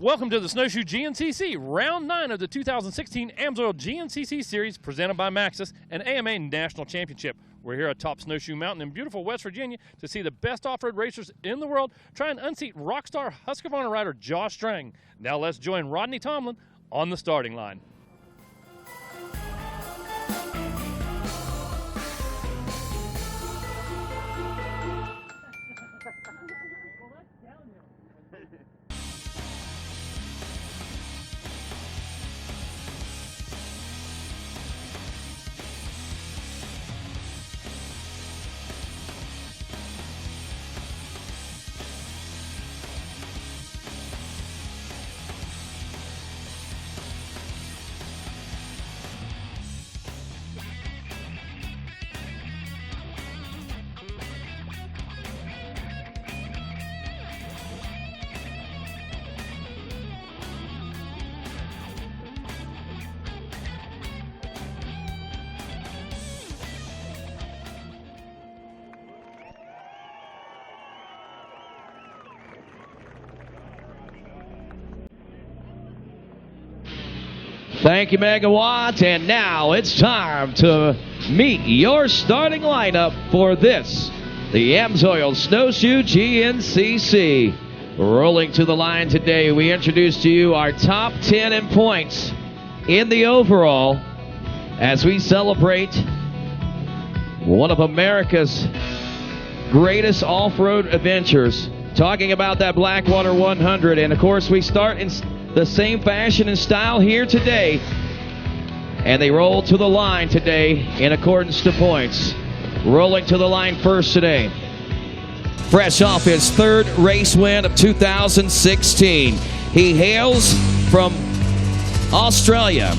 Welcome to the Snowshoe GNCC, Round 9 of the 2016 Amsoil GNCC Series presented by Maxxis and AMA National Championship. We're here atop Snowshoe Mountain in beautiful West Virginia to see the best off-road racers in the world try and unseat rockstar Husqvarna rider Josh Strang. Now let's join Rodney Tomlin on the starting line. Thank you, Megawatts, and now it's time to meet your starting lineup for this, the Amsoil Snowshoe GNCC. Rolling to the line today, we introduce to you our top 10 in points in the overall as we celebrate one of America's greatest off-road adventures, talking about that Blackwater 100. And of course, we start in the same fashion and style here today, and they roll to the line today in accordance to points. Rolling to the line first today, fresh off his third race win of 2016, he hails from Australia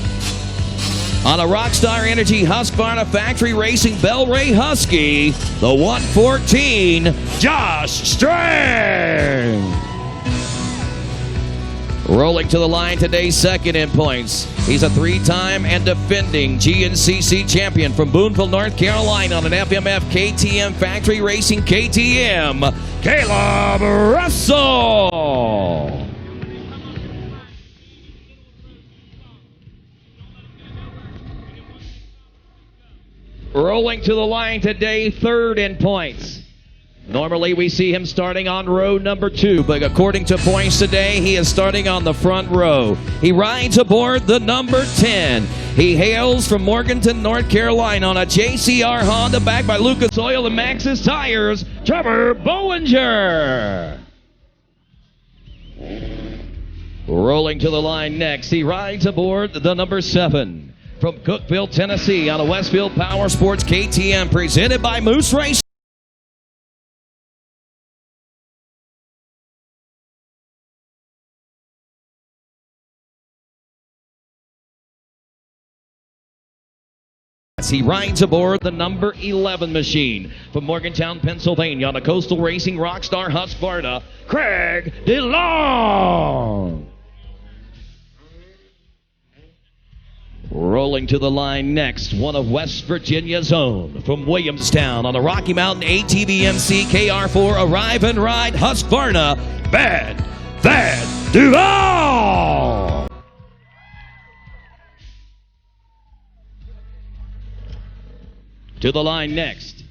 on a Rockstar Energy Husqvarna Factory Racing Bel-Ray Husky, the 114, Josh Strang. Rolling to the line today, second in points. He's a three-time and defending GNCC champion from Boonville, North Carolina on an FMF KTM Factory Racing KTM, Caleb Russell. Rolling to the line today, third in points. Normally we see him starting on row number 2, but according to points today, he is starting on the front row. He rides aboard the number 10. He hails from Morganton, North Carolina on a JCR Honda backed by Lucas Oil and Maxxis Tires, Trevor Bollinger. Rolling to the line next, he rides aboard the number 7 from Cookeville, Tennessee on a Westfield Power Sports KTM presented by Moose Racing. He rides aboard the number 11 machine from Morgantown, Pennsylvania on a Coastal Racing Rockstar Husqvarna, Craig DeLong. Rolling to the line next, one of West Virginia's own from Williamstown on a Rocky Mountain ATV MC KR4 Arrive and Ride Husqvarna, Bad DeLong. To the line next,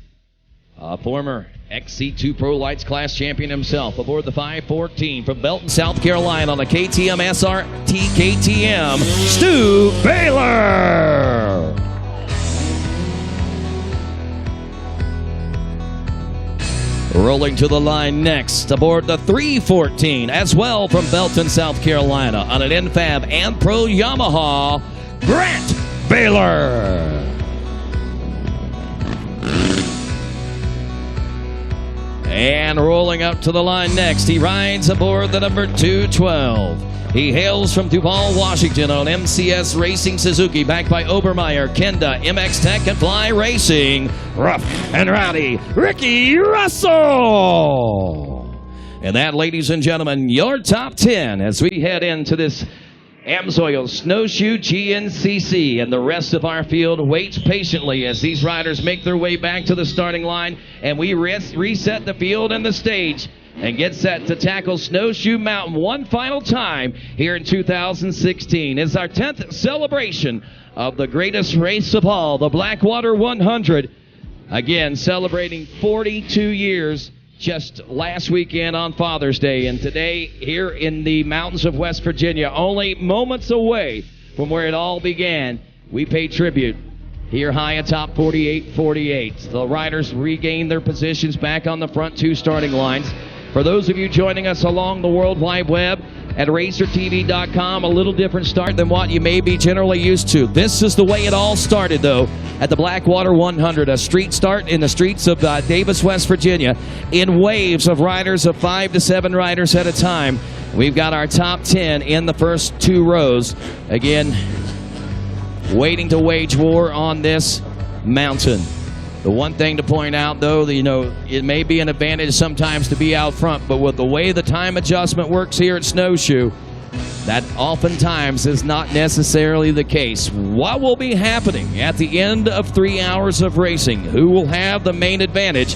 a former XC2 Pro Lights class champion himself aboard the 514 from Belton, South Carolina on a KTM SRT KTM, Stu Baylor. Rolling to the line next, aboard the 314, as well from Belton, South Carolina on an NFAB and Pro Yamaha, Grant Baylor. And rolling up to the line next, he rides aboard the number 212. He hails from Duval, Washington on MCS Racing Suzuki, backed by Obermeyer, Kenda, MX Tech, and Fly Racing, Rough and Rowdy, Ricky Russell. And that, ladies and gentlemen, your top 10 as we head into this Amsoil Snowshoe GNCC, and the rest of our field waits patiently as these riders make their way back to the starting line, and we reset the field and the stage and get set to tackle Snowshoe Mountain one final time here in 2016. It's our 10th celebration of the greatest race of all, the Blackwater 100. Again, celebrating 42 years just last weekend on Father's Day. And today, here in the mountains of West Virginia, only moments away from where it all began, we pay tribute here high atop 48-48. The riders regain their positions back on the front two starting lines. For those of you joining us along the World Wide Web at RacerTV.com, a little different start than what you may be generally used to. This is the way it all started, though, at the Blackwater 100, a street start in the streets of Davis, West Virginia, in waves of riders of 5 to 7 riders at a time. We've got our top 10 in the first 2 rows. Again, waiting to wage war on this mountain. The one thing to point out, though, it may be an advantage sometimes to be out front, but with the way the time adjustment works here at Snowshoe, that oftentimes is not necessarily the case. What will be happening at the end of 3 hours of racing? Who will have the main advantage,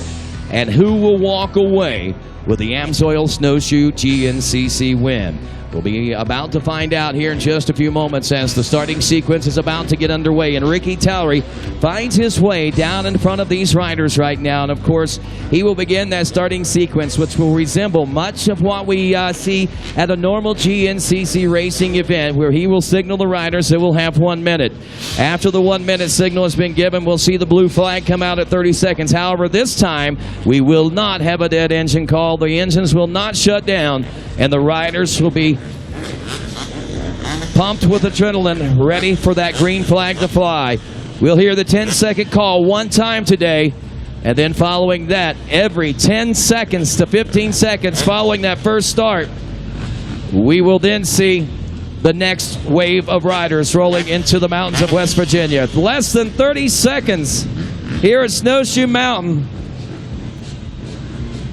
and who will walk away with the Amsoil Snowshoe GNCC win? We'll be about to find out here in just a few moments as the starting sequence is about to get underway. And Ricky Towery finds his way down in front of these riders right now. And, of course, he will begin that starting sequence, which will resemble much of what we see at a normal GNCC racing event, where he will signal the riders that will have 1 minute. After the 1 minute signal has been given, we'll see the blue flag come out at 30 seconds. However, this time, we will not have a dead engine call. The engines will not shut down, and the riders will be pumped with adrenaline, ready for that green flag to fly. We'll hear the 10-second call one time today, and then following that, every 10 seconds to 15 seconds following that first start, we will then see the next wave of riders rolling into the mountains of West Virginia. Less than 30 seconds here at Snowshoe Mountain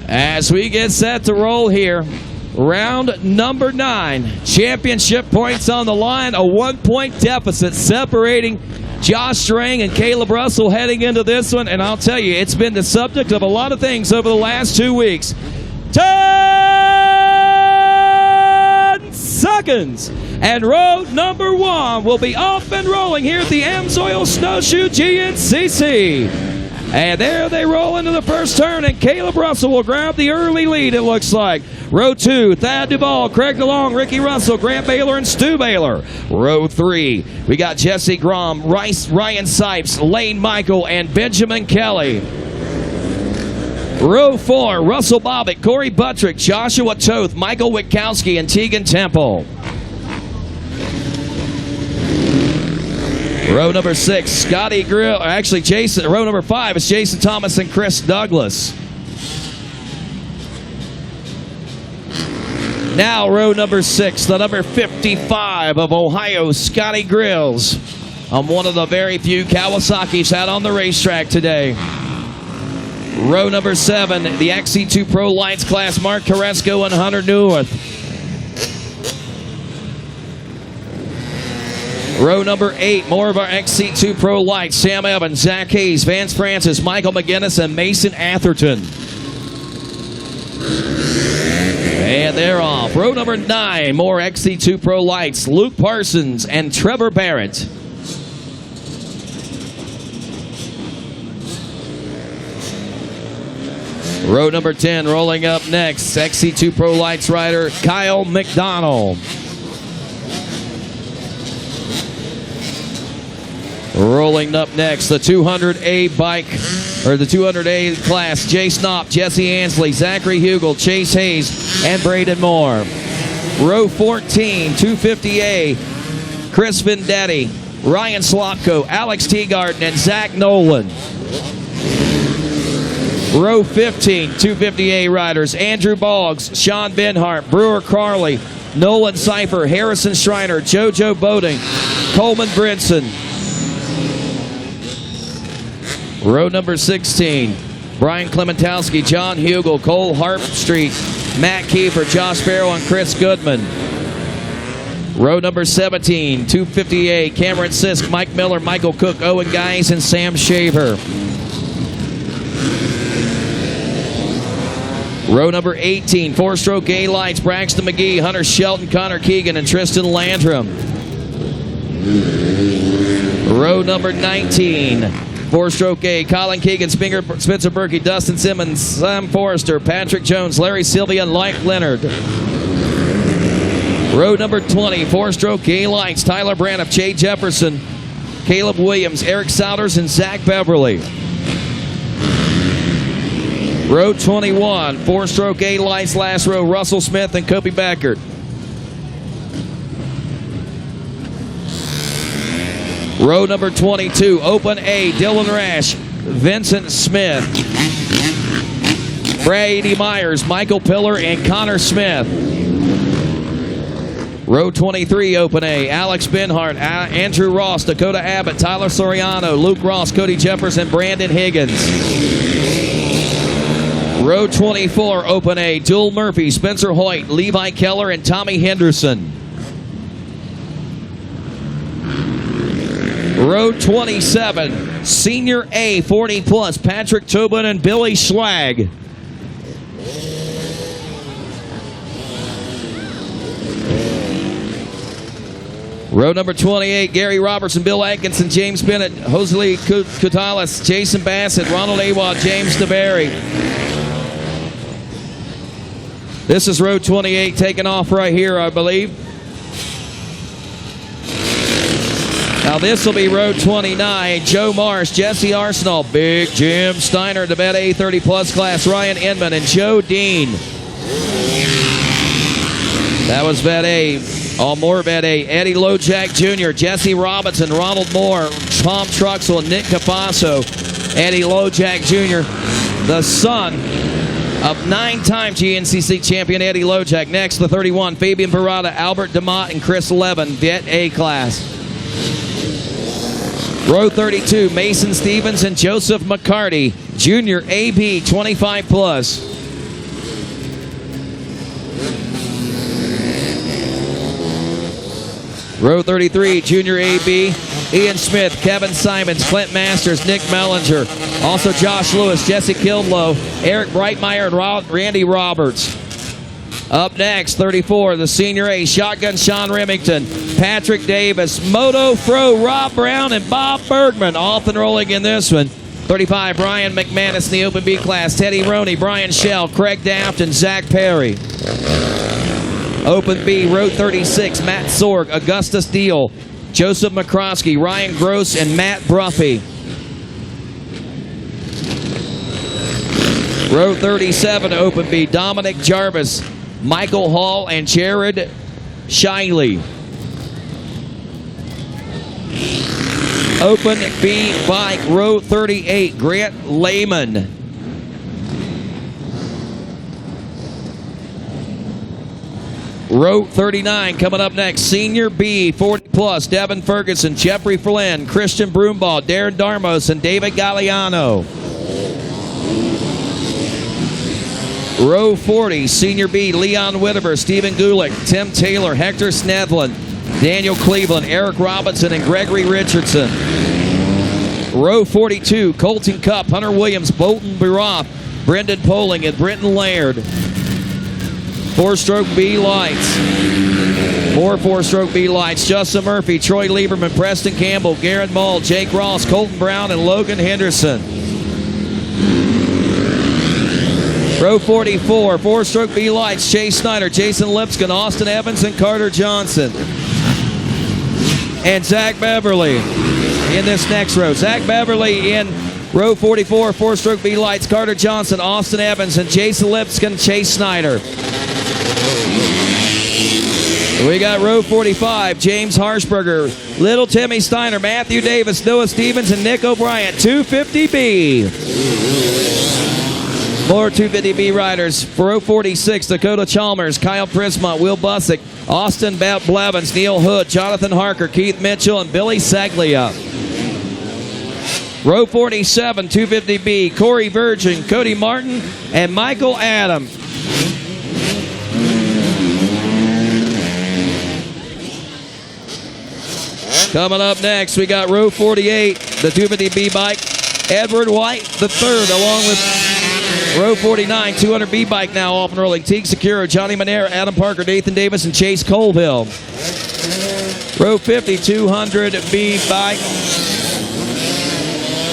as we get set to roll here. Round number 9. Championship points on the line. A 1-point deficit separating Josh Strang and Caleb Russell heading into this one. And I'll tell you, it's been the subject of a lot of things over the last 2 weeks. 10 seconds. And road number 1 will be off and rolling here at the Amsoil Snowshoe GNCC. And there they roll into the first turn, and Caleb Russell will grab the early lead, it looks like. Row 2, Thad Duvall, Craig DeLong, Ricky Russell, Grant Baylor, and Stu Baylor. Row 3, we got Jesse Grom, Ryan Sipes, Lane Michael, and Benjamin Kelly. Row 4, Russell Bobbitt, Corey Buttrick, Joshua Toth, Michael Witkowski, and Tegan Temple. Row number 6, Scotty Grill, or actually Jason. Row number 5 is Jason Thomas and Chris Douglas. Now row number 6, the number 55 of Ohio, Scotty Grills, on one of the very few Kawasaki's out on the racetrack today. Row number 7, the XC2 Pro Lights class, Mark Carresco and Hunter Neuwirth. Row number 8, more of our XC2 Pro Lights, Sam Evans, Zach Hayes, Vance Francis, Michael McGinnis, and Mason Atherton. And they're off. Row number 9, more XC2 Pro Lights, Luke Parsons and Trevor Barrett. Row number 10, rolling up next, XC2 Pro Lights rider Kyle McDonald. Rolling up next, the 200A bike, or the 200A class, Jay Snopp, Jesse Ansley, Zachary Hugel, Chase Hayes, and Braden Moore. Row 14, 250A, Chris Vendetti, Ryan Slopko, Alex Teagarden, and Zach Nolan. Row 15, 250A riders, Andrew Boggs, Sean Benhart, Brewer Carley, Nolan Cipher, Harrison Schreiner, JoJo Boating, Coleman Brinson. Row number 16, Brian Klementowski, John Hugel, Cole Harpstreet, Matt Kiefer, Josh Farrell, and Chris Goodman. Row number 17, 258, Cameron Sisk, Mike Miller, Michael Cook, Owen Guys, and Sam Shaver. Row number 18, four-stroke A lights, Braxton McGee, Hunter Shelton, Connor Keegan, and Tristan Landrum. Row number 19, four-stroke A, Colin Keegan, Spencer Berkey, Dustin Simmons, Sam Forrester, Patrick Jones, Larry Sylvia, and Mike Leonard. Row number 20, four-stroke A lights, Tyler Braniff, Jay Jefferson, Caleb Williams, Eric Souders, and Zach Beverly. Row 21, four-stroke A lights, last row, Russell Smith and Kobe Beckert. Row number 22, open A, Dylan Rash, Vincent Smith, Brady Myers, Michael Pillar, and Connor Smith. Row 23, open A, Alex Benhart, Andrew Ross, Dakota Abbott, Tyler Soriano, Luke Ross, Cody Jefferson, Brandon Higgins. Row 24, open A, Dual Murphy, Spencer Hoyt, Levi Keller, and Tommy Henderson. Row 27, Senior A, 40 plus, Patrick Tobin and Billy Schlag. Row number 28, Gary Robertson, Bill Atkinson, James Bennett, Jose Cutales, Jason Bassett, Ronald Awad, James DeBerry. This is row 28 taking off right here, I believe. Now this will be row 29, Joe Marsh, Jesse Arsenal, Big Jim Steiner, the Bet A 30 plus class, Ryan Inman, and Joe Dean. That was Bet A. All more Bet A. Eddie Lojak Jr., Jesse Robinson, Ronald Moore, Tom Truxell, and Nick Capasso. Eddie Lojak Jr., the son of 9-time GNCC champion Eddie Lojak. Next, the 31, Fabian Barada, Albert DeMott, and Chris Levin, Bet A class. Row 32, Mason Stevens and Joseph McCarty, Junior AB 25 plus. Row 33, Junior AB, Ian Smith, Kevin Simons, Clint Masters, Nick Mellinger. Also Josh Lewis, Jesse Kildlow, Eric Breitmeyer, and Randy Roberts. Up next, 34, the Senior A, Shotgun Sean Remington, Patrick Davis, Moto Fro, Rob Brown, and Bob Bergman. Off and rolling in this one. 35, Brian McManus in the Open B class, Teddy Roney, Brian Shell, Craig Daft, and Zach Perry. Open B, row 36, Matt Sorg, Augustus Deal, Joseph McCroskey, Ryan Gross, and Matt Bruffy. Row 37, Open B, Dominic Jarvis, Michael Hall, and Jared Shiley. Open B bike, row 38, Grant Lehman. Row 39 coming up next. Senior B, 40 plus, Devin Ferguson, Jeffrey Flynn, Christian Broombaugh, Darren Darmos, and David Galliano. Row 40, Senior B, Leon Whittaker, Stephen Gulick, Tim Taylor, Hector Snedlin, Daniel Cleveland, Eric Robinson, and Gregory Richardson. Row 42, Colton Cup, Hunter Williams, Bolton Baroff, Brendan Poling, and Brenton Laird. Four-stroke B lights. More four-stroke B lights. Justin Murphy, Troy Lieberman, Preston Campbell, Garrett Mull, Jake Ross, Colton Brown, and Logan Henderson. Row 44, four-stroke B lights. Chase Snyder, Jason Lipscomb, Austin Evans, and Carter Johnson. And Zach Beverly in this next row. Zach Beverly in row 44, four-stroke B lights. Carter Johnson, Austin Evans, and Jason Lipscomb, Chase Snyder. We got row 45, James Harshberger, Little Timmy Steiner, Matthew Davis, Noah Stevens, and Nick O'Brien. 250B. More 250B riders. For row 46, Dakota Chalmers, Kyle Prisma, Will Busick, Austin Blevins, Neil Hood, Jonathan Harker, Keith Mitchell, and Billy Saglia. Row 47, 250B, Corey Virgin, Cody Martin, and Michael Adam. Coming up next, we got row 48, the 250B bike, Edward White III, along with Row 49, 200B bike now off and rolling. Teague Secure, Johnny Manera, Adam Parker, Nathan Davis, and Chase Colville. Row 50, 200B bike.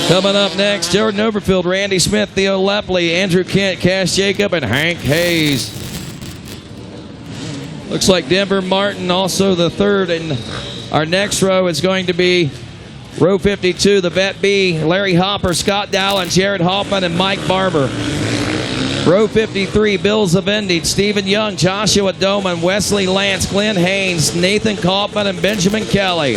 Coming up next, Jordan Overfield, Randy Smith, Theo Lepley, Andrew Kent, Cash Jacob, and Hank Hayes. Looks like Denver Martin also the third. And our next row is going to be row 52, the Vet B, Larry Hopper, Scott Dowland, Jared Hoffman, and Mike Barber. Row 53, Bill Zavendi, Stephen Young, Joshua Doman, Wesley Lance, Glenn Haynes, Nathan Kaufman, and Benjamin Kelly.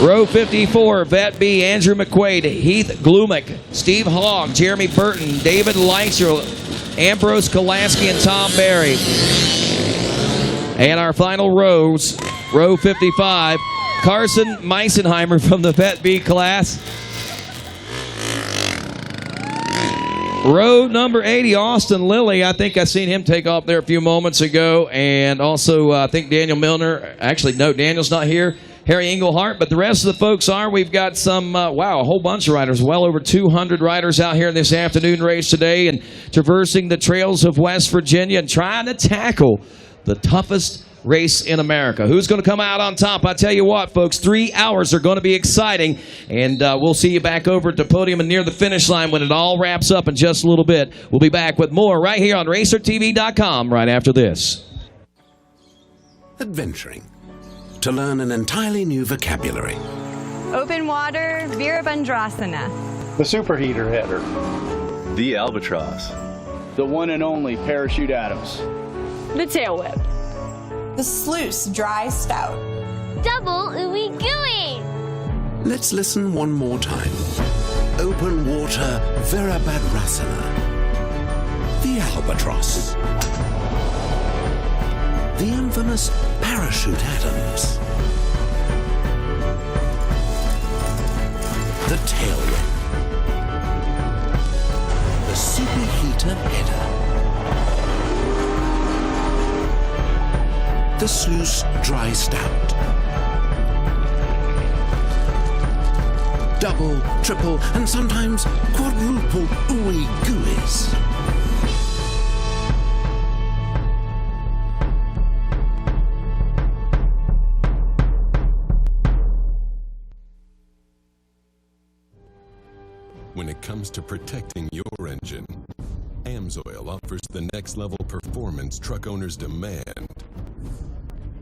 Row 54, Vet B, Andrew McQuaid, Heath Glumick, Steve Hogg, Jeremy Burton, David Leitzer, Ambrose Kolaski, and Tom Barry. And our final rows, row 55, Carson Meisenheimer from the Vet B class. Row number 80, Austin Lilly. I think I seen him take off there a few moments ago. And also, I think Daniel Milner. Actually, no, Daniel's not here. Harry Englehart, but the rest of the folks are. We've got some, a whole bunch of riders, well over 200 riders out here in this afternoon race today and traversing the trails of West Virginia and trying to tackle the toughest race in America. Who's going to come out on top? I tell you what, folks, 3 hours are going to be exciting, and we'll see you back over at the podium and near the finish line when it all wraps up in just a little bit. We'll be back with more right here on RacerTV.com right after this. Adventuring. To learn an entirely new vocabulary. Open water, Veerabhandrasana. The superheater header. The albatross. The one and only Parachute Adams. The tail whip. The sluice dry stout. Double ooey gooey. Let's listen one more time. Open water, Veerabhandrasana. The albatross. The infamous Parachute Adams. The tail whip. The superheater header. The sluice dry stout. Double, triple, and sometimes quadruple ooey gooeys. When it comes to protecting your engine, Amsoil offers the next level performance truck owners demand.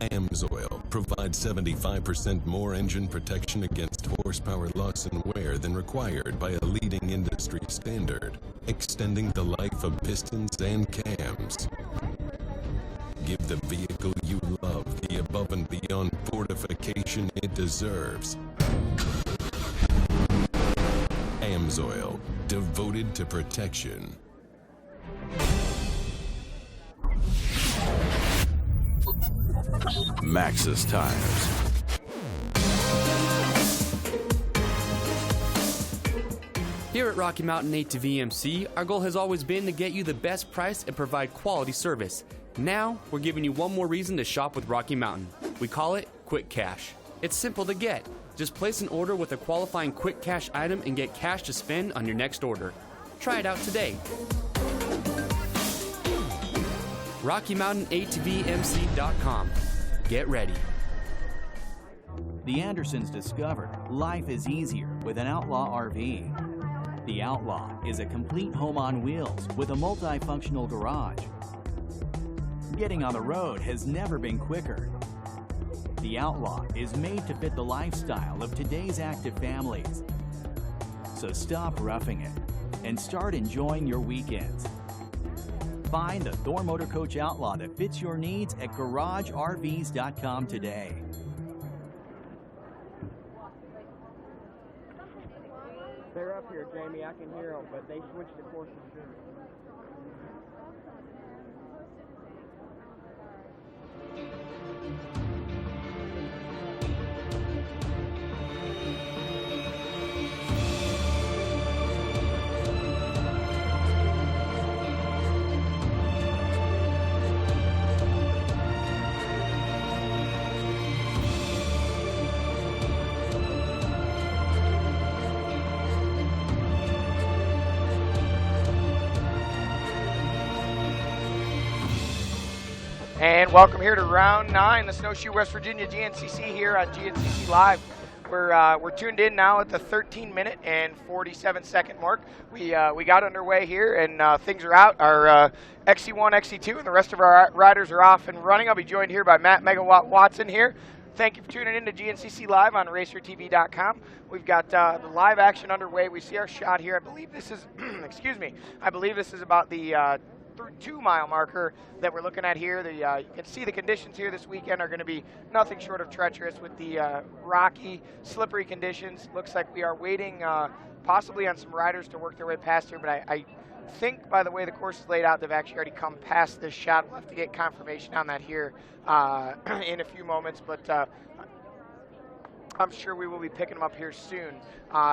Amsoil provides 75% more engine protection against horsepower loss and wear than required by a leading industry standard, extending the life of pistons and cams. Give the vehicle you love the above and beyond fortification it deserves. Amsoil, devoted to protection. Maxxis Tires. Here at Rocky Mountain 8 to VMC, our goal has always been to get you the best price and provide quality service. Now, we're giving you one more reason to shop with Rocky Mountain. We call it Quick Cash. It's simple to get. Just place an order with a qualifying Quick Cash item and get cash to spend on your next order. Try it out today. RockyMountain8tvmc.com. Get ready. The Andersons discovered life is easier with an Outlaw RV. The Outlaw is a complete home on wheels with a multifunctional garage. Getting on the road has never been quicker. The Outlaw is made to fit the lifestyle of today's active families. So stop roughing it and start enjoying your weekends. Find the Thor Motor Coach Outlaw that fits your needs at GarageRVs.com today. They're up here, Jamie. I can hear them, but they switched the courses. And welcome here to round 9, the Snowshoe West Virginia GNCC here on GNCC Live. We're tuned in now at the 13-minute and 47-second mark. We got underway here, and things are out. Our XC1, XC2, and the rest of our riders are off and running. I'll be joined here by Matt Megawatt Watson here. Thank you for tuning in to GNCC Live on RacerTV.com. We've got the live action underway. We see our shot here. I believe this is, excuse me, I believe this is about the 2-mile marker that we're looking at here. You can see the conditions here this weekend are going to be nothing short of treacherous with the rocky, slippery conditions. Looks like we are waiting possibly on some riders to work their way past here, but I think by the way the course is laid out, they've actually already come past this shot. We'll have to get confirmation on that here in a few moments, but I'm sure we will be picking them up here soon.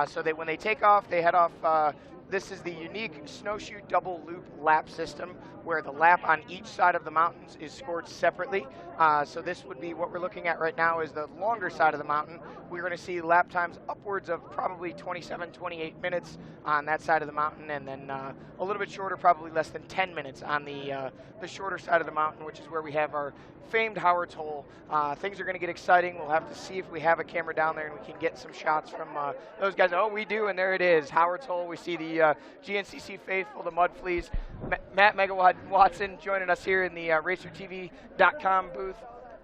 So that when they take off, they head off. This is the unique snowshoe double loop lap system where the lap on each side of the mountains is scored separately. So this would be what we're looking at right now is the longer side of the mountain. We're going to see lap times upwards of probably 27, 28 minutes on that side of the mountain, and then a little bit shorter, probably less than 10 minutes on the shorter side of the mountain, which is where we have our famed Howard's Hole. Things are going to get exciting. We'll have to see if we have a camera down there and we can get some shots from those guys. Oh, we do, and there it is, Howard's Hole. We see the GNCC faithful, the Mud Fleas. Matt Megawatt Watson joining us here in the RacerTV.com booth,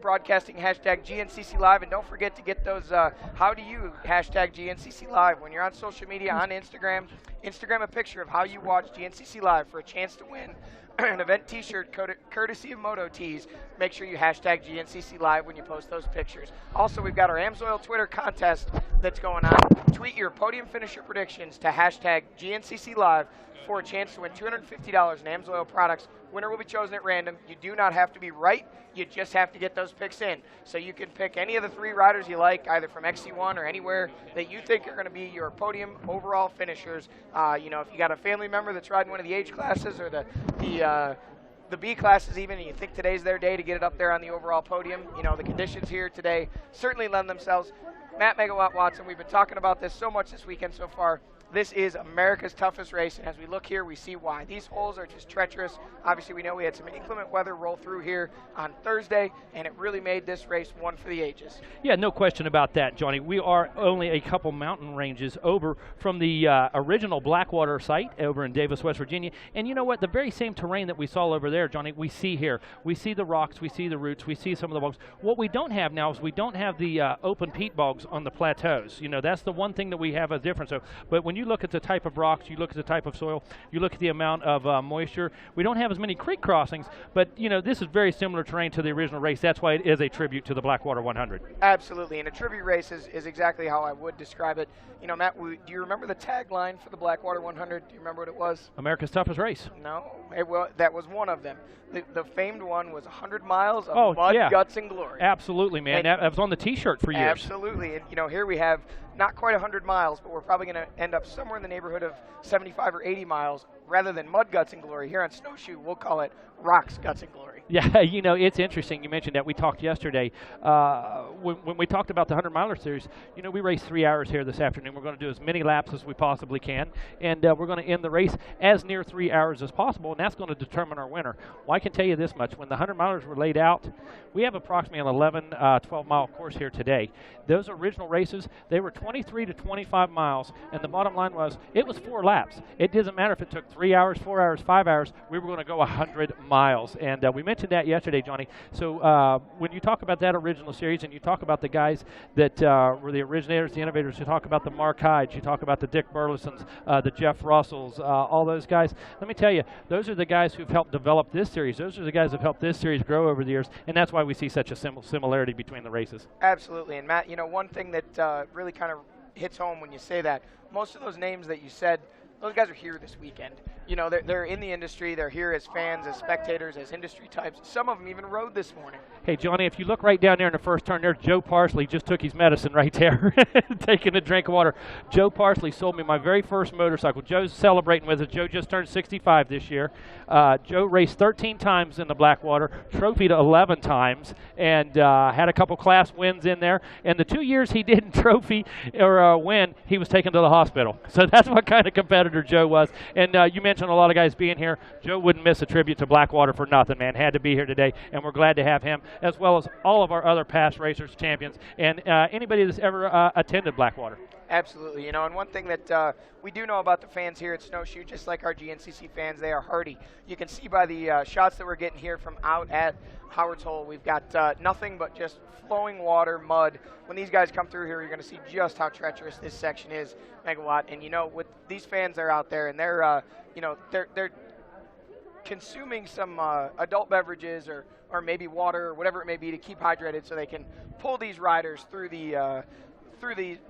broadcasting hashtag GNCC Live. And don't forget to get those how do you hashtag GNCC Live when you're on social media, on Instagram a picture of how you watch GNCC Live for a chance to win an event t-shirt courtesy of Moto Tees. Make sure you hashtag GNCC Live when you post those pictures. Also, we've got our Amsoil Twitter contest that's going on. Tweet your podium finisher predictions to hashtag GNCC Live for a chance to win $250 in Amsoil products. Winner will be chosen at random. You do not have to be right. You just have to get those picks in. So you can pick any of the 3 riders you like, either from XC1 or anywhere that you think are going to be your podium overall finishers. You know, if you got a family member that's riding one of the H classes or the B classes even, and you think today's their day to get it up there on the overall podium, you know, the conditions here today certainly lend themselves. Matt Megawatt Watson, we've been talking about this so much this weekend so far. This is America's toughest race, and as we look here, we see why. These holes are just treacherous. Obviously, we know we had some inclement weather roll through here on Thursday, and it really made this race one for the ages. Yeah, no question about that, Johnny. We are only a couple mountain ranges over from the original Blackwater site over in Davis, West Virginia. And you know what? The very same terrain that we saw over there, Johnny, we see here. We see the rocks, we see the roots, we see some of the bogs. What we don't have now is we don't have the open peat bogs on the plateaus. You know, that's the one thing that we have as different. So, but when you look at the type of rocks, you look at the type of soil, you look at the amount of moisture, we don't have as many creek crossings, but you know, this is very similar terrain to the original race. That's why it is a tribute to the Blackwater 100. Absolutely, and a tribute race is exactly how I would describe it. You know, Matt, do you remember the tagline for the Blackwater 100? Do you remember what it was? America's toughest race. No, that was one of them. The famed one was 100 miles of mud, guts, and glory. Absolutely, man. That was on the T-shirt for years. Absolutely, and you know, here we have not quite 100 miles, but we're probably going to end up somewhere in the neighborhood of 75 or 80 miles. Rather than mud, guts, and glory, here on Snowshoe, we'll call it rocks, guts, and glory. Yeah, you know, it's interesting. You mentioned that. We talked yesterday. When we talked about the 100-miler series, you know, we raced 3 hours here this afternoon. We're going to do as many laps as we possibly can, and we're going to end the race as near 3 hours as possible, and that's going to determine our winner. Well, I can tell you this much. When the 100-milers were laid out, we have approximately an 11, 12-mile course here today. Those original races, they were 23 to 25 miles, and the bottom line was it was 4 laps. It doesn't matter if it took 3 hours, 4 hours, 5 hours. We were going to go 100 miles, and we mentioned that yesterday, Johnny. So when you talk about that original series and you talk about the guys that were the originators, the innovators, you talk about the Mark Hydes, you talk about the Dick Burlesons, the Jeff Russells, all those guys, let me tell you, those are the guys who've helped develop this series. Those are the guys who've helped this series grow over the years, and that's why we see such a similarity between the races. Absolutely, and Matt, you know, one thing that really kind of hits home when you say that, most of those names that you said, those guys are here this weekend. You know, they're in the industry. They're here as fans, as spectators, as industry types. Some of them even rode this morning. Hey, Johnny, if you look right down there in the first turn, there's Joe Parsley. Just took his medicine right there, taking a drink of water. Joe Parsley sold me my very first motorcycle. Joe's celebrating with us. Joe just turned 65 this year. Joe raced 13 times in the Blackwater, trophied 11 times, and had a couple class wins in there. And the 2 years he didn't trophy or win, he was taken to the hospital. So that's what kind of competitor Joe was. And you mentioned mentioned a lot of guys being here. Joe wouldn't miss a tribute to Blackwater for nothing, man. Had to be here today, and we're glad to have him, as well as all of our other past racers, champions, and anybody that's ever attended Blackwater. Absolutely, you know, and one thing that we do know about the fans here at Snowshoe, just like our GNCC fans, they are hardy. You can see by the shots that we're getting here from out at Howard's Hole, we've got nothing but just flowing water, mud. When these guys come through here, you're going to see just how treacherous this section is, Megawatt. And, you know, with these fans, they're out there, and they're, you know, they're consuming some adult beverages or maybe water or whatever it may be to keep hydrated so they can pull these riders through the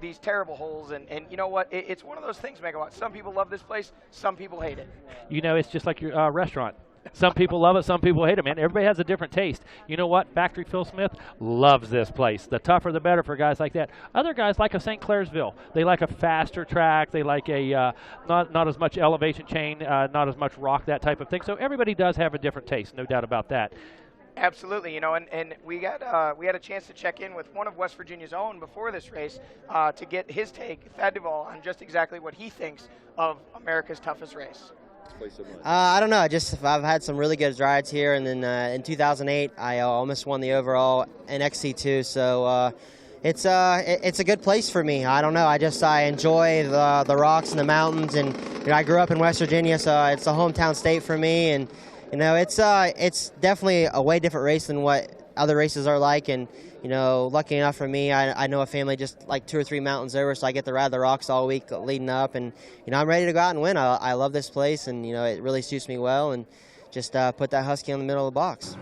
these terrible holes, and you know what? It's one of those things, Megawatt. Some people love this place, some people hate it. You know, it's just like your restaurant. Some people love it, some people hate it, man. Everybody has a different taste. You know what? Factory Phil Smith loves this place. The tougher, the better for guys like that. Other guys like a St. Clairsville. They like a faster track. They like a not as much elevation chain, not as much rock, that type of thing. So everybody does have a different taste, no doubt about that. Absolutely, you know, and we had a chance to check in with one of West Virginia's own before this race to get his take, Thad Duvall, on just exactly what he thinks of America's toughest race. I don't know. I've had some really good rides here, and then in 2008 I almost won the overall in XC2. So it's a good place for me. I don't know. I enjoy the rocks and the mountains, and you know, I grew up in West Virginia, so it's a hometown state for me, and you know, it's definitely a way different race than what other races are like. And you know, lucky enough for me, I know a family just like 2 or 3 mountains over, so I get to ride the rocks all week leading up, and you know, I'm ready to go out and win. I love this place, and you know, it really suits me well, and just put that Husky in the middle of the box.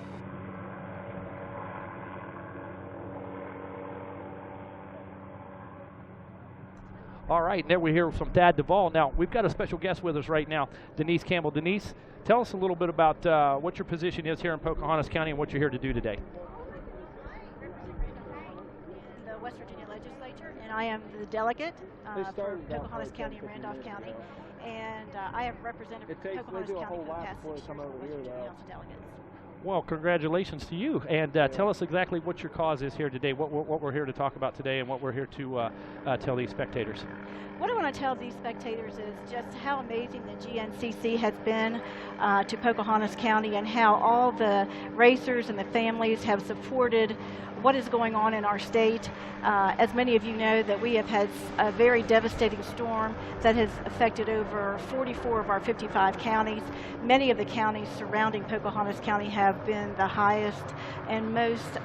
All right, now we hear from Thad Duvall. Now, we've got a special guest with us right now, Denise Campbell. Denise, tell us a little bit about what your position is here in Pocahontas County and what you're here to do today. The West Virginia Legislature, and I am the delegate for Pocahontas County and Randolph County, and I have represented Pocahontas County for the past 6 years for West Virginia House of Delegates. Well, congratulations to you, and tell us exactly what your cause is here today, what we're here to talk about today, and what we're here to tell these spectators. What I want to tell these spectators is just how amazing the GNCC has been to Pocahontas County, and how all the racers and the families have supported what is going on in our state. As many of you know, that we have had a very devastating storm that has affected over 44 of our 55 counties. Many of the counties surrounding Pocahontas County have been the highest and most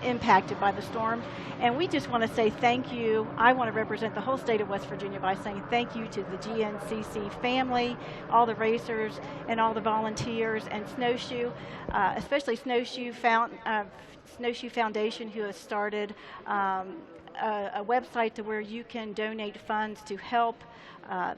impacted by the storm. And we just want to say thank you. I want to represent the whole state of West Virginia by saying thank you to the GNCC family, all the racers, and all the volunteers, and Snowshoe, especially Snowshoe Foundation, who has started a website to where you can donate funds to help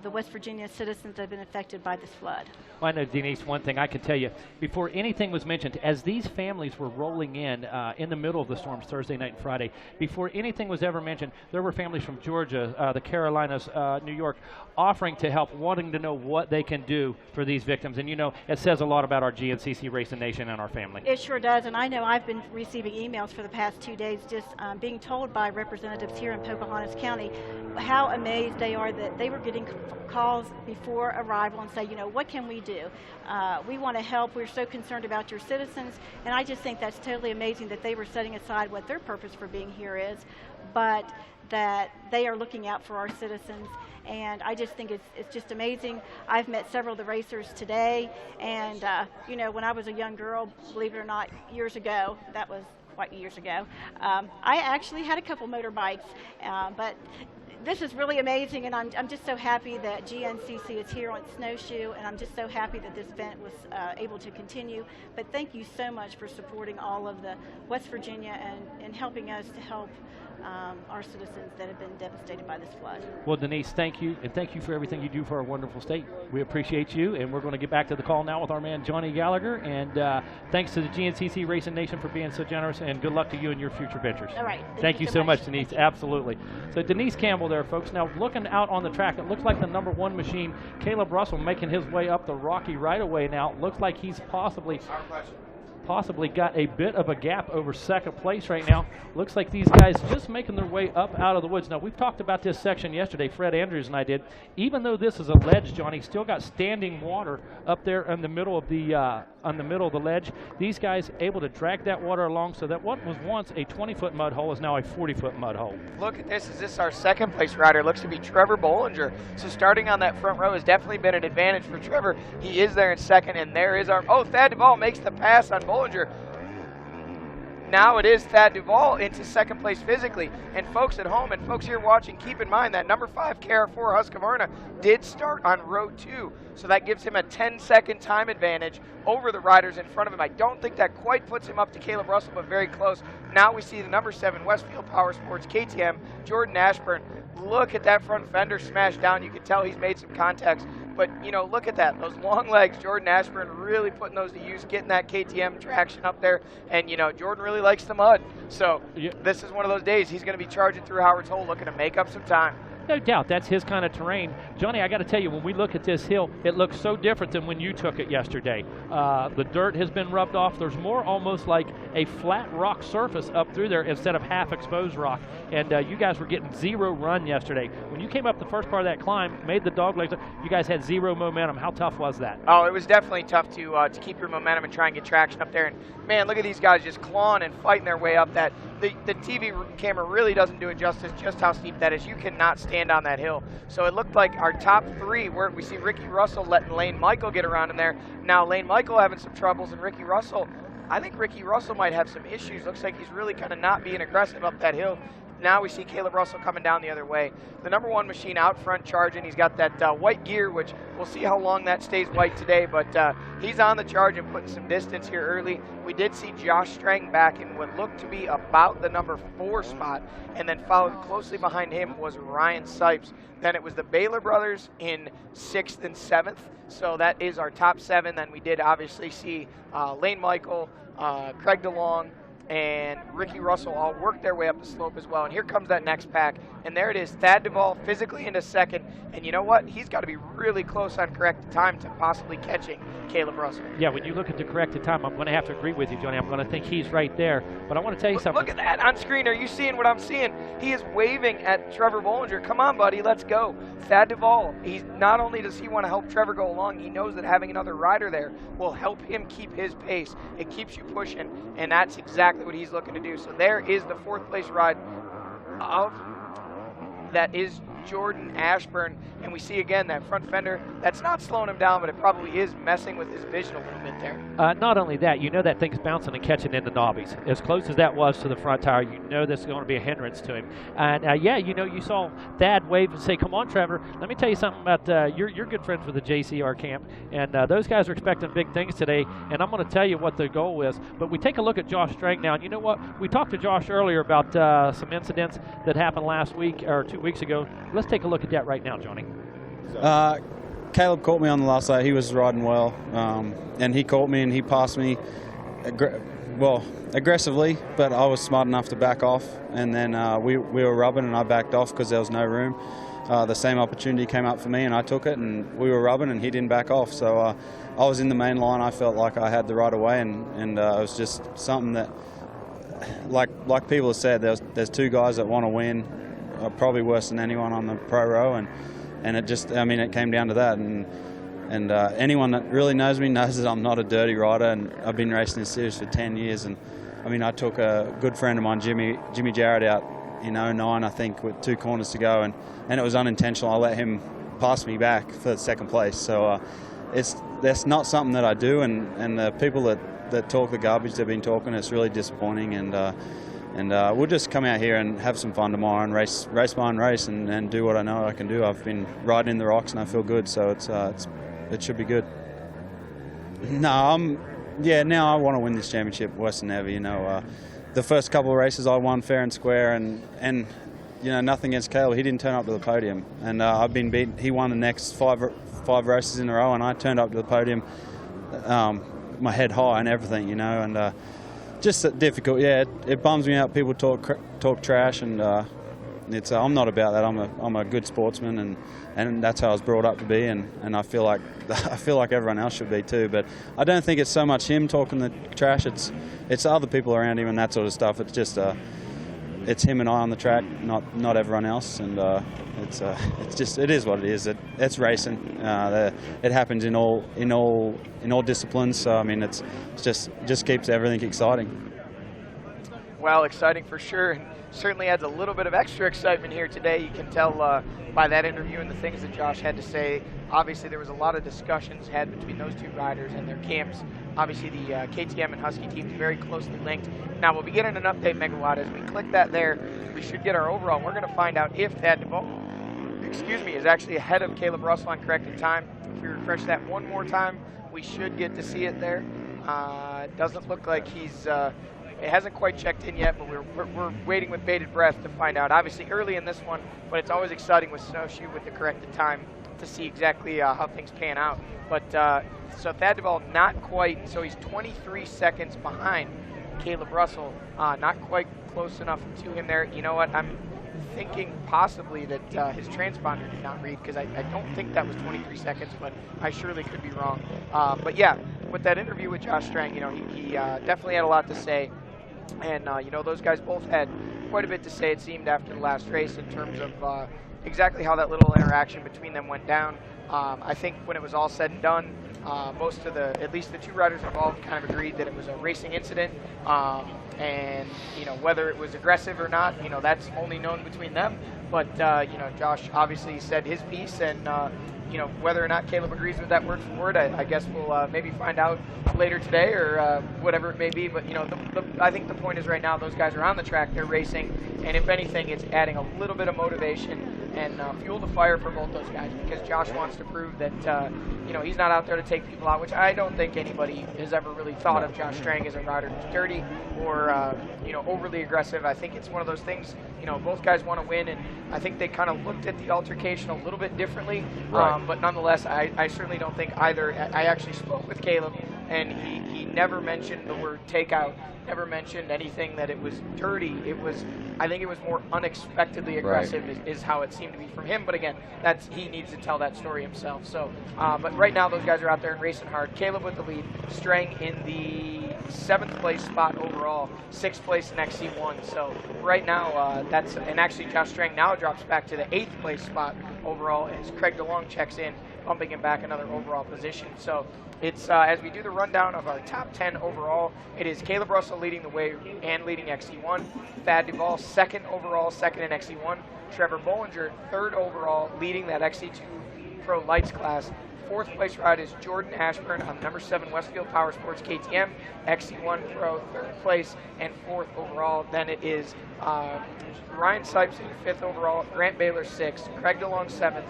the West Virginia citizens that have been affected by this flood. Well, I know, Denise, one thing I can tell you, before anything was mentioned, as these families were rolling in the middle of the storms Thursday night and Friday, before anything was ever mentioned, there were families from Georgia, the Carolinas, New York, offering to help, wanting to know what they can do for these victims. And, you know, it says a lot about our GNCC Racing Nation and our family. It sure does, and I know I've been receiving emails for the past 2 days just being told by representatives here in Pocahontas County how amazed they are that they were getting calls before arrival and say, you know, what can we do? We want to help. We're so concerned about your citizens, and I just think that's totally amazing that they were setting aside what their purpose for being here is, but that they are looking out for our citizens. And I just think it's just amazing. I've met several of the racers today, and you know, when I was a young girl, believe it or not, years ago, that was quite years ago, I actually had a couple motorbikes, but this is really amazing, and I'm just so happy that GNCC is here on Snowshoe, and I'm just so happy that this event was able to continue. But thank you so much for supporting all of the West Virginia and helping us to help our citizens that have been devastated by this flood. Well, Denise, thank you, and thank you for everything you do for our wonderful state. We appreciate you, and we're going to get back to the call now with our man Johnny Gallagher, and thanks to the GNCC Racing Nation for being so generous, and good luck to you in your future ventures. All right. Thank you so much, Denise. Absolutely. So Denise Campbell there, folks. Now, looking out on the track, it looks like the number 1 machine, Caleb Russell, making his way up the rocky right-of-way now. It looks like he's possibly possibly got a bit of a gap over second place right now. Looks like these guys just making their way up out of the woods. Now, we've talked about this section yesterday, Fred Andrews and I did. Even though this is a ledge, Johnny, still got standing water up there in the middle of the ledge. These guys able to drag that water along so that what was once a 20-foot mud hole is now a 40-foot mud hole. Look at this. Is this our second place rider? Looks to be Trevor Bollinger. So starting on that front row has definitely been an advantage for Trevor. He is there in second, and there is our, Thad Duvall makes the pass on Bollinger. Now it is Thad Duvall into second place physically. And folks at home and folks here watching, keep in mind that number 5, KR4 Husqvarna, did start on row 2. So that gives him a 10-second time advantage over the riders in front of him. I don't think that quite puts him up to Caleb Russell, but very close. Now we see the number 7 Westfield Power Sports KTM, Jordan Ashburn. Look at that front fender smash down. You can tell he's made some contacts. But, look at that. Those long legs, Jordan Ashburn really putting those to use, getting that KTM traction up there. And, Jordan really likes the mud. So This is one of those days he's going to be charging through Howard's Hole looking to make up some time. No doubt, that's his kind of terrain. Johnny, I got to tell you, when we look at this hill, it looks so different than when you took it yesterday. The dirt has been rubbed off. There's more almost like a flat rock surface up through there instead of half exposed rock. And you guys were getting 0 run yesterday. When you came up the first part of that climb, made the dog legs, you guys had 0 momentum. How tough was that? Oh, it was definitely tough to keep your momentum and try and get traction up there. And man, look at these guys just clawing and fighting their way up that. The TV camera really doesn't do it justice just how steep that is. You cannot stand on that hill. So it looked like our top 3, where we see Ricky Russell letting Lane Michael get around in there. Now Lane Michael having some troubles, and Ricky Russell, I think Ricky Russell might have some issues. Looks like he's really kind of not being aggressive up that hill. Now we see Caleb Russell coming down the other way. The number 1 machine out front charging. He's got that white gear, which we'll see how long that stays white today, but he's on the charge and putting some distance here early. We did see Josh Strang back in what looked to be about the number 4 spot, and then followed closely behind him was Ryan Sipes. Then it was the Baylor brothers in 6th and 7th, so that is our top 7. Then we did obviously see Lane Michael, Craig DeLong, and Ricky Russell all work their way up the slope as well. And here comes that next pack. And there it is, Thad Duvall physically into second. And you know what? He's got to be really close on corrected time to possibly catching Caleb Russell. Yeah, when you look at the corrected time, I'm going to have to agree with you, Johnny. I'm going to think he's right there. But I want to tell you something. Look at that on screen. Are you seeing what I'm seeing? He is waving at Trevor Bollinger. Come on, buddy, let's go. Thad Duvall, he's not only does he want to help Trevor go along, he knows that having another rider there will help him keep his pace. It keeps you pushing, and that's exactly what he's looking to do. So there is the 4th place ride of that is Jordan Ashburn, and we see again that front fender. That's not slowing him down, but it probably is messing with his vision a little bit there. Not only that, that thing's bouncing and catching in the knobbies. As close as that was to the front tire, this is going to be a hindrance to him. And you saw Thad wave and say, "Come on, Trevor." Let me tell you something about you're good friends with the JCR camp, and those guys are expecting big things today. And I'm going to tell you what the goal is. But we take a look at Josh Strang now. And you know what? We talked to Josh earlier about some incidents that happened last week or 2 weeks ago. Let's take a look at that right now, Johnny. Caleb caught me on the last lap. He was riding well, and he caught me and he passed me aggressively, but I was smart enough to back off, and then we were rubbing and I backed off because there was no room. The same opportunity came up for me and I took it, and we were rubbing and he didn't back off. So I was in the main line. I felt like I had the right of way, and it was just something that, like people have said, there's 2 guys that want to win, probably worse than anyone on the pro row, and it came down to that, and anyone that really knows me knows that I'm not a dirty rider, and I've been racing this series for 10 years, and I took a good friend of mine, Jimmy Jarrett, out in 09, I think, with 2 corners to go, and it was unintentional. I let him pass me back for 2nd place, so that's not something that I do, and the people that talk the garbage they've been talking, it's really disappointing, and we'll just come out here and have some fun tomorrow and race my own race and do what I know I can do. I've been riding in the rocks and I feel good, so it should be good. Now I want to win this championship worse than ever. The first couple of races I won fair and square, and nothing against Caleb. He didn't turn up to the podium, and I've been beat. He won the next five races in a row, and I turned up to the podium, my head high and everything, and. Just difficult, yeah. It bums me out. People talk trash, and I'm not about that. I'm a good sportsman, and that's how I was brought up to be, and I feel like everyone else should be too. But I don't think it's so much him talking the trash. It's other people around him and that sort of stuff. It's just it's him and I on the track, not everyone else, and it is what it is. It's racing. It happens in all disciplines. So I mean, it's just keeps everything exciting. Well, exciting for sure, and certainly adds a little bit of extra excitement here today. You can tell by that interview and the things that Josh had to say. Obviously, there was a lot of discussions had between those two riders and their camps. Obviously, the KTM and Husky teams very closely linked. Now, we'll be getting an update, Megawatt. As we click that there, we should get our overall. We're going to find out if Thad DeVault, is actually ahead of Caleb Russell on corrected time. If we refresh that one more time, we should get to see it there. It doesn't look like he's... it hasn't quite checked in yet, but we're waiting with bated breath to find out. Obviously, early in this one, but it's always exciting with Snowshoe with the corrected time to see exactly how things pan out. But so Thad DeVault not quite, so he's 23 seconds behind Caleb Russell, not quite close enough to him there. You know what? I'm thinking possibly that his transponder did not read, because I don't think that was 23 seconds, but I surely could be wrong. But yeah, with that interview with Josh Strang, you know, he definitely had a lot to say. And, you know, those guys both had quite a bit to say, it seemed, after the last race in terms of exactly how that little interaction between them went down. I think when it was all said and done, most of at least the two riders involved kind of agreed that it was a racing incident. And, you know, whether it was aggressive or not, you know, that's only known between them. But, you know, Josh obviously said his piece, and, you know, whether or not Caleb agrees with that word for word, I guess we'll maybe find out later today, or whatever it may be. But, you know, I think the point is right now those guys are on the track, they're racing, and if anything, it's adding a little bit of motivation and fuel the fire for both those guys, because Josh wants to prove that, you know, he's not out there to take people out, which I don't think anybody has ever really thought of Josh Strang as a rider who's dirty or, you know, overly aggressive. I think it's one of those things, you know, both guys want to win, and I think they kind of looked at the altercation a little bit differently. Right. But nonetheless, I certainly don't think either. I actually spoke with Caleb, and he never mentioned the word takeout, never mentioned anything that it was dirty. I think it was more unexpectedly aggressive, right, is how it seemed to be from him. But again, he needs to tell that story himself. So, but right now those guys are out there and racing hard. Caleb with the lead, Strang in the 7th place spot overall, 6th place in XC1. So right now and actually Josh Strang now drops back to the 8th place spot overall as Craig DeLong checks in, bumping him back another overall position. So it's as we do the rundown of our top 10 overall, it is Caleb Russell leading the way and leading XC1. Thad DeVault 2nd overall, 2nd in XC1. Trevor Bollinger 3rd overall, leading that XC2 Pro Lights class. 4th place ride is Jordan Ashburn on the number 7 Westfield Power Sports KTM, XC1 Pro 3rd place and 4th overall. Then it is Ryan Sipes in 5th overall, Grant Baylor 6th, Craig DeLong 7th,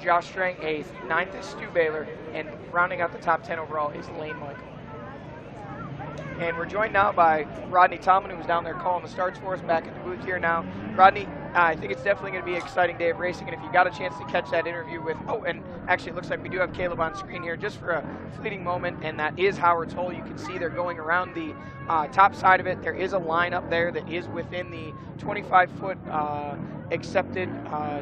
Josh Strang 8th, 9th is Stu Baylor, and rounding out the top 10 overall is Lane Michael. And we're joined now by Rodney Tomlin, who's down there calling the starts for us, back in the booth here now. Rodney, I think it's definitely going to be an exciting day of racing, and if you got a chance to catch that interview with, and actually it looks like we do have Caleb on screen here just for a fleeting moment, and that is Howard's Hole. You can see they're going around the top side of it. There is a line up there that is within the 25-foot accepted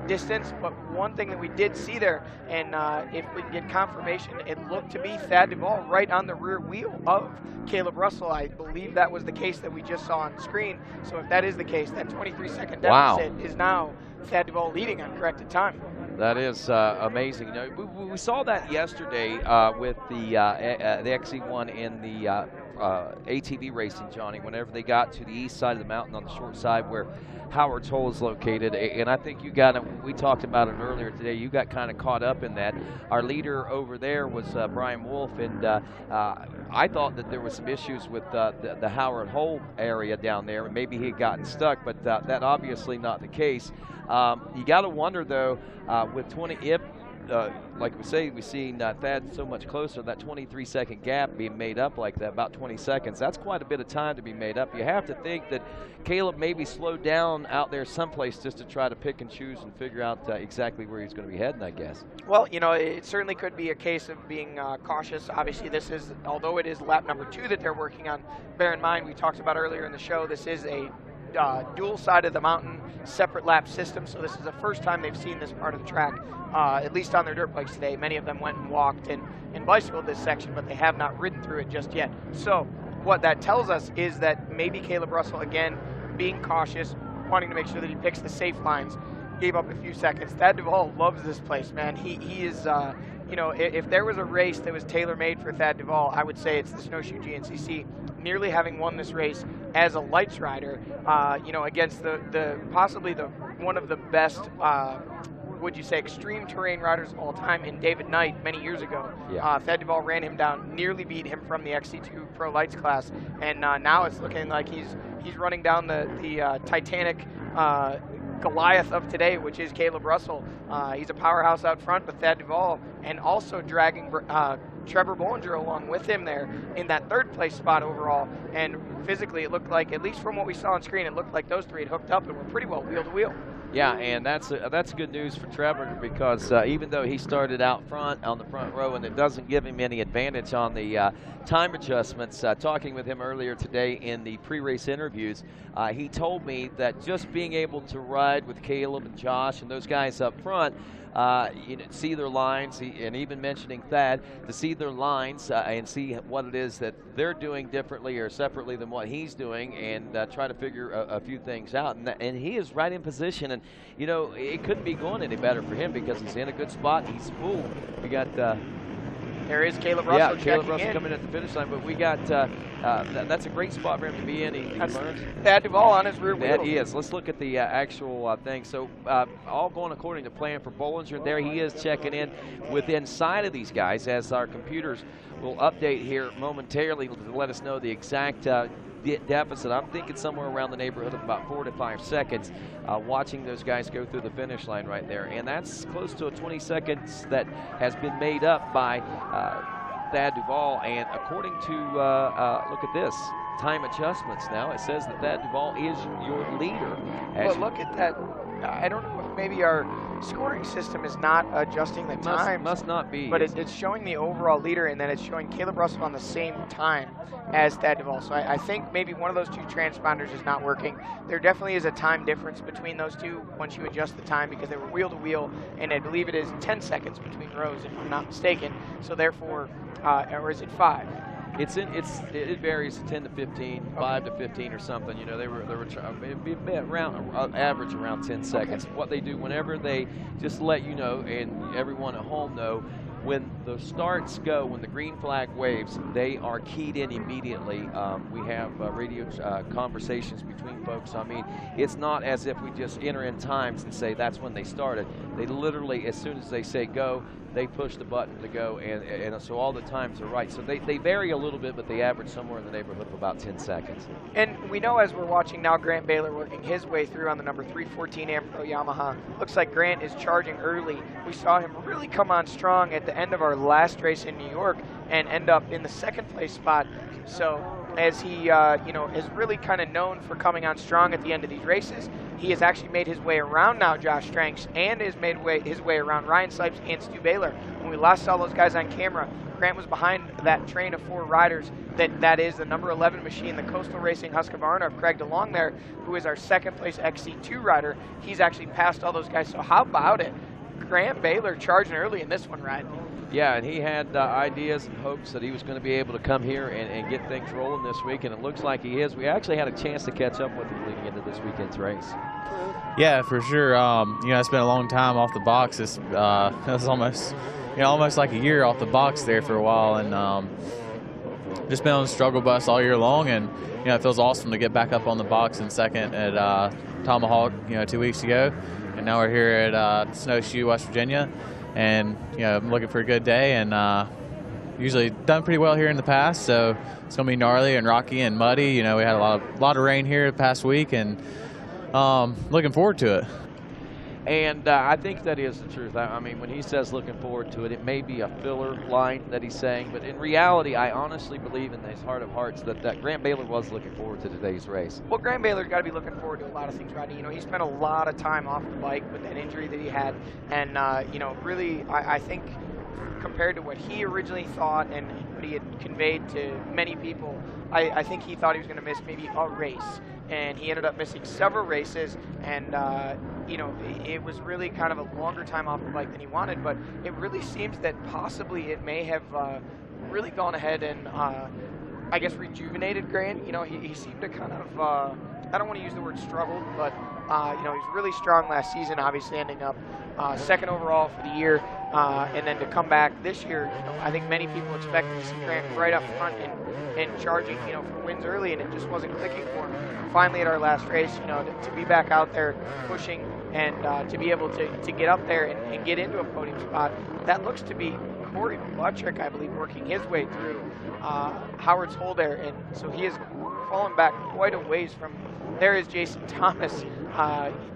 distance, but one thing that we did see there, and if we can get confirmation, it looked to be Thad DeVault right on the rear wheel of Caleb Russell. I believe that was the case that we just saw on screen. So if that is the case, that 23-second deficit is now Thad DeVault leading on corrected time. That is amazing. You know, we saw that yesterday with the XC1 in the ATV racing, Johnny, whenever they got to the east side of the mountain on the short side where Howard's Hole is located. And I think we talked about it earlier today, you got kind of caught up in that. Our leader over there was Brian Wolf, and I thought that there was some issues with the Howard Hole area down there, and maybe he had gotten stuck, but that obviously not the case. You got to wonder, though, with 20, if like we say, we've seen Thad so much closer, that 23-second gap being made up like that, about 20 seconds. That's quite a bit of time to be made up. You have to think that Caleb maybe slowed down out there someplace just to try to pick and choose and figure out exactly where he's going to be heading, I guess. Well, you know, it certainly could be a case of being cautious. Obviously, this is, although it is lap number 2 that they're working on, bear in mind, we talked about earlier in the show, this is a dual side of the mountain, separate lap system. So this is the first time they've seen this part of the track, at least on their dirt bikes today. Many of them went and walked and bicycled this section, but they have not ridden through it just yet. So what that tells us is that maybe Caleb Russell, again, being cautious, wanting to make sure that he picks the safe lines, gave up a few seconds. Thad Duvall loves this place, man. He is, you know, if there was a race that was tailor-made for Thad Duvall, I would say it's the Snowshoe GNCC. Nearly having won this race as a lights rider, you know, against the possibly one of the best, would you say, extreme terrain riders of all time in David Knight many years ago. Yeah. Thad Duvall ran him down, nearly beat him from the XC2 Pro Lights class, and now it's looking like he's running down the Titanic Goliath of today, which is Caleb Russell. He's a powerhouse out front with Thad Duvall, and also dragging Trevor Bollinger along with him there in that third place spot overall. And physically, it looked like, at least from what we saw on screen, it looked like those three had hooked up and were pretty well wheel to wheel. Yeah, and that's good news for Trevor, because even though he started out front on the front row, and it doesn't give him any advantage on the time adjustments, talking with him earlier today in the pre-race interviews, he told me that just being able to ride with Caleb and Josh and those guys up front, you know, see their lines, and even mentioning Thad, to see their lines and see what it is that they're doing differently or separately than what he's doing, and try to figure a few things out. And he is right in position, and you know, it couldn't be going any better for him because he's in a good spot. He's full. We got there is Caleb Russell. Yeah, Caleb Russell coming at the finish line, but we got that's a great spot for him to be in. He learns. Thad Duvall on his rear wheel. That is. Let's look at the actual thing. So all going according to plan for Bollinger. There he is checking in with inside of these guys, as our computers will update here momentarily to let us know the exact deficit. I'm thinking somewhere around the neighborhood of about 4 to 5 seconds, watching those guys go through the finish line right there. And that's close to a 20 seconds that has been made up by Thad Duvall. And according to, look at this, time adjustments now, it says that Thad Duvall is your leader. Well, look at that. I don't know if maybe our scoring system is not adjusting the time. Must not be. But it's showing the overall leader, and then it's showing Caleb Russell on the same time as Thad Duvall. So I think maybe one of those two transponders is not working. There definitely is a time difference between those two once you adjust the time, because they were wheel to wheel, and I believe it is 10 seconds between rows, if I'm not mistaken. So therefore, or is it 5? It varies 10 to 15, 5 to 15 or something. You know, they were around average around 10 seconds. Okay. What they do whenever they just let you know, and everyone at home know, when the starts go, when the green flag waves, they are keyed in immediately. We have radio conversations between folks. I mean, it's not as if we just enter in times and say that's when they started. They literally, as soon as they say go, they push the button to go, and so all the times are right. So they vary a little bit, but they average somewhere in the neighborhood of about 10 seconds. And we know, as we're watching now, Grant Baylor working his way through on the number 314 Ampro Yamaha. Looks like Grant is charging early. We saw him really come on strong at the end of our last race in New York and end up in the second place spot. So as he, you know, is really kind of known for coming on strong at the end of these races, he has actually made his way around now Josh Stranks, and has made his way around Ryan Sipes and Stu Baylor. When we last saw those guys on camera, Grant was behind that train of 4 riders. That is the number 11 machine, the Coastal Racing Husqvarna of Craig DeLong there, who is our second place XC2 rider. He's actually passed all those guys. So how about it? Grant Baylor charging early in this one, right? Yeah, and he had ideas and hopes that he was going to be able to come here and get things rolling this week, and it looks like he is. We actually had a chance to catch up with him leading into this weekend's race. Yeah, for sure. You know, I spent a long time off the box. It was almost like a year off the box there for a while, and just been on the struggle bus all year long, and you know, it feels awesome to get back up on the box in second at Tomahawk, you know, 2 weeks ago, and now we're here at Snowshoe, West Virginia. And you know, I'm looking for a good day, and usually done pretty well here in the past, so it's gonna be gnarly and rocky and muddy. You know, we had a lot of rain here the past week, and looking forward to it. And I think that is the truth. I mean, when he says looking forward to it, it may be a filler line that he's saying, but in reality, I honestly believe in his heart of hearts that Grant Baylor was looking forward to today's race. Well, Grant Baylor's got to be looking forward to a lot of things, Rodney. You know, he spent a lot of time off the bike with that injury that he had, and you know, really, I think compared to what he originally thought and what he had conveyed to many people, I think he thought he was going to miss maybe a race, and he ended up missing several races, and you know, it was really kind of a longer time off the bike than he wanted, but it really seems that possibly it may have really gone ahead and I guess rejuvenated Grant. You know, he seemed to kind of, I don't want to use the word struggled, but you know, he's really strong last season, obviously ending up second overall for the year, and then to come back this year, you know, I think many people expected to see Grant right up front and charging, you know, for wins early, and it just wasn't clicking for him. Finally, at our last race, you know, to be back out there pushing and to be able to get up there and get into a podium spot, that looks to be Corey Buttrick, I believe, working his way through Howard's hole there, and so he has fallen back quite a ways from. There is Jason Thomas.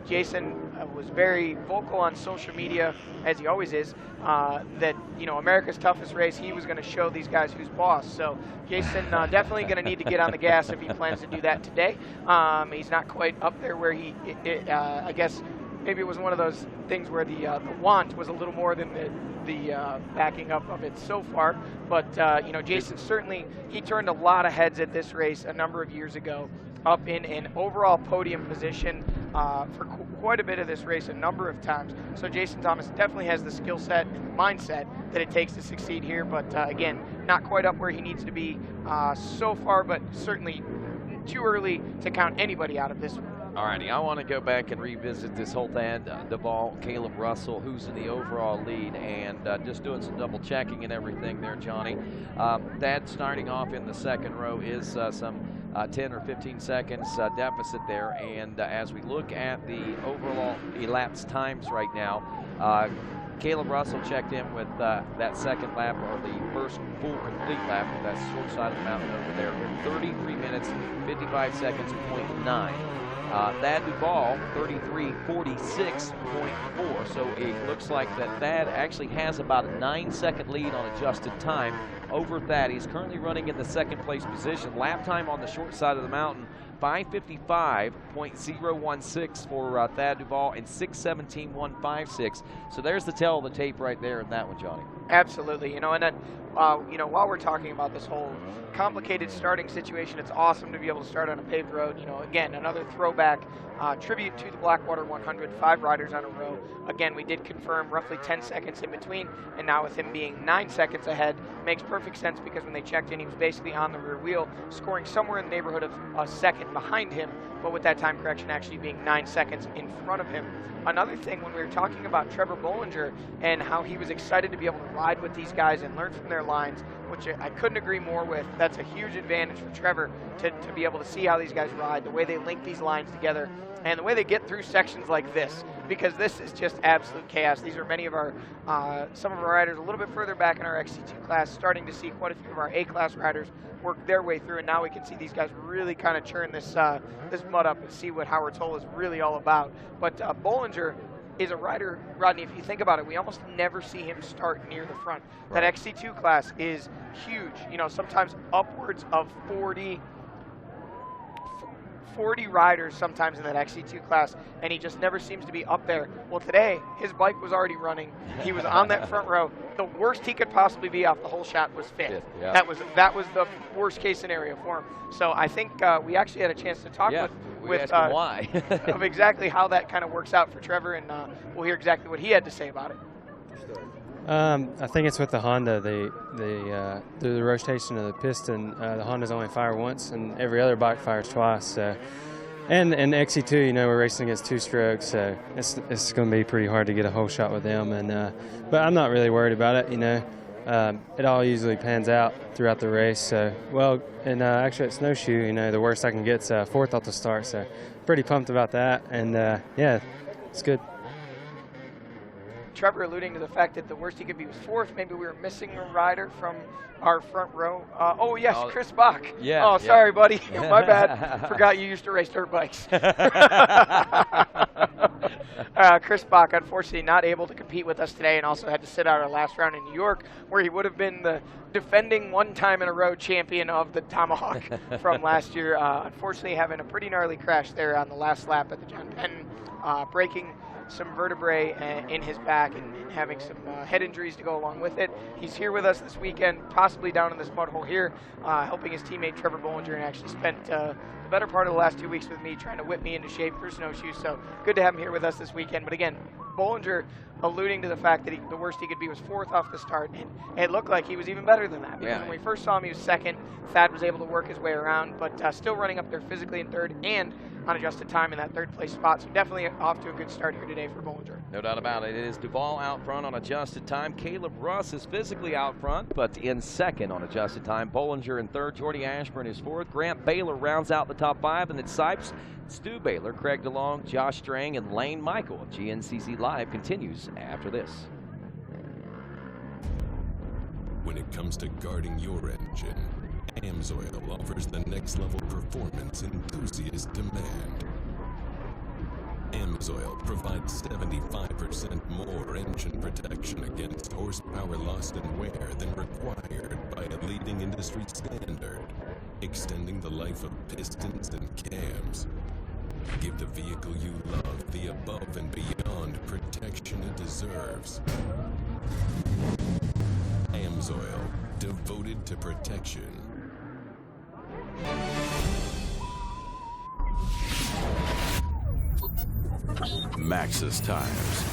Jason was very vocal on social media, as he always is, that, you know, America's toughest race, he was going to show these guys who's boss. So Jason definitely going to need to get on the gas if he plans to do that today. He's not quite up there where he, I guess, maybe it was one of those things where the want was a little more than the backing up of it so far. But, you know, Jason certainly, he turned a lot of heads at this race a number of years ago, up in an overall podium position for quite a bit of this race a number of times. So Jason Thomas definitely has the skill set and mindset that it takes to succeed here, but again, not quite up where he needs to be so far, but certainly too early to count anybody out of this one. Alrighty, I want to go back and revisit this whole Thad Duvall, Caleb Russell, who's in the overall lead, and just doing some double checking and everything there, Johnny. Thad starting off in the second row is some 10 or 15 seconds deficit there, and as we look at the overall elapsed times right now, Caleb Russell checked in with that second lap, or the first full complete lap of that short side of the mountain over there. 33 minutes, 55 seconds, 0.9. Thad Duvall, 33:46.4. So it looks like that Thad actually has about a 9-second lead on adjusted time over Thad. He's currently running in the second place position. Lap time on the short side of the mountain, 5:55.016 for Thad Duvall and 6:17.156. So there's the tail of the tape right there in that one, Johnny. Absolutely, you know, and then, you know, while we're talking about this whole complicated starting situation, it's awesome to be able to start on a paved road. You know, again, another throwback tribute to the Blackwater 100, 5 riders on a row. Again, we did confirm roughly 10 seconds in between, and now with him being 9 seconds ahead, makes perfect sense because when they checked in, he was basically on the rear wheel, scoring somewhere in the neighborhood of a second behind him, but with that time correction actually being 9 seconds in front of him. Another thing, when we were talking about Trevor Bollinger and how he was excited to be able to ride with these guys and learn from their lines, which I couldn't agree more with. That's a huge advantage for Trevor to be able to see how these guys ride, the way they link these lines together, and the way they get through sections like this, because this is just absolute chaos. These are many of our, some of our riders a little bit further back in our XC2 class, starting to see quite a few of our A-class riders work their way through, and now we can see these guys really kind of churn this this mud up and see what Howard's Hole is really all about. But Bollinger is a rider, Rodney, if you think about it, we almost never see him start near the front. Right. That XC2 class is huge, you know, sometimes upwards of 40 riders sometimes in that XC2 class, and he just never seems to be up there. Well, today, his bike was already running. He was on that front row. The worst he could possibly be off the whole shot was fifth. Yeah. That was the worst case scenario for him. So I think we actually had a chance to talk with why of exactly how that kind of works out for Trevor, and we'll hear exactly what he had to say about it. I think it's with the Honda. The rotation of the piston, the Hondas only fire once, and every other bike fires twice. And XC2, you know, we're racing against 2 strokes, so it's going to be pretty hard to get a whole shot with them. And but I'm not really worried about it. You know, it all usually pans out throughout the race. So and actually at Snowshoe, you know, the worst I can get's 4th off the start. So pretty pumped about that. And yeah, it's good. Trevor alluding to the fact that the worst he could be was 4th. Maybe we were missing a rider from our front row. Oh, yes, Chris Bach. Yeah. Oh, sorry, buddy. My bad. Forgot you used to race dirt bikes. Chris Bach, unfortunately, not able to compete with us today, and also had to sit out our last round in New York, where he would have been the defending 1-time-in-a-row champion of the Tomahawk from last year. Unfortunately, having a pretty gnarly crash there on the last lap at the John Penn, breaking some vertebrae in his back and having some head injuries to go along with it. He's here with us this weekend, possibly down in this mud hole here, helping his teammate Trevor Bollinger, and actually spent the better part of the last 2 weeks with me trying to whip me into shape for snowshoes. So good to have him here with us this weekend. But again, Bollinger alluding to the fact that the worst he could be was 4th off the start, and it looked like he was even better than that, because when we first saw him, he was 2nd. Thad was able to work his way around, but still running up there physically in 3rd and on adjusted time in that 3rd place spot. So definitely off to a good start here today for Bollinger. No doubt about it. It is Duvall out front on adjusted time. Caleb Russ is physically out front, but in 2nd on adjusted time. Bollinger in 3rd. Jordy Ashburn is 4th. Grant Baylor rounds out the top 5, and then Sipes, Stu Baylor, Craig DeLong, Josh Strang, and Lane Michael. GNCC Live continues after this. When it comes to guarding your engine, Amsoil offers the next level performance enthusiasts demand. Amsoil provides 75% more engine protection against horsepower loss and wear than required by a leading industry standard, extending the life of pistons and cams. Give the vehicle you love the above and beyond protection it deserves. Amsoil, devoted to protection. Max's Tires.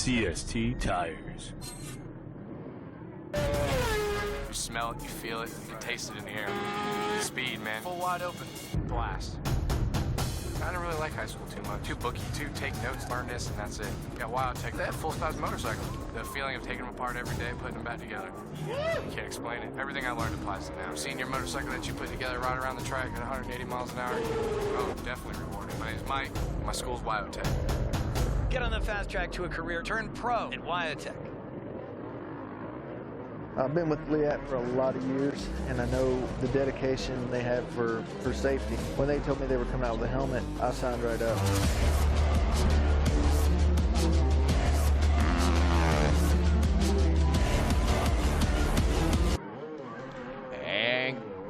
CST Tires. You smell it, you feel it, you can taste it in the air. Speed, man. Full wide open. Blast. I didn't really like high school too much. Too booky, too take notes, learn this, and that's it. Got wild tech. That full-size motorcycle. The feeling of taking them apart every day, putting them back together. You can't explain it. Everything I learned applies to now. Seeing your motorcycle that you put together right around the track at 180 miles an hour. Oh, definitely rewarding. My name's Mike. My school's Wyotech. Get on the fast track to a career. Turn pro at Wyotech. I've been with Liat for a lot of years, and I know the dedication they have for safety. When they told me they were coming out with a helmet, I signed right up.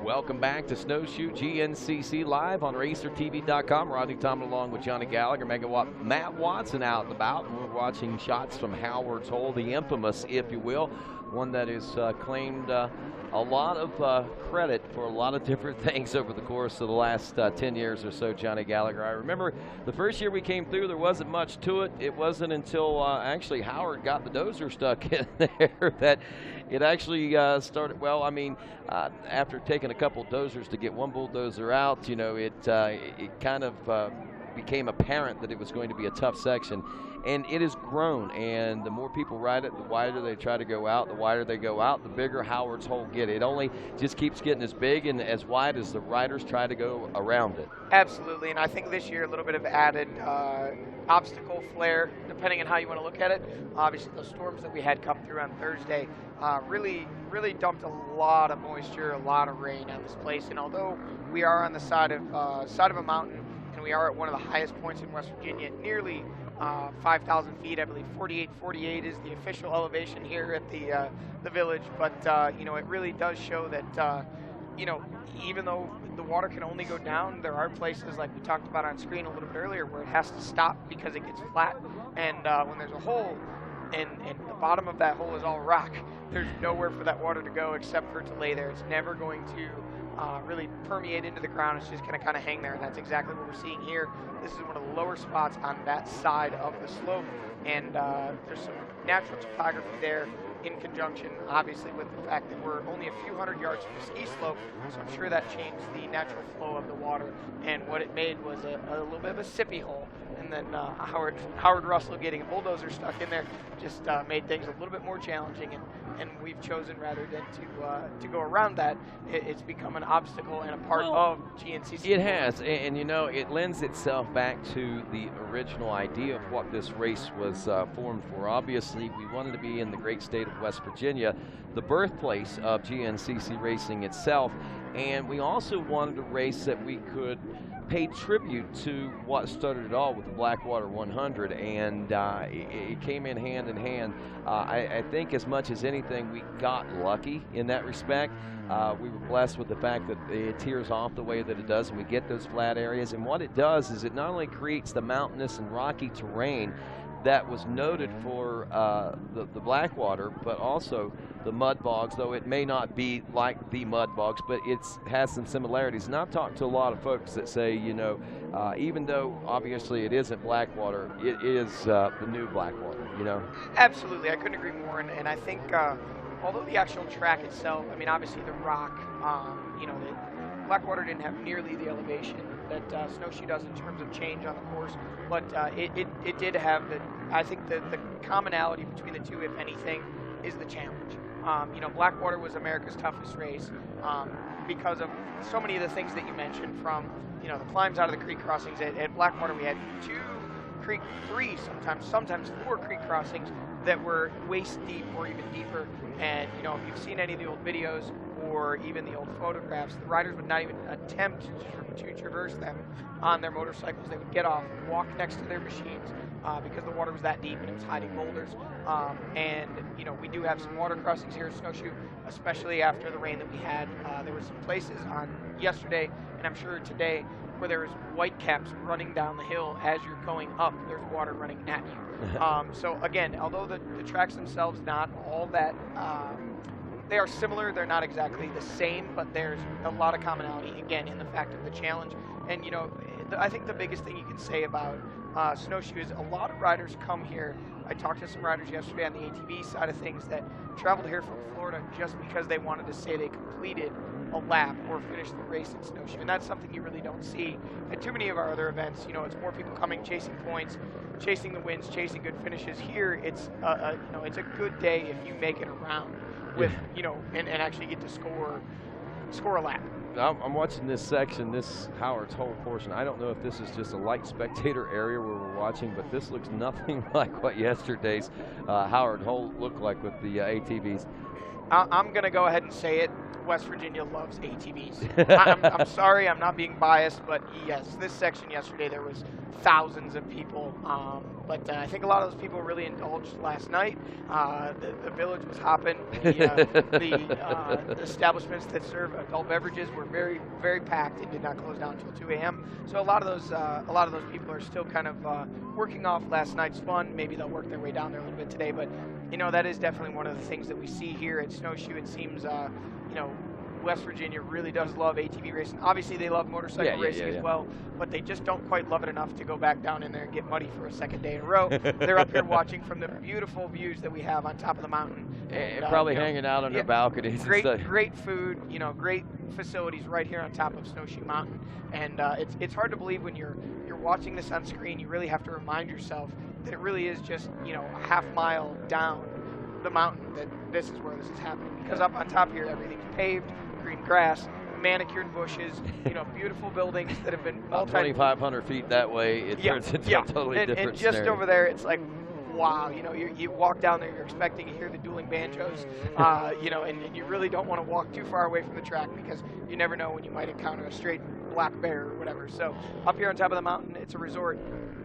Welcome back to Snowshoe GNCC Live on RacerTV.com. Rodney Tomlin along with Johnny Gallagher, Megawatt, Matt Watson out and about. And we're watching shots from Howard's Hole, the infamous, if you will, one that has claimed a lot of credit for a lot of different things over the course of the last 10 years or so, Johnny Gallagher. I remember the first year we came through, there wasn't much to it. It wasn't until actually Howard got the dozer stuck in there that it actually started. Well, I mean, after taking a couple dozers to get one bulldozer out, you know, it kind of became apparent that it was going to be a tough section. And it has grown, and the more people ride it, the wider they try to go out. The wider they go out, the bigger Howard's Hole get. It only just keeps getting as big and as wide as the riders try to go around it. Absolutely, and I think this year a little bit of added obstacle flair, depending on how you want to look at it. Obviously, the storms that we had come through on Thursday really dumped a lot of moisture, a lot of rain on this place. And although we are on the side of a mountain, and we are at one of the highest points in West Virginia, nearly 5,000 feet, I believe 48 is the official elevation here at the village. But you know, it really does show that you know, even though the water can only go down, there are places like we talked about on screen a little bit earlier where it has to stop because it gets flat. And when there's a hole and the bottom of that hole is all rock, there's nowhere for that water to go except for it to lay there. It's never going to really permeate into the ground. It's just going to kind of hang there, and that's exactly what we're seeing here. This is one of the lower spots on that side of the slope, and there's some natural topography there in conjunction, obviously, with the fact that we're only a few hundred yards from the ski slope, so I'm sure that changed the natural flow of the water, and what it made was a little bit of a sippy hole, and then Howard Russell getting a bulldozer stuck in there just made things a little bit more challenging, and we've chosen rather than to go around that, it's become an obstacle and a part of GNCC. It has, and you know, it lends itself back to the original idea of what this race was formed for. Obviously, we wanted to be in the great state of West Virginia, the birthplace of GNCC racing itself, and we also wanted a race that we could pay tribute to what started it all with the Blackwater 100, and it came in hand. I think as much as anything, we got lucky in that respect. We were blessed with the fact that it tears off the way that it does, and we get those flat areas. And what it does is it not only creates the mountainous and rocky terrain that was noted for the Blackwater, but also the mud bogs, though it may not be like the mud bogs, but it has some similarities. And I've talked to a lot of folks that say, you know, even though obviously it isn't Blackwater, it is the new Blackwater, you know? Absolutely, I couldn't agree more, and I think although the actual track itself, I mean, obviously the rock, you know, Blackwater didn't have nearly the elevation that Snowshoe does in terms of change on the course, but it did have I think the commonality between the two, if anything, is the challenge. You know, Blackwater was America's toughest race because of so many of the things that you mentioned, from, you know, the climbs out of the creek crossings. At Blackwater, we had three, sometimes 4 creek crossings that were waist deep or even deeper. And, you know, if you've seen any of the old videos or even the old photographs, the riders would not even attempt to traverse them on their motorcycles. They would get off, walk next to their machines because the water was that deep and it was hiding boulders. And, you know, we do have some water crossings here at Snowshoe, especially after the rain that we had. There were some places on yesterday, and I'm sure today, where there's white caps running down the hill as you're going up. There's water running at you. So again, although the tracks themselves not all that, they are similar, they're not exactly the same, but there's a lot of commonality, again, in the fact of the challenge. And, you know, I think the biggest thing you can say about Snowshoe is a lot of riders come here. I talked to some riders yesterday on the ATV side of things that traveled here from Florida just because they wanted to say they completed a lap or finished the race at Snowshoe, and that's something you really don't see at too many of our other events. You know, it's more people coming, chasing points, chasing the wins, chasing good finishes. Here, it's you know, it's a good day if you make it around with, you know, and actually get to score a lap. I'm watching this section, this Howard's Hole portion. I don't know if this is just a light spectator area where we're watching, but this looks nothing like what yesterday's Howard Hole looked like with the ATVs. I'm going to go ahead and say it. West Virginia loves ATVs. I'm sorry, I'm not being biased, but yes, this section yesterday, there was thousands of people. But I think a lot of those people really indulged last night. The village was hopping. The establishments that serve adult beverages were very, very packed and did not close down until 2 a.m. So a lot of those people are still kind of working off last night's fun. Maybe they'll work their way down there a little bit today, but you know, that is definitely one of the things that we see here at Snowshoe. It seems, you know, West Virginia really does love ATV racing. Obviously, they love motorcycle racing as well, but they just don't quite love it enough to go back down in there and get muddy for a second day in a row. They're up here watching from the beautiful views that we have on top of the mountain. And probably hanging out under balconies. Great food, you know, great facilities right here on top of Snowshoe Mountain. And it's hard to believe when you're watching this on screen. You really have to remind yourself that it really is just, you know, a half mile down the mountain that this is where this is happening. Because up on top here, everything's paved, green grass, manicured bushes, you know, beautiful buildings that have been about 2,500 feet that way. It turns into a totally different and just scenario. over there, it's like, wow, you know, you walk down there, you're expecting to hear the dueling banjos, you know, and you really don't want to walk too far away from the track because you never know when you might encounter a straight black bear or whatever. So up here on top of the mountain, it's a resort.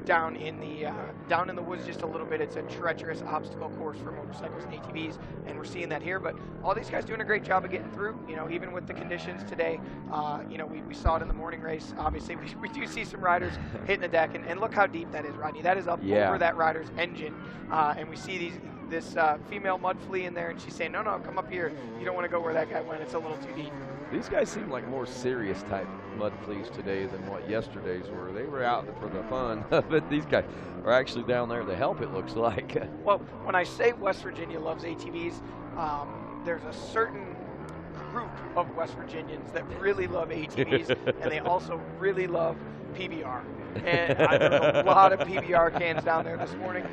Down in the woods just a little bit, it's a treacherous obstacle course for motorcycles and ATVs, and we're seeing that here. But all these guys doing a great job of getting through, you know, even with the conditions today. You know, we saw it in the morning race. Obviously, we do see some riders hitting the deck, and look how deep that is, Rodney. That is up over that rider's engine, and we see this female mud flea in there, and she's saying, no, come up here. You don't want to go where that guy went. It's a little too deep. These guys seem like more serious type mud fleas today than what yesterday's were. They were out for the fun, but these guys are actually down there to help, it looks like. Well, when I say West Virginia loves ATVs, there's a certain group of West Virginians that really love ATVs, and they also really love PBR. And there was a lot of PBR cans down there this morning.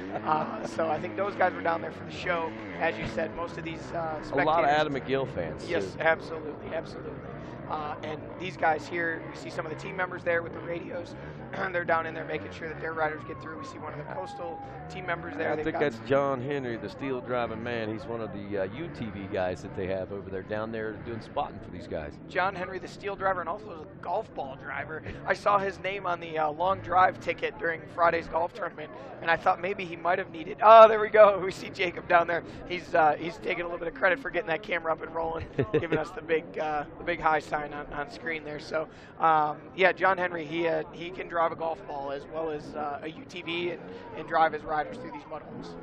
So I think those guys were down there for the show. As you said, most of these spectators. A lot of Adam McGill fans. Yes, too. absolutely, absolutely. And these guys here, we see some of the team members there with the radios. They're down in there making sure that their riders get through. We see one of the Coastal team members there. I think that's John Henry, the steel driving man. He's one of the UTV guys that they have over there, down there doing spotting for these guys. John Henry, the steel driver, and also a golf ball driver. I saw his name on the long drive ticket during Friday's golf tournament, and I thought maybe he might have needed. Oh, there we go. We see Jacob down there. He's taking a little bit of credit for getting that camera up and rolling, giving us the big high sign on screen there. So, yeah, John Henry, he can drive a golf ball as well as a UTV and drive his riders through these mud holes.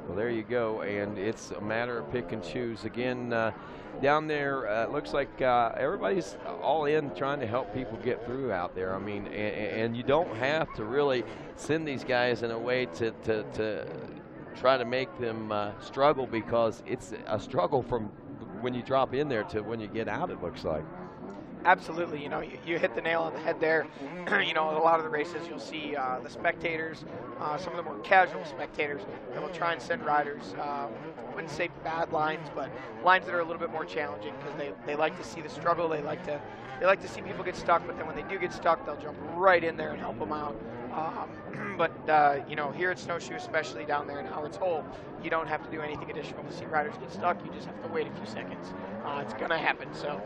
Well, there you go, and it's a matter of pick and choose. Again, down there, it looks like everybody's all in trying to help people get through out there. I mean, and you don't have to really send these guys in a way to try to make them struggle, because it's a struggle from when you drop in there to when you get out, it looks like. Absolutely, you hit the nail on the head there. A lot of the races you'll see the spectators, some of the more casual spectators that will try and send riders, I wouldn't say bad lines, but lines that are a little bit more challenging, because they like to see the struggle. They like to see people get stuck, but then when they do get stuck, they'll jump right in there and help them out. But here at Snowshoe, especially down there in Howard's Hole, you don't have to do anything additional to see riders get stuck. You just have to wait a few seconds. It's going to happen. So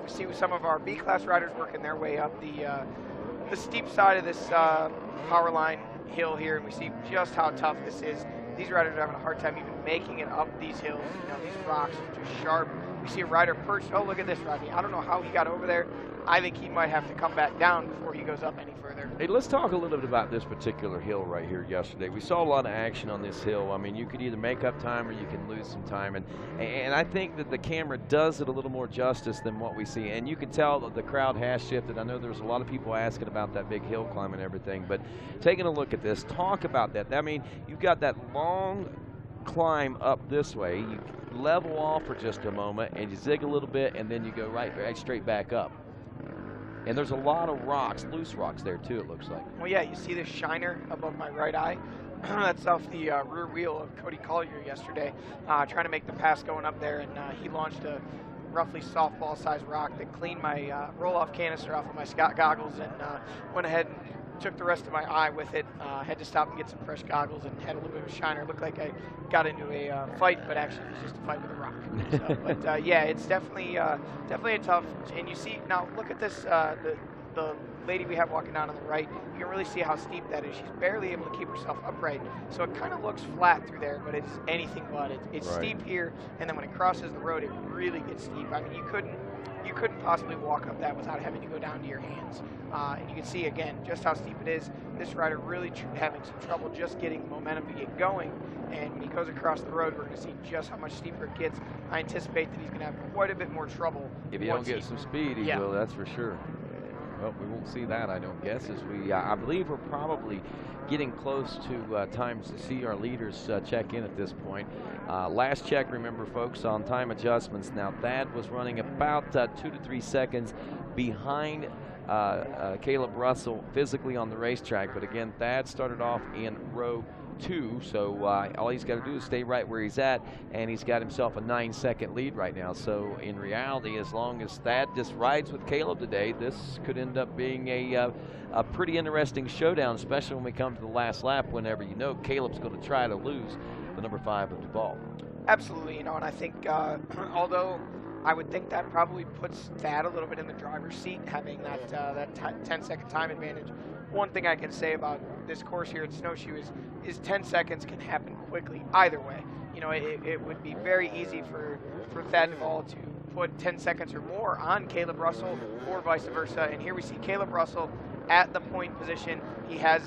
we see some of our B-class riders working their way up the steep side of this power line hill here, and we see just how tough this is. These riders are having a hard time even making it up these hills. These rocks are just sharp. We see a rider perched. Oh, look at this, Rodney. I don't know how he got over there. I think he might have to come back down before he goes up any further. Hey, let's talk a little bit about this particular hill right here yesterday. We saw a lot of action on this hill. I mean, you could either make up time or you can lose some time. And I think that the camera does it a little more justice than what we see. And you can tell that the crowd has shifted. I know there's a lot of people asking about that big hill climb and everything. But taking a look at this, talk about that. I mean, you've got that long climb up this way. You level off for just a moment and you zig a little bit, and then you go right straight back up. And there's a lot of rocks, loose rocks there too, it looks like. Well, yeah, you see this shiner above my right eye. That's off the rear wheel of Cody Collier yesterday, trying to make the pass going up there, and he launched a roughly softball-sized rock that cleaned my roll-off canister off of my Scott goggles, and went ahead and took the rest of my eye with it. Had to stop and get some fresh goggles, and had a little bit of a shiner. It looked like I got into a fight, but actually it was just a fight with a rock. So, but yeah, it's definitely a tough. And you see now, look at this. The lady we have walking down on the right, you can really see how steep that is. She's barely able to keep herself upright, so it kind of looks flat through there, but it's anything but. It's right. Steep here, and then when it crosses the road, it really gets steep. I mean, you couldn't possibly walk up that without having to go down to your hands. And you can see again just how steep it is. This rider really having some trouble just getting momentum to get going. And when he goes across the road, we're going to see just how much steeper it gets. I anticipate that he's going to have quite a bit more trouble. If you don't get some speed, he will, that's for sure. Well, we won't see that, I don't guess, as we, I believe we're probably getting close to times to see our leaders check in at this point. Last check, remember, folks, on time adjustments. Now, Thad was running about 2 to 3 seconds behind Caleb Russell physically on the racetrack. But again, Thad started off in row 2, so all he's got to do is stay right where he's at, and he's got himself a 9-second lead right now. So in reality, as long as Thad just rides with Caleb today, this could end up being a pretty interesting showdown, especially when we come to the last lap, whenever you know Caleb's going to try to lose the number 5 of Duval. Absolutely, and I think although I would think that probably puts Thad a little bit in the driver's seat, having that 10-second time advantage. One thing I can say about this course here at Snowshoe is 10 seconds can happen quickly either way. It would be very easy for Thad Duval to put 10 seconds or more on Caleb Russell, or vice versa. And here we see Caleb Russell at the point position. He has,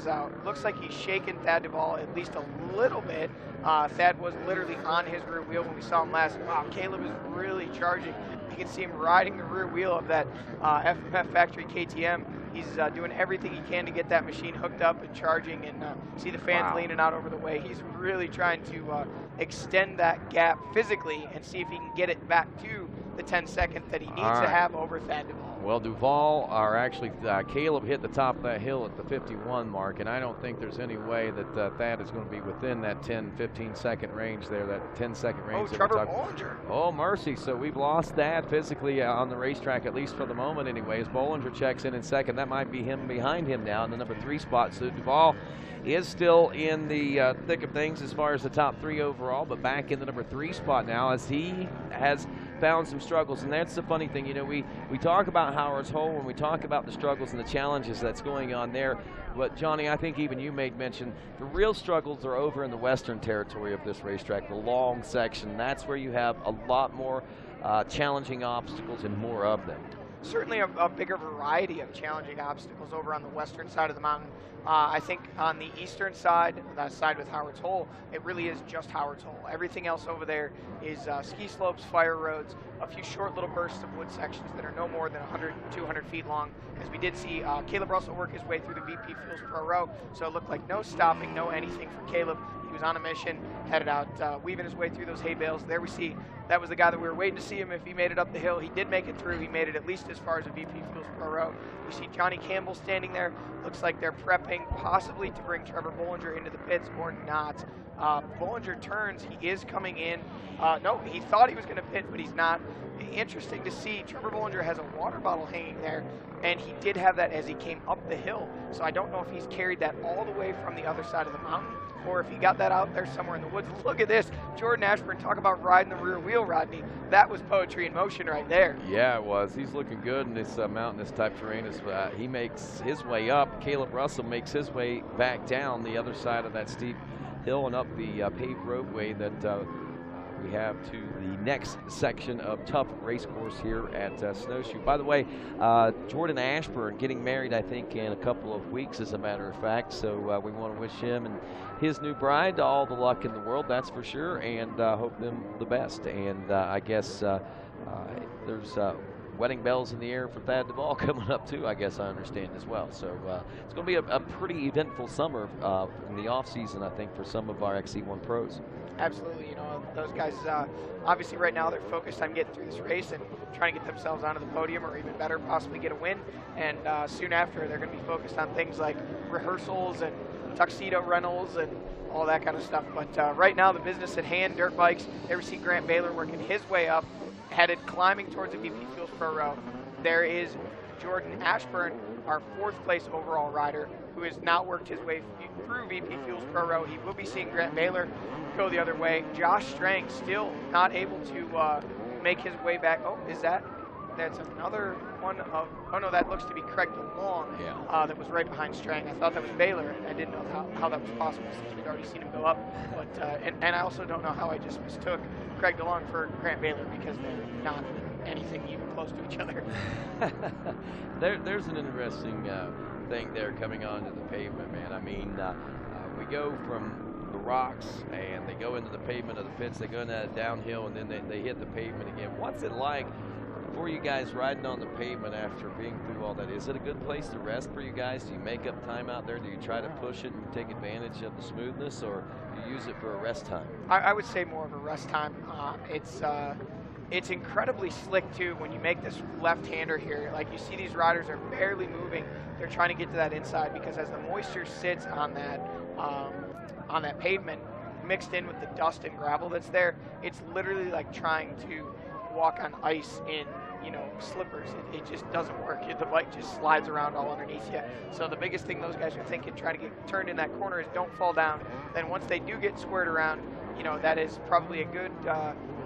looks like he's shaken Thad Duval at least a little bit. Thad was literally on his rear wheel when we saw him last. Wow, Caleb is really charging. You can see him riding the rear wheel of that FMF Factory KTM. He's doing everything he can to get that machine hooked up and charging, and see the fans leaning out over the way. He's really trying to extend that gap physically and see if he can get it back to the 10 seconds that he needs to have over Thad Duvall. Well, Duvall, or actually Caleb, hit the top of that hill at the 51 mark, and I don't think there's any way that Thad is going to be within that 10, 15-second range there, that 10-second range. Oh, Trevor Bollinger. Oh, mercy. So we've lost Thad physically on the racetrack, at least for the moment anyways. Bollinger checks in second. That might be him behind him now in the number 3 spot. So Duvall is still in the thick of things as far as the top 3 overall, but back in the number 3 spot now as he has found some struggles. And that's the funny thing, you know, we talk about Howard's Hole when we talk about the struggles and the challenges that's going on there. But Johnny, I think even you made mention the real struggles are over in the western territory of this racetrack, the long section. That's where you have a lot more challenging obstacles and more of them. Certainly a bigger variety of challenging obstacles over on the western side of the mountain. I think on the eastern side, that side with Howard's Hole, it really is just Howard's Hole. Everything else over there is ski slopes, fire roads, a few short little bursts of wood sections that are no more than 100, 200 feet long. As we did see Caleb Russell work his way through the VP Fuels Pro Row, so it looked like no stopping, no anything for Caleb. He was on a mission, headed out, weaving his way through those hay bales. There we see, that was the guy that we were waiting to see him if he made it up the hill. He did make it through. He made it at least as far as the VP Fuels Pro Row. We see Johnny Campbell standing there. Looks like they're prepping possibly to bring Trevor Bollinger into the pits or not. Bollinger turns. He is coming in. No, he thought he was going to pit, but he's not. Interesting to see. Trevor Bollinger has a water bottle hanging there, and he did have that as he came up the hill. So I don't know if he's carried that all the way from the other side of the mountain, or if he got that out there somewhere in the woods. Look at this. Jordan Ashburn, talk about riding the rear wheel, Rodney. That was poetry in motion right there. Yeah, it was. He's looking good in this mountainous type terrain. As he makes his way up, Caleb Russell makes his way back down the other side of that steep hill and up the paved roadway that we have to the next section of tough race course here at Snowshoe. By the way, Jordan Ashburn getting married, I think, in a couple of weeks, as a matter of fact. So we want to wish him and his new bride all the luck in the world, that's for sure, and hope them the best. And I guess there's wedding bells in the air for Thad Duvall coming up too, I guess I understand as well. So it's going to be a pretty eventful summer in the off season, I think, for some of our XC1 pros. Absolutely. You know, those guys, obviously right now they're focused on getting through this race and trying to get themselves onto the podium, or even better, possibly get a win. And soon after, they're going to be focused on things like rehearsals and tuxedo rentals and all that kind of stuff. But right now, the business at hand, dirt bikes. There we see Grant Baylor working his way up, headed climbing towards the VP Fuels Pro Row. There is Jordan Ashburn, our 4th place overall rider, who has now worked his way through VP Fuels Pro Row. He will be seeing Grant Baylor go the other way. Josh Strang still not able to make his way back. Oh, that's another one of, oh no, that looks to be Craig DeLong. Yeah. That was right behind Strang. I thought that was Baylor. I didn't know how that was possible since we'd already seen him go up. But and I also don't know how I just mistook Craig DeLong for Grant Baylor, because they're not anything even close to each other. There's an interesting thing there coming onto the pavement, man. I mean, we go from the rocks and they go into the pavement of the pits, they go into that downhill, and then they hit the pavement again. What's it like for you guys riding on the pavement after being through all that? Is it a good place to rest for you guys? Do you make up time out there? Do you try to push it and take advantage of the smoothness, or do you use it for a rest time? I would say more of a rest time. It's incredibly slick too when you make this left-hander here. Like, you see these riders are barely moving. They're trying to get to that inside, because as the moisture sits on that pavement, mixed in with the dust and gravel that's there, it's literally like trying to walk on ice in, you know, slippers. It just doesn't work. The bike just slides around all underneath you. So the biggest thing those guys are thinking, trying to get turned in that corner, is don't fall down. Then once they do get squared around, you know, that is probably a good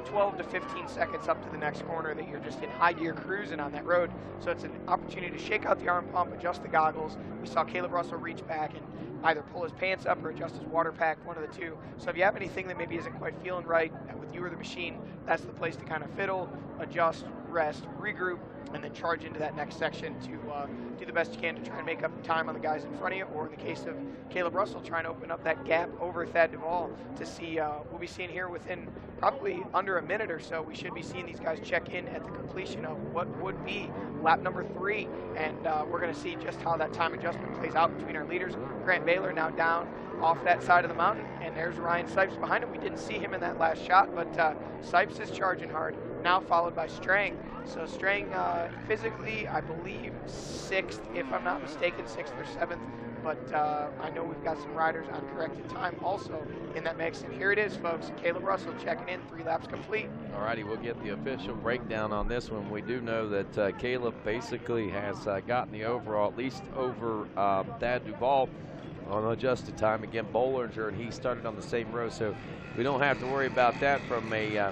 12 to 15 seconds up to the next corner that you're just in high gear cruising on that road. So it's an opportunity to shake out the arm pump, adjust the goggles. We saw Caleb Russell reach back and either pull his pants up or adjust his water pack, one of the two. So if you have anything that maybe isn't quite feeling right with you or the machine, that's the place to kind of fiddle, adjust, rest, regroup, and then charge into that next section to do the best you can to try and make up time on the guys in front of you, or in the case of Caleb Russell, trying to open up that gap over Thad Duvall to see, we'll be seeing here within probably under under a minute or so, we should be seeing these guys check in at the completion of what would be lap number 3. And we're going to see just how that time adjustment plays out between our leaders. Grant Baylor now down off that side of the mountain, and there's Ryan Sipes behind him. We didn't see him in that last shot, but Sipes is charging hard, now followed by Strang. So Strang physically, I believe, 6th, if I'm not mistaken, 6th or 7th. But I know we've got some riders on corrected time also in that mix. And here it is, folks. Caleb Russell checking in, 3 laps complete. All righty, we'll get the official breakdown on this one. We do know that Caleb basically has gotten the overall, at least over Thad Duvall on adjusted time. Again, Bollinger, and he started on the same row, so we don't have to worry about that from a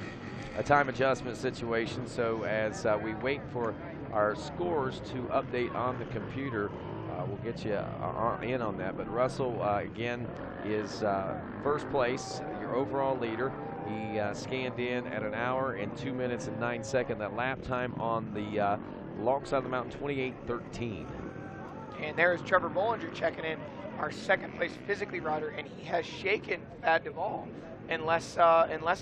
time adjustment situation. So as we wait for our scores to update on the computer, we'll get you in on that. But Russell, again, is first place, your overall leader. He scanned in at 1 hour and 2 minutes and 9 seconds. That lap time on the long side of the mountain, 28:13. And there's Trevor Bollinger checking in, our second place physically rider, and he has shaken Thad Duvall. Unless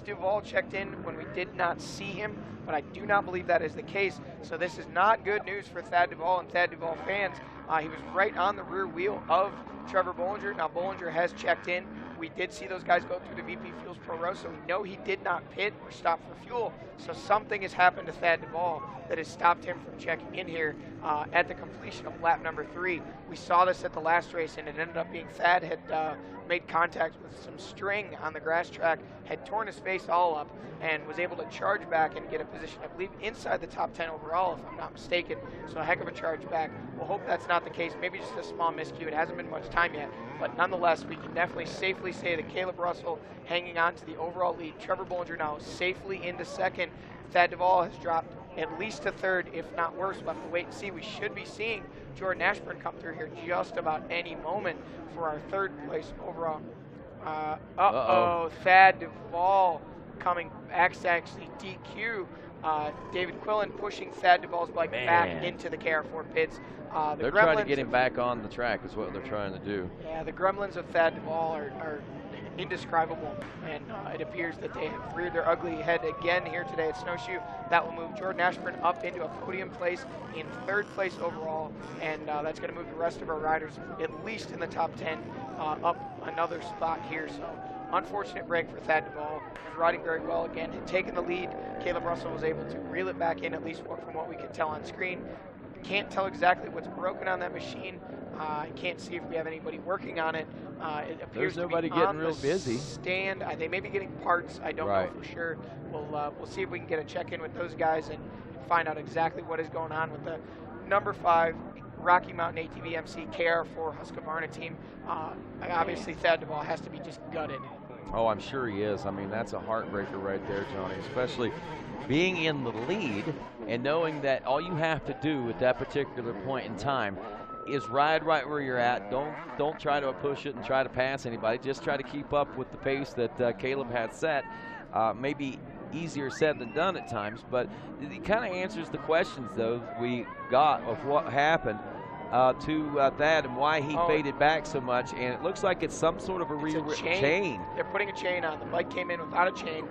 Duvall checked in when we did not see him, but I do not believe that is the case. So this is not good news for Thad Duvall and Thad Duvall fans. He was right on the rear wheel of Trevor Bollinger. Now Bollinger has checked in. We did see those guys go through the VP Fuels Pro Row, so we know he did not pit or stop for fuel. So something has happened to Thad Duvall that has stopped him from checking in here at the completion of lap number 3. We saw this at the last race, and it ended up being Thad had made contact with some string on the grass track, had torn his face all up, and was able to charge back and get a position, I believe, inside the top 10 overall, if I'm not mistaken. So a heck of a charge back. We'll hope that's not the case. Maybe just a small miscue. It hasn't been much time yet. But nonetheless, we can definitely safely say that Caleb Russell hanging on to the overall lead. Trevor Bollinger now safely into second. Thad Duvall has dropped at least to third, if not worse. We'll have to wait and see. We should be seeing Jordan Ashburn come through here just about any moment for our third place overall. Thad Duvall coming actually DQ. David Quillen pushing Thad Duvall's bike back into the KR4 pits. They're trying to get him back on the track is what they're trying to do. Yeah, the gremlins of Thad Duvall are indescribable, and it appears that they have reared their ugly head again here today at Snowshoe. That will move Jordan Ashburn up into a podium place in third place overall, and that's going to move the rest of our riders at least in the top 10 up another spot here. So unfortunate break for Thad Duvall. He was riding very well again, had taken the lead. Caleb Russell was able to reel it back in, at least from what we can tell on screen. Can't tell exactly what's broken on that machine. I can't see if we have anybody working on it. It appears There's nobody getting real busy. Stand. They may be getting parts. I don't know for sure. We'll see if we can get a check-in with those guys and find out exactly what is going on with the number 5 Rocky Mountain ATV MC KR4 Husqvarna team. Obviously, Thad Duvall has to be just gutted. Oh, I'm sure he is. I mean, that's a heartbreaker right there, Johnny, especially being in the lead and knowing that all you have to do at that particular point in time is ride right where you're at. Don't try to push it and try to pass anybody. Just try to keep up with the pace that Caleb had set. Maybe easier said than done at times, but it kind of answers the questions, though, we got of what happened to Thad and why he faded back so much. And it looks like it's some sort of a chain. They're putting a chain on. The bike came in without a chain.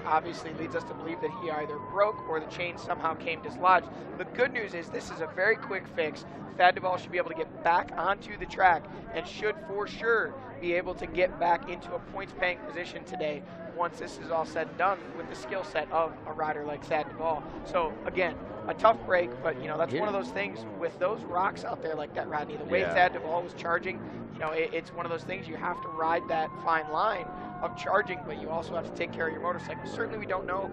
Obviously leads us to believe that he either broke or the chain somehow came dislodged. The good news is this is a very quick fix. Thad Duvall should be able to get back onto the track and should for sure be able to get back into a points-paying position today once this is all said and done with the skill set of a rider like Thad Duvall. So again, a tough break, but that's one of those things with those rocks out there like that, Rodney. The way Thad Duvall was charging, it's one of those things you have to ride that fine line of charging, but you also have to take care of your motorcycle. Certainly we don't know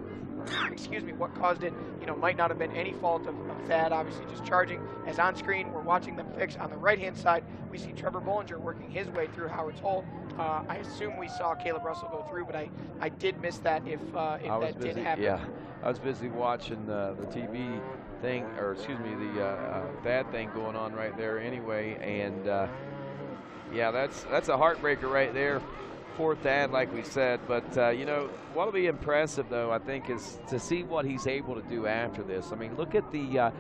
what caused it. Might not have been any fault of Thad, obviously just charging. As on screen, we're watching them fix. On the right-hand side, we see Trevor Bollinger working his way through Howard's Hole. I assume we saw Caleb Russell go through, but I did miss that if that did happen. Yeah, I was busy watching the TV thing, or excuse me, the Thad thing going on right there anyway. And yeah, that's a heartbreaker right there for Thad, like we said. But what'll be impressive though, I think, is to see what he's able to do after this. I mean, look at the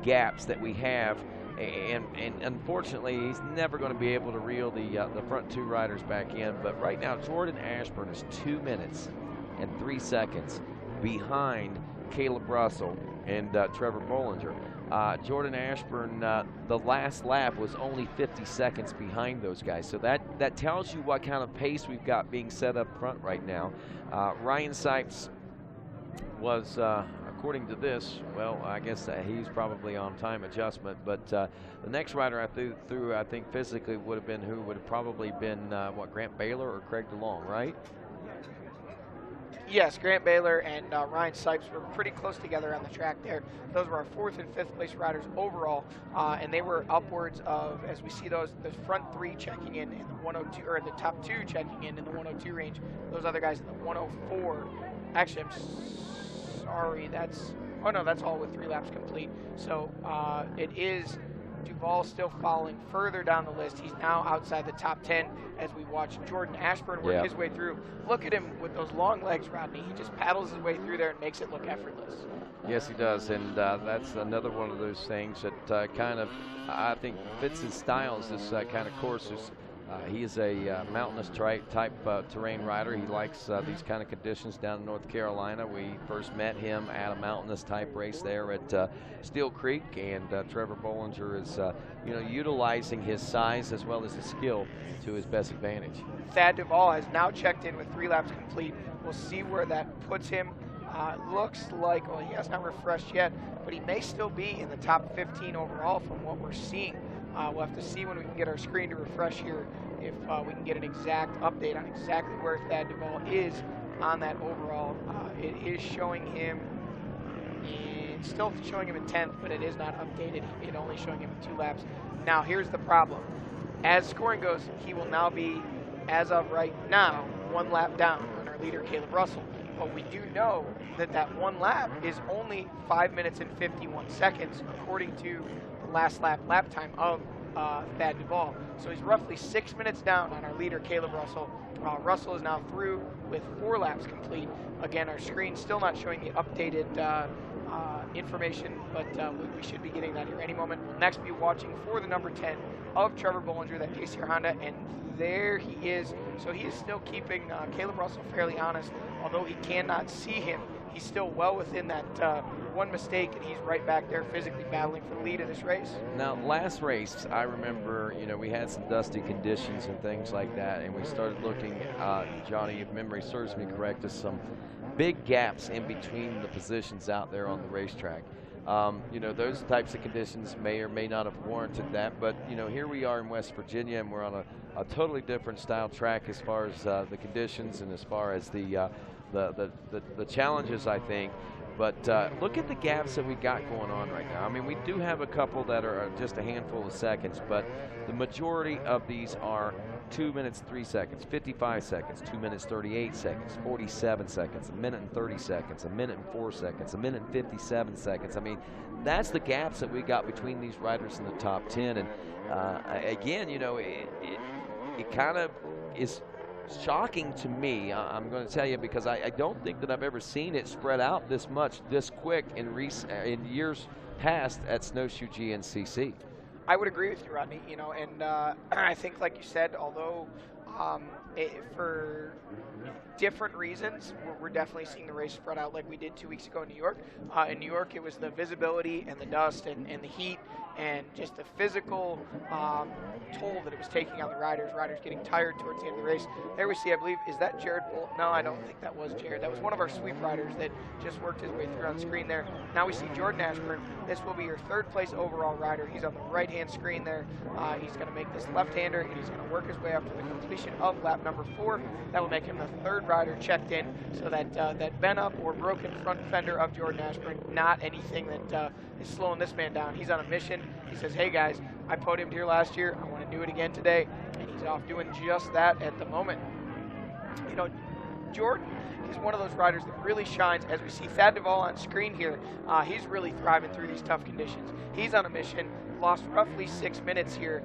gaps that we have, and unfortunately he's never going to be able to reel the front 2 riders back in. But right now Jordan Ashburn is 2 minutes and 3 seconds behind Caleb Russell and Trevor Bollinger. Jordan Ashburn, the last lap was only 50 seconds behind those guys. So that tells you what kind of pace we've got being set up front right now. Ryan Sipes was, according to this, well, I guess he's probably on time adjustment, but the next rider I threw, I think physically would have been who would have probably been, Grant Baylor or Craig DeLong, right? Yes, Grant Baylor and Ryan Sipes were pretty close together on the track there. Those were our 4th and 5th place riders overall, and they were upwards of, as we see the front 3 checking in the 102, or the top 2 checking in the 102 range. Those other guys in the 104. Actually, I'm sorry, that's all with 3 laps complete. So it is Duval still falling further down the list. He's now outside the top 10 as we watch Jordan Ashburn work his way through. Look at him with those long legs, Rodney. He just paddles his way through there and makes it look effortless. Yes, he does, and that's another one of those things that kind of, I think, fits his styles, this kind of courses. He is a mountainous type terrain rider. He likes these kind of conditions down in North Carolina. We first met him at a mountainous type race there at Steel Creek, and Trevor Bollinger is utilizing his size as well as his skill to his best advantage. Thad Duvall has now checked in with 3 laps complete. We'll see where that puts him. Looks like, well, he has not refreshed yet, but he may still be in the top 15 overall from what we're seeing. We'll have to see when we can get our screen to refresh here if we can get an exact update on exactly where Thad Duvall is on that overall. It is showing him, it's still showing him in 10th, but it is not updated. It's only showing him in 2 laps. Now here's the problem. As scoring goes, he will now be, as of right now, 1 lap down on our leader, Caleb Russell. But we do know that 1 lap is only 5 minutes and 51 seconds, according to the last lap time of Thad Duvall. So he's roughly 6 minutes down on our leader, Caleb Russell. Russell is now through with 4 laps complete. Again, our screen's still not showing the updated information, but we should be getting that here any moment. We'll next be watching for the number 10 of Trevor Bollinger, that KCR Honda, and there he is. So he is still keeping Caleb Russell fairly honest, although he cannot see him. He's still well within that 1 mistake, and he's right back there physically battling for the lead of this race. Now, last race, I remember, we had some dusty conditions and things like that, and we started looking, Johnny, if memory serves me correct, to some big gaps in between the positions out there on the racetrack. Those types of conditions may or may not have warranted that, but, here we are in West Virginia, and we're on a totally different style track as far as the conditions and as far as the challenges, I think. But look at the gaps that we got going on right now. I mean, we do have a couple that are just a handful of seconds, but the majority of these are 2 minutes 3 seconds, 55 seconds, 2 minutes 38 seconds, 47 seconds, 1 minute and 30 seconds, 1 minute and 4 seconds, 1 minute and 57 seconds. I mean, that's the gaps that we got between these riders in the top 10. And again, it kind of is shocking to me, I'm going to tell you, because I don't think that I've ever seen it spread out this much, this quick in years past at Snowshoe GNCC. I would agree with you, Rodney. And I think, like you said, although for different reasons, we're definitely seeing the race spread out like we did 2 weeks ago in New York. In New York, it was the visibility and the dust and the heat and just the physical toll that it was taking on the riders getting tired towards the end of the race. There we see, I believe, is that Jared Bull? No, I don't think that was Jared. That was one of our sweep riders that just worked his way through on screen there. Now we see Jordan Ashburn. This will be your 3rd place overall rider. He's on the right-hand screen there. He's going to make this left-hander, and he's going to work his way up to the completion of lap number 4. That will make him the 3rd rider checked in, so that that bent up or broken front fender of Jordan Ashburn, not anything that is slowing this man down. He's on a mission. He says, hey guys, I podiumed here last year. I want to do it again today. And he's off doing just that at the moment. Jordan is one of those riders that really shines. As we see Thad Duvall on screen here, he's really thriving through these tough conditions. He's on a mission, lost roughly 6 minutes here,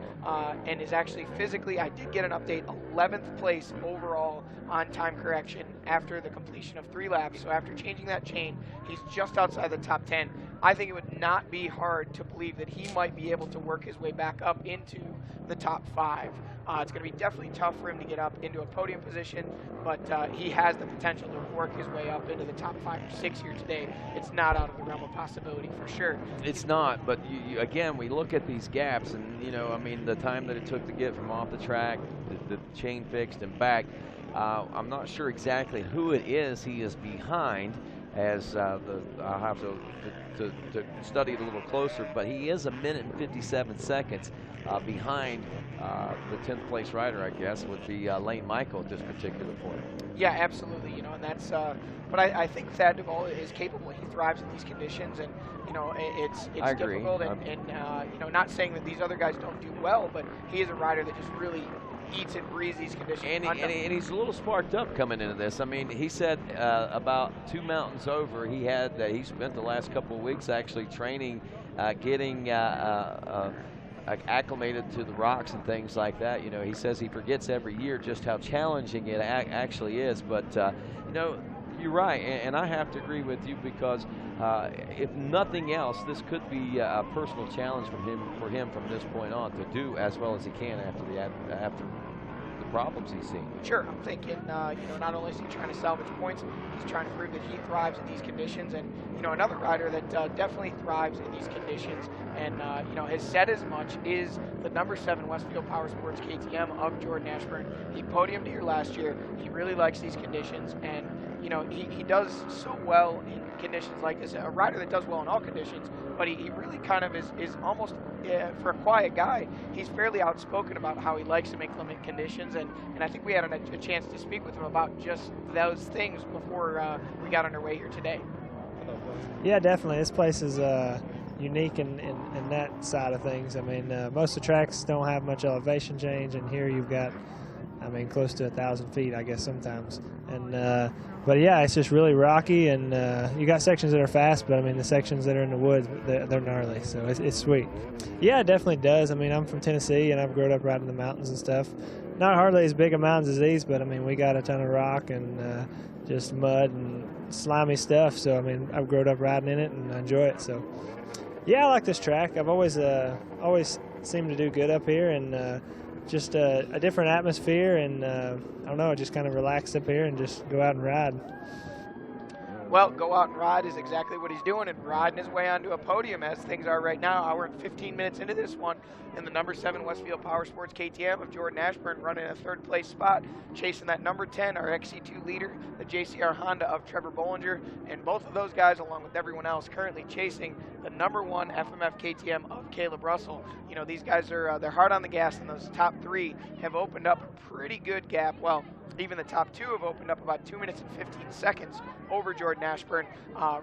and is actually physically, I did get an update, 11th place overall on time correction after the completion of 3 laps. So after changing that chain, he's just outside the top 10. I think it would not be hard to believe that he might be able to work his way back up into the top 5. It's going to be definitely tough for him to get up into a podium position, but he has the potential to work his way up into the top 5 or 6 here today. It's not out of the realm of possibility for sure. It's not, but again, we look at these gaps, and I mean, the time that it took to get from off the track, the chain fixed and back. I'm not sure exactly who it is he is behind, as I'll have to study it a little closer, but he is 1 minute and 57 seconds behind the 10th place rider, I guess, would be Lane Michael at this particular point. Yeah, absolutely. And that's. But I think Thad Duvall is capable. He thrives in these conditions, and it's difficult. And not saying that these other guys don't do well, but he is a rider that just really eats and breathes these conditions. And he's a little sparked up coming into this. I mean, he said about 2 mountains over, he spent the last couple of weeks actually training, getting acclimated to the rocks and things like that. He says he forgets every year just how challenging it actually is. But you're right, and I have to agree with you, because if nothing else, this could be a personal challenge for him from this point on to do as well as he can after the problems he's seen. Sure, I'm thinking, not only is he trying to salvage points, he's trying to prove that he thrives in these conditions. And another rider that definitely thrives in these conditions, and has said as much, is the number 7 Westfield Power Sports KTM of Jordan Ashburn. He podiumed here last year. He really likes these conditions, and he does so well in conditions like this. A rider that does well in all conditions, but he really kind of is almost, for a quiet guy, he's fairly outspoken about how he likes to inclement conditions, and I think we had a chance to speak with him about just those things before we got underway here today. Yeah, definitely. This place is unique in that side of things. I mean, most of the tracks don't have much elevation change, and here you've got, close to 1,000 feet, I guess, sometimes. And but yeah, it's just really rocky, and you got sections that are fast, but the sections that are in the woods, they're gnarly, so it's sweet. Yeah, it definitely does. I'm from Tennessee, and I've grown up riding the mountains and stuff. Not hardly as big of mountains as these, but we got a ton of rock and just mud and slimy stuff. So I've grown up riding in it, and I enjoy it. So yeah, I like this track. I've always seemed to do good up here, and just a different atmosphere, and I don't know, just kind of relax up here and just go out and ride. Well, go out and ride is exactly what he's doing, and riding his way onto a podium as things are right now. Hour and 15 minutes into this one, and the number 7 Westfield Power Sports KTM of Jordan Ashburn running a 3rd place spot, chasing that number 10, our XC2 leader, the JCR Honda of Trevor Bollinger, and both of those guys, along with everyone else, currently chasing the number 1 FMF KTM of Caleb Russell. These guys they're hard on the gas, and those top 3 have opened up a pretty good gap. Well, even the top 2 have opened up about 2 minutes and 15 seconds over Jordan Ashburn.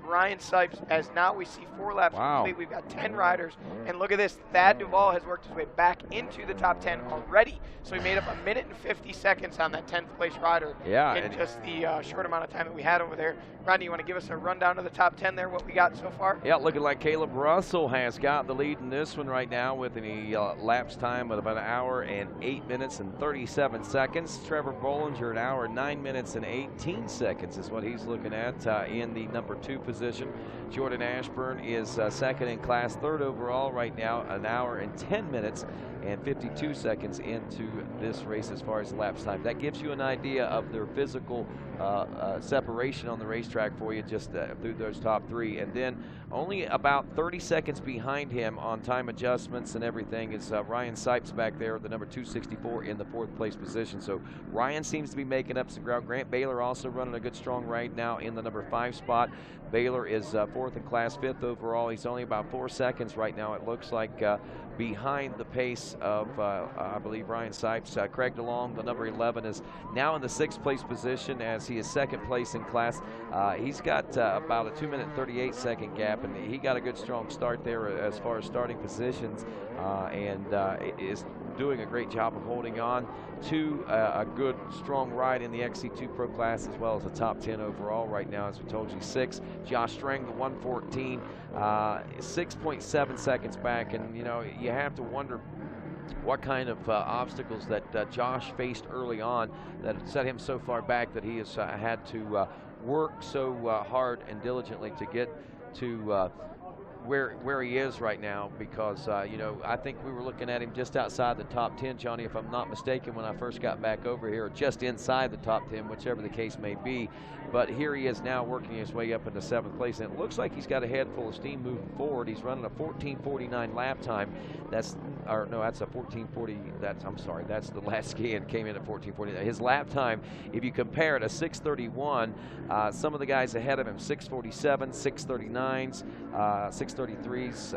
Ryan Sipes, as now we see 4 laps complete. We've got 10 riders, and look at this. Thad Duvall has worked his way back into the top 10 already, so he made up 1 minute and 50 seconds on that 10th place rider in just the short amount of time that we had over there. Rodney, you want to give us a rundown of the top 10 there, what we got so far? Yeah, looking like Caleb Russell has got the lead in this one right now with an elapsed time of about 1 hour and 8 minutes and 37 seconds. Trevor Bollinger, 1 hour, 9 minutes and 18 seconds is what he's looking at in the number 2 position. Jordan Ashburn is second in class, 3rd overall right now, 1 hour and 10 minutes and 52 seconds into this race as far as elapsed time. That gives you an idea of their physical separation on the racetrack for you, just through those top 3. And then only about 30 seconds behind him on time adjustments and everything is Ryan Sipes back there, the number 264 in the 4th place position. So Ryan seems to be making up some ground. Grant Baylor also running a good strong right now in the number 5 spot. Baylor is 4th in class, 5th overall. He's only about 4 seconds right now, it looks like, behind the pace of, I believe, Ryan Sipes. Craig DeLong, the number 11, is now in the 6th place position as he is 2nd place in class. He's got about a 2 minute and 38 second gap, and he got a good strong start there as far as starting positions, and is doing a great job of holding on to a good strong ride in the XC2 Pro class, as well as a top 10 overall right now, as we told you. 6, Josh Strang, the 114, 6.7 seconds back, and you have to wonder what kind of obstacles that Josh faced early on that set him so far back that he has had to work so hard and diligently to get to where he is right now, because you know, I think we were looking at him just outside the top 10, Johnny, if I'm not mistaken, when I first got back over here, or just inside the top 10, whichever the case may be. But here he is now working his way up into 7th place, and it looks like he's got a head full of steam moving forward. He's running a 14:49 lap time. That's a 14:40. I'm sorry, that's the last scan, came in at 14:49. His lap time, if you compare it, a 6:31. Some of the guys ahead of him, 6:47, 6:39s, 6:33s.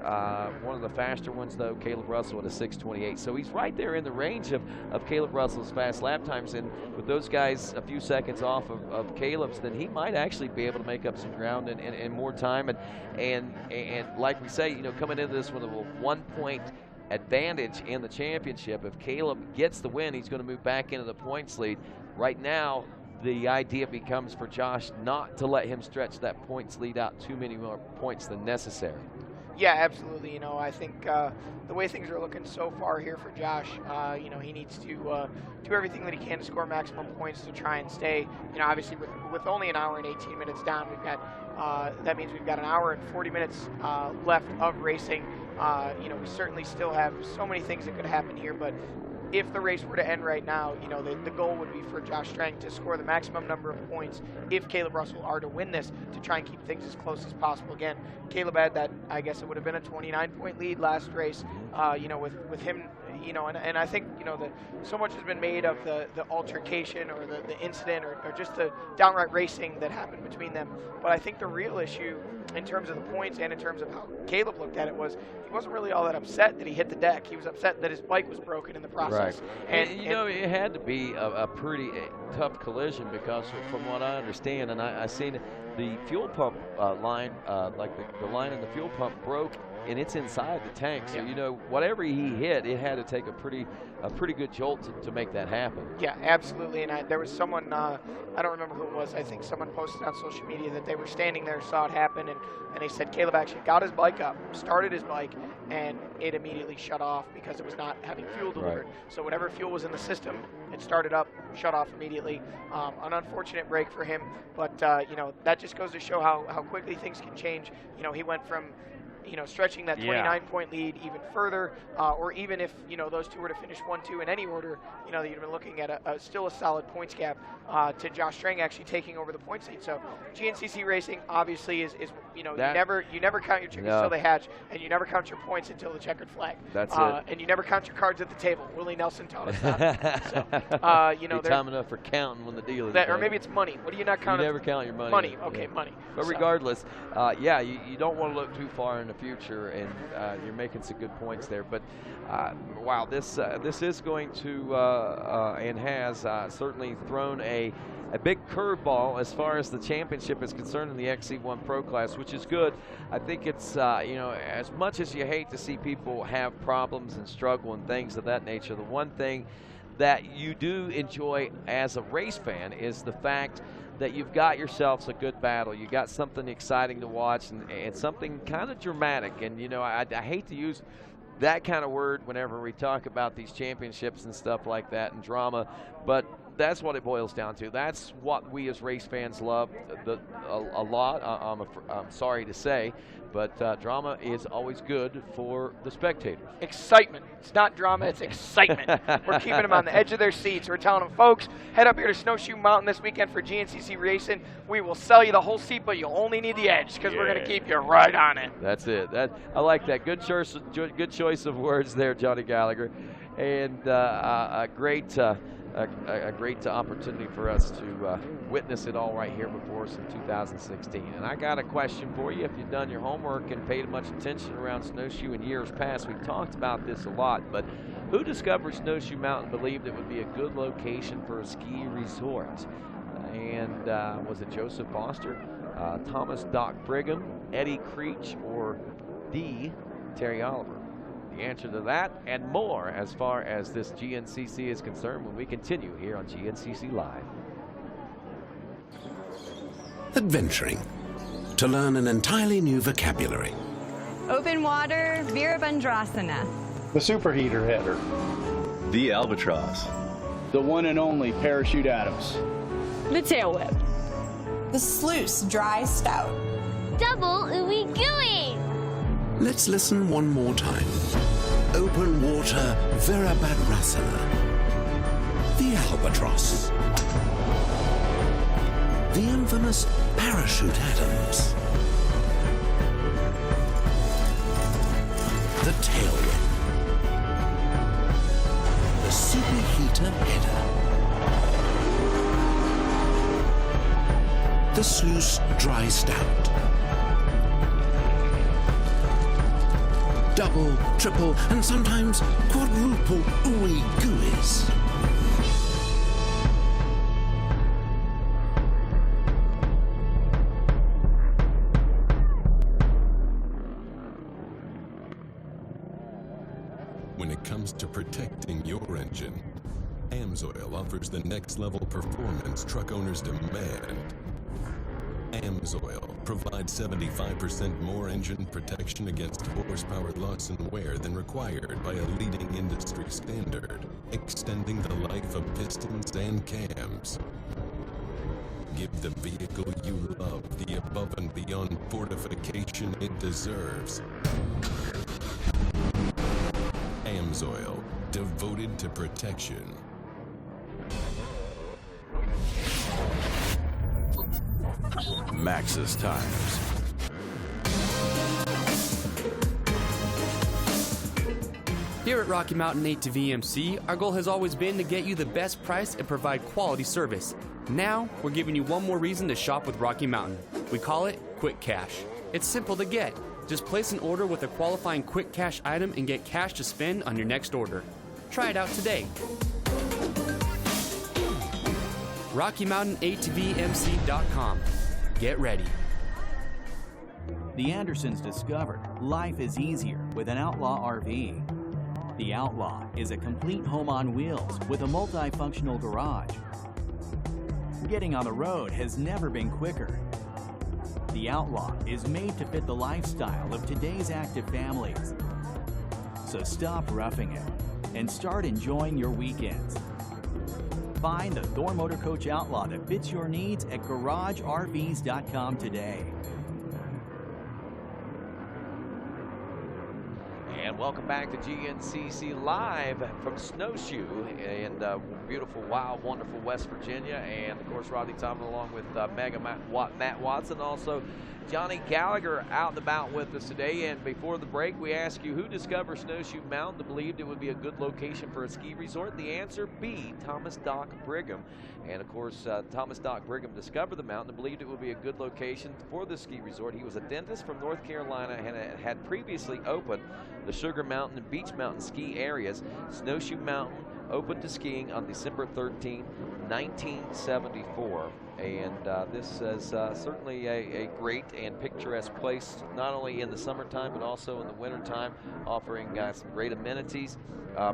One of the faster ones, though, Caleb Russell at a 6:28. So he's right there in the range of Caleb Russell's fast lap times, and with those guys a few seconds off of Caleb's, then he might actually be able to make up some ground and more time. And like we say, you know, coming into this with a 1-point advantage in the championship, if Caleb gets the win, he's going to move back into the points lead. Right now, the idea becomes for Josh not to let him stretch that points lead out too many more points than necessary. Yeah, absolutely. You know, I think the way things are looking so far here for Josh, you know, he needs to do everything that he can to score maximum points to try and stay. You know, obviously with only an hour and 18 minutes down, we've got that means we've got an hour and 40 minutes left of racing. You know, we certainly still have so many things that could happen here, but if the race were to end right now, you know, the goal would be for Josh Strang to score the maximum number of points if Caleb Russell are to win this, to try and keep things as close as possible. Again, Caleb had that, I guess it would have been a 29-point lead last race, you know, with him, you know, and I think, you know, so much has been made of the altercation or the incident or just the downright racing that happened between them. But I think the real issue in terms of the points and in terms of how Caleb looked at it was he wasn't really all that upset that he hit the deck. He was upset that his bike was broken in the process. Right. And you know, it had to be a pretty tough collision, because from what I understand, and I seen the fuel pump line, like the line in the fuel pump broke, and it's inside the tank. So, you know, whatever he hit, it had to take a pretty good jolt to make that happen. Yeah, absolutely. And there was someone, I don't remember who it was, I think someone posted on social media that they were standing there, saw it happen, and they said Caleb actually got his bike up, started his bike, and it immediately shut off because it was not having fuel delivered. Right. So whatever fuel was in the system, it started up, shut off immediately. An unfortunate break for him, but, you know, that just goes to show how quickly things can change. You know, he went from, you know, stretching that 29-point lead even further, or even if, you know, those two were to finish 1-2 in any order, you know, you'd have been looking at still a solid points gap to Josh Strang actually taking over the points lead. So GNCC racing obviously is you know, you never count your chickens until they hatch, and you never count your points until the checkered flag. That's it. And you never count your cards at the table. Willie Nelson taught us that. So, you know, time enough for counting when the deal is or maybe it's money. What do you not count? You never count your money. Money. Okay, money. But regardless, you don't want to look too far in the future, and you're making some good points there. But wow, this is going to and has certainly thrown a big curveball as far as the championship is concerned in the XC1 Pro class, which is good. I think it's, you know, as much as you hate to see people have problems and struggle and things of that nature, the one thing that you do enjoy as a race fan is the fact that you've got yourselves a good battle. You got something exciting to watch and something kind of dramatic. And, you know, I hate to use that kind of word whenever we talk about these championships and stuff like that and drama, but that's what it boils down to. That's what we as race fans love a lot, I'm sorry to say, but drama is always good for the spectators. Excitement. It's not drama, it's excitement. We're keeping them on the edge of their seats. We're telling them, folks, head up here to Snowshoe Mountain this weekend for GNCC racing. We will sell you the whole seat, but you'll only need the edge, because we're going to keep you right on it. That's it. I like that. Good choice of words there, Johnny Gallagher. And a great opportunity for us to witness it all right here before us in 2016. And I got a question for you. If you've done your homework and paid much attention around Snowshoe in years past, we've talked about this a lot, but who discovered Snowshoe Mountain believed it would be a good location for a ski resort? And was it Joseph Foster, Thomas Doc Brigham, Eddie Creech, or D. Terry Oliver? The answer to that and more as far as this GNCC is concerned when we continue here on GNCC Live. Adventuring, to learn an entirely new vocabulary. Open water, Veerabhandrasana. The superheater header. The albatross. The one and only Parachute Adams. The tail whip. The sluice dry stout. Double ooey gooey. Let's listen one more time. Open water Virabadrasana. The albatross. The infamous parachute atoms. The tail whip. The superheater header. The sluice dry stout. Double, triple, and sometimes quadruple ooey gooeys. When it comes to protecting your engine, Amsoil offers the next level performance truck owners demand. Amsoil provides 75% more engine protection against horsepower loss and wear than required by a leading industry standard, extending the life of pistons and cams. Give the vehicle you love the above and beyond fortification it deserves. Amsoil, devoted to protection. Max's Tires. Here at Rocky Mountain 8 to VMC, our goal has always been to get you the best price and provide quality service. Now, we're giving you one more reason to shop with Rocky Mountain. We call it Quick Cash. It's simple to get. Just place an order with a qualifying Quick Cash item and get cash to spend on your next order. Try it out today. RockyMountain8tvmc.com. Get ready. The Andersons discovered life is easier with an Outlaw RV. The Outlaw is a complete home on wheels with a multifunctional garage. Getting on the road has never been quicker. The Outlaw is made to fit the lifestyle of today's active families. So stop roughing it and start enjoying your weekends. Find the Thor Motor Coach Outlaw that fits your needs at GarageRVs.com today. And welcome back to GNCC Live from Snowshoe in beautiful, wild, wonderful West Virginia. And, of course, Rodney Tomlin along with Matt Watson. Also, Johnny Gallagher out and about with us today. And before the break, we asked you who discovered Snowshoe Mountain and believed it would be a good location for a ski resort. The answer B, Thomas Doc Brigham. And, of course, Thomas Doc Brigham discovered the mountain and believed it would be a good location for the ski resort. He was a dentist from North Carolina and had previously opened the Sugar Mountain and Beach Mountain ski areas. Snowshoe Mountain opened to skiing on December 13, 1974. And this is certainly a great and picturesque place, not only in the summertime, but also in the wintertime, offering some great amenities.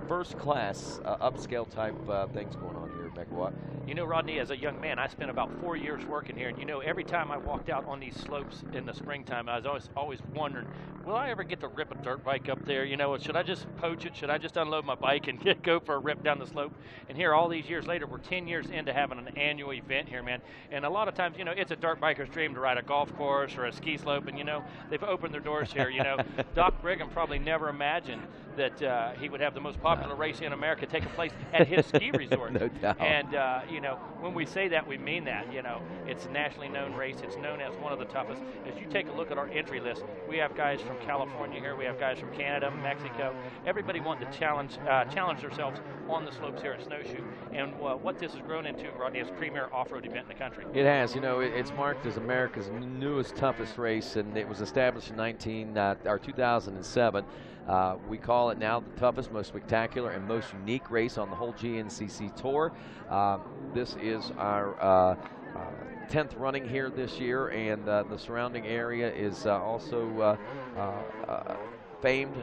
First class, upscale type things going on here, Megawatt. You know, Rodney, as a young man, I spent about 4 years working here, and you know, every time I walked out on these slopes in the springtime, I was always wondering, will I ever get to rip a dirt bike up there? You know, should I just poach it? Should I just unload my bike and go for a rip down the slope? And here, all these years later, we're 10 years into having an annual event here, man. And a lot of times, you know, it's a dirt biker's dream to ride a golf course or a ski slope, and you know, they've opened their doors here. You know, Doc Brigham probably never imagined that he would have the most popular race in America taking place at his ski resort. No doubt. And you know, when we say that, we mean that. You know, it's a nationally known race. It's known as one of the toughest. As you take a look at our entry list, we have guys from California here. We have guys from Canada, Mexico. Everybody wanting to challenge themselves on the slopes here at Snowshoe. And what this has grown into, Rodney, is premier off-road event in the country. It has. You know, it's marked as America's newest, toughest race, and it was established in 2007. We call it now the toughest, most spectacular, and most unique race on the whole GNCC tour. This is our 10th running here this year, and the surrounding area is also famed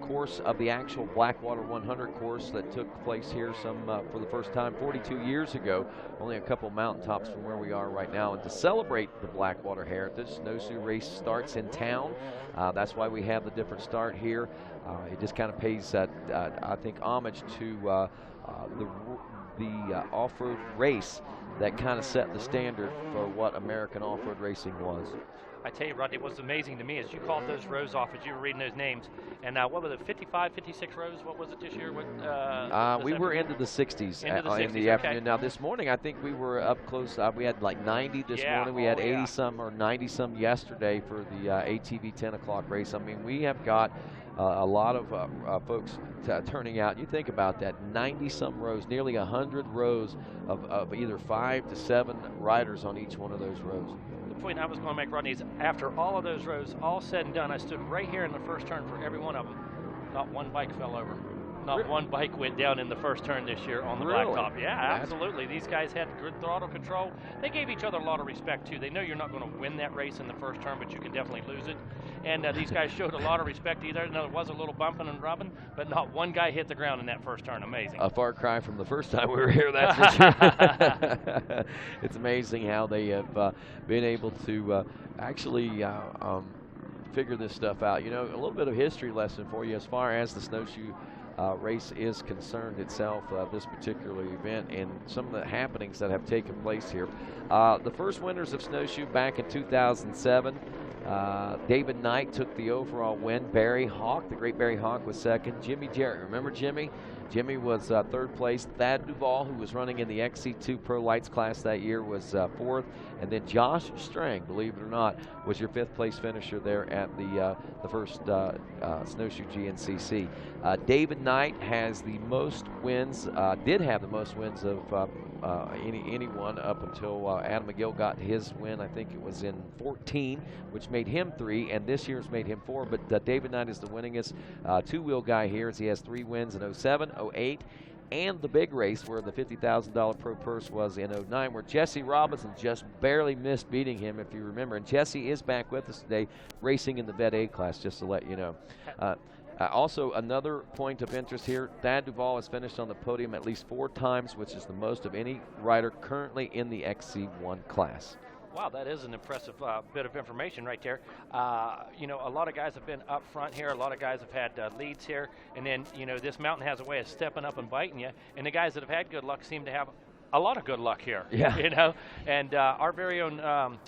course of the actual Blackwater 100 course that took place here for the first time 42 years ago, only a couple mountaintops from where we are right now. And to celebrate the Blackwater heritage, Snowshoe race starts in town. That's why we have the different start here. It just kind of pays, I think, homage to the off-road race that kind of set the standard for what American off-road racing was. I tell you, Rodney, what's amazing to me is you called those rows off as you were reading those names. And what was it, 55, 56 rows? What was it this year? We were into the 60s in the afternoon. Now, this morning, I think we were up close. We had like 90 this morning. We had 80-some or 90-some yesterday for the ATV 10 o'clock race. I mean, we have got a lot of folks turning out. You think about that, 90-some rows, nearly 100 rows of either 5 to 7 riders on each one of those rows. The point I was going to make, Rodney, is after all of those rows, all said and done, I stood right here in the first turn for every one of them. Not one bike fell over. Not one bike went down in the first turn this year on the blacktop. Yeah, absolutely. These guys had good throttle control. They gave each other a lot of respect, too. They know you're not going to win that race in the first turn, but you can definitely lose it. And these guys showed a lot of respect either. Now, there was a little bumping and rubbing, but not one guy hit the ground in that first turn. Amazing. A far cry from the first time we were here, that's for sure. It's amazing how they have been able to actually figure this stuff out. You know, a little bit of history lesson for you as far as the snowshoe race is concerned itself, this particular event, and some of the happenings that have taken place here. The first winners of snowshoe back in 2007, David Knight took the overall win. Barry Hawk, the great Barry Hawk, was second. Jimmy Jarrett, remember Jimmy? Jimmy was third place. Thad Duvall, who was running in the XC2 Pro Lights class that year, was fourth. And then Josh Strang, believe it or not, was your fifth place finisher there at the first Snowshoe GNCC. David Knight has the most wins, did have the most wins of anyone up until Adam McGill got his win. I think it was in 14, which made him 3, and this year's made him 4. But David Knight is the winningest two-wheel guy here, as he has 3 wins in 07, 08, and the big race where the $50,000 pro purse was in 09, where Jesse Robinson just barely missed beating him, if you remember. And Jesse is back with us today, racing in the Vet A class, just to let you know. Also, another point of interest here, Thad Duvall has finished on the podium at least 4 times, which is the most of any rider currently in the XC1 class. Wow, that is an impressive bit of information right there. You know, a lot of guys have been up front here. A lot of guys have had leads here. And then, you know, this mountain has a way of stepping up and biting you. And the guys that have had good luck seem to have a lot of good luck here. Yeah. You know, and our very own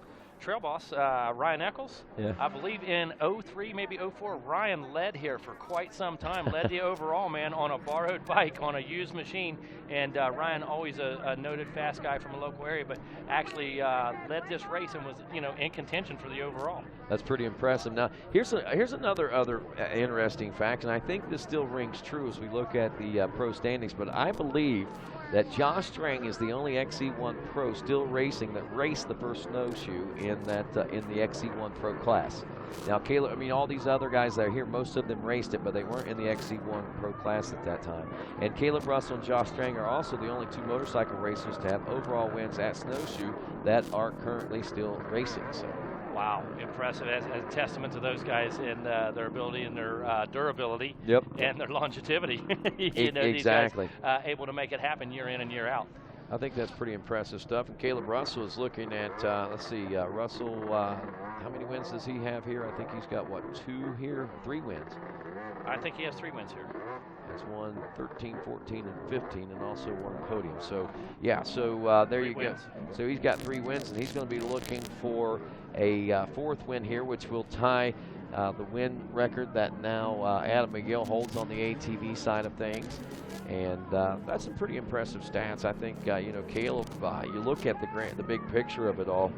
trail boss, Ryan Eccles, I believe in 03, maybe 04, Ryan led here for quite some time, led the overall, man, on a borrowed bike, on a used machine. And Ryan, always a noted fast guy from a local area, but actually led this race and was, you know, in contention for the overall. That's pretty impressive. Now, here's another interesting fact, and I think this still rings true as we look at the pro standings, but I believe that Josh Strang is the only XC1 Pro still racing that raced the first snowshoe in the XC1 Pro class. Now, Caleb, I mean, all these other guys that are here, most of them raced it, but they weren't in the XC1 Pro class at that time. And Caleb Russell and Josh Strang are also the only 2 motorcycle racers to have overall wins at snowshoe that are currently still racing. So. Wow, impressive. As a testament to those guys and their ability and their durability and their longevity. You know, exactly. These guys able to make it happen year in and year out. I think that's pretty impressive stuff. And Caleb Russell is looking at, let's see, Russell, how many wins does he have here? I think he's got, what, 2 here? 3 wins. I think he has 3 wins here. He's won 13, 14, and 15, and also won a podium. So, yeah, so there you go. So he's got 3 wins, and he's going to be looking for a 4th win here, which will tie the win record that now Adam McGill holds on the ATV side of things. And that's some pretty impressive stats. I think, you know, Caleb, you look at the big picture of it all,